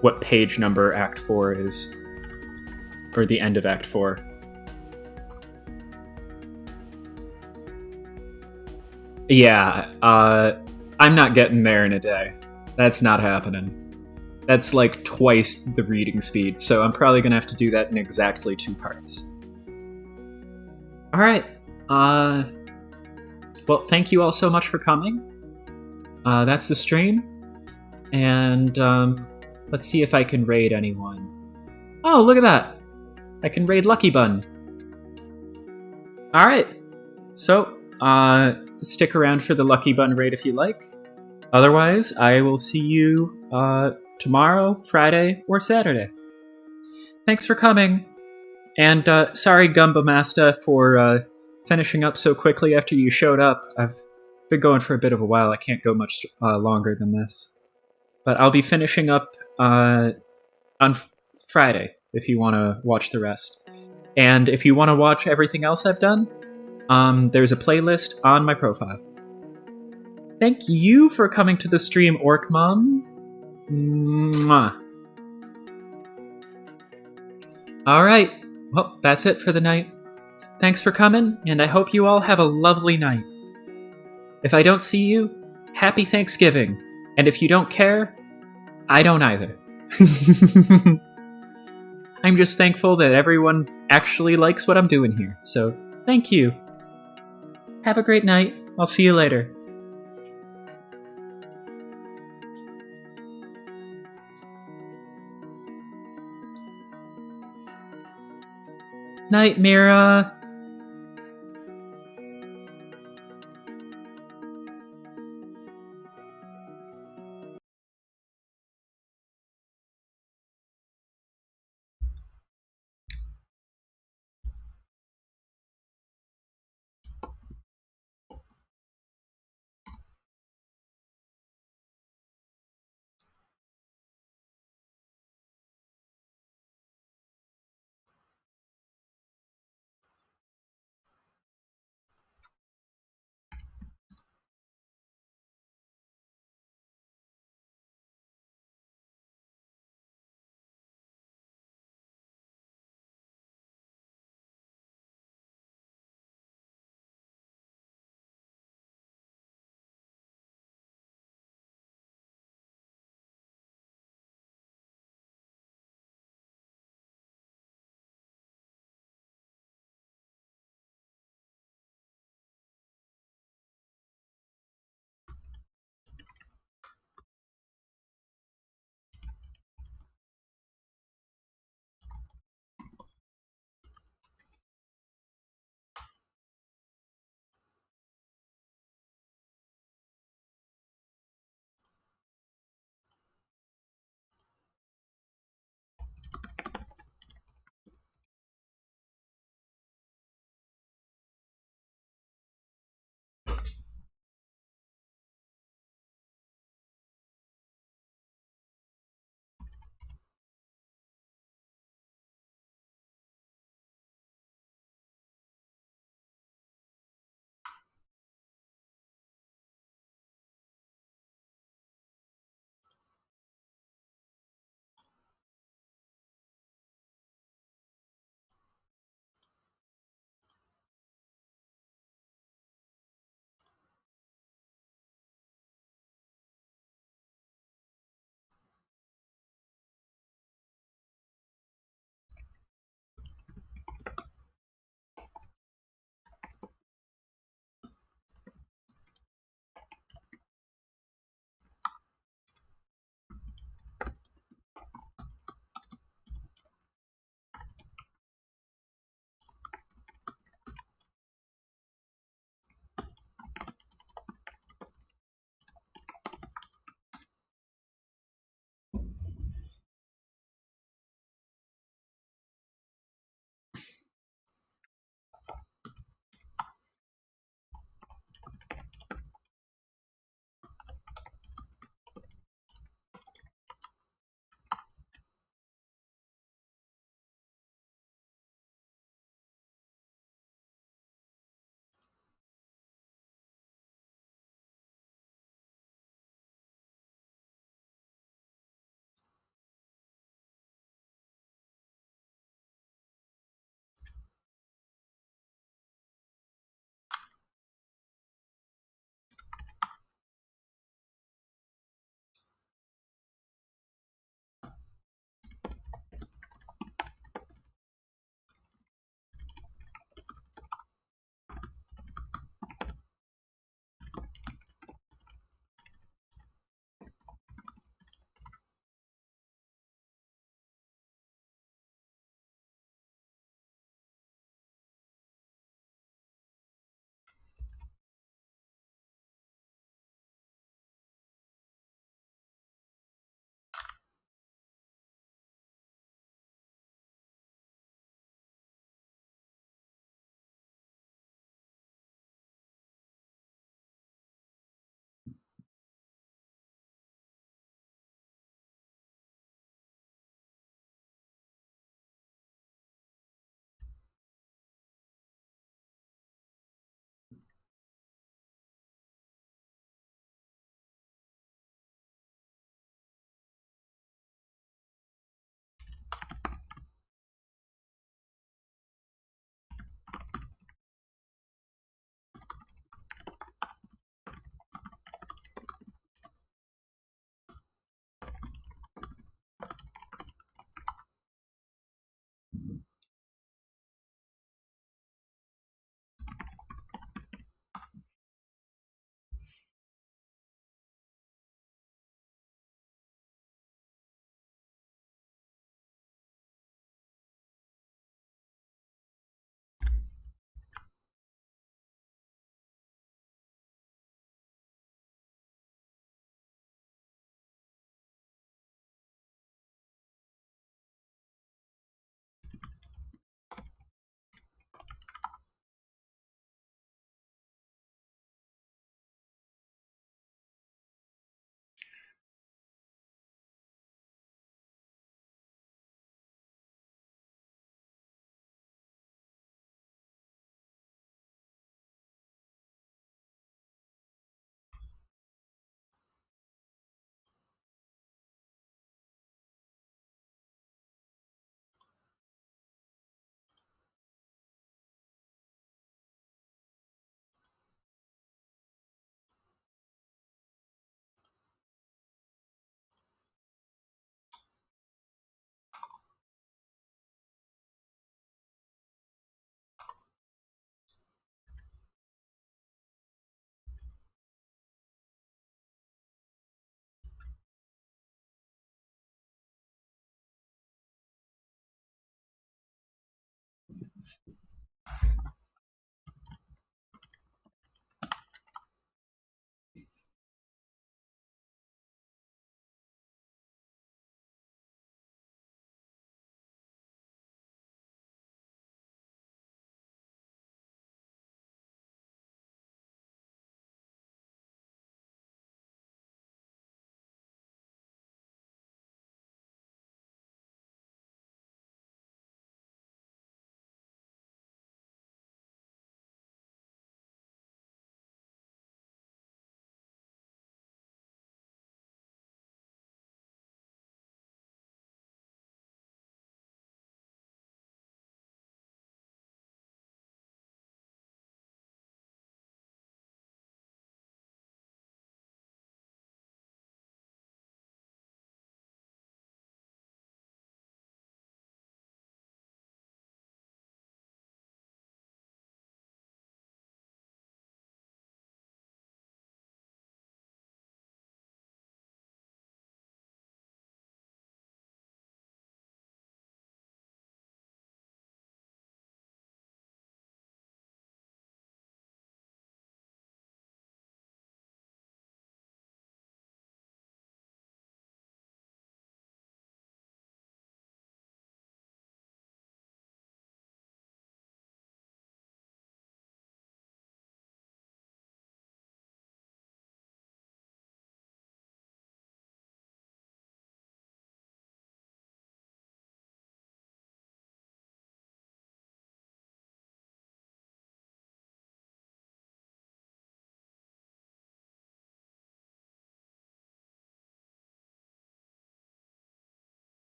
what page number Act 4 is, or the end of Act 4. Yeah, I'm not getting there in a day. That's not happening. That's like twice the reading speed, so I'm probably gonna have to do that in exactly 2 parts. Alright, well, thank you all so much for coming. That's the stream, and let's see if I can raid anyone. Oh, look at that! I can raid Lucky Bun. Alright, so, stick around for the Lucky Bun raid if you like. Otherwise, I will see you tomorrow, Friday, or Saturday. Thanks for coming. And sorry, Gumba Masta, for finishing up so quickly after you showed up. I've been going for a bit of a while. I can't go much longer than this. But I'll be finishing up on Friday, if you want to watch the rest. And if you want to watch everything else I've done, there's a playlist on my profile. Thank you for coming to the stream, Orc Mom. Mwah. Alright, well, that's it for the night. Thanks for coming, and I hope you all have a lovely night. If I don't see you, happy Thanksgiving. And if you don't care, I don't either. I'm just thankful that everyone actually likes what I'm doing here, so thank you. Have a great night. I'll see you later. Night, Mira.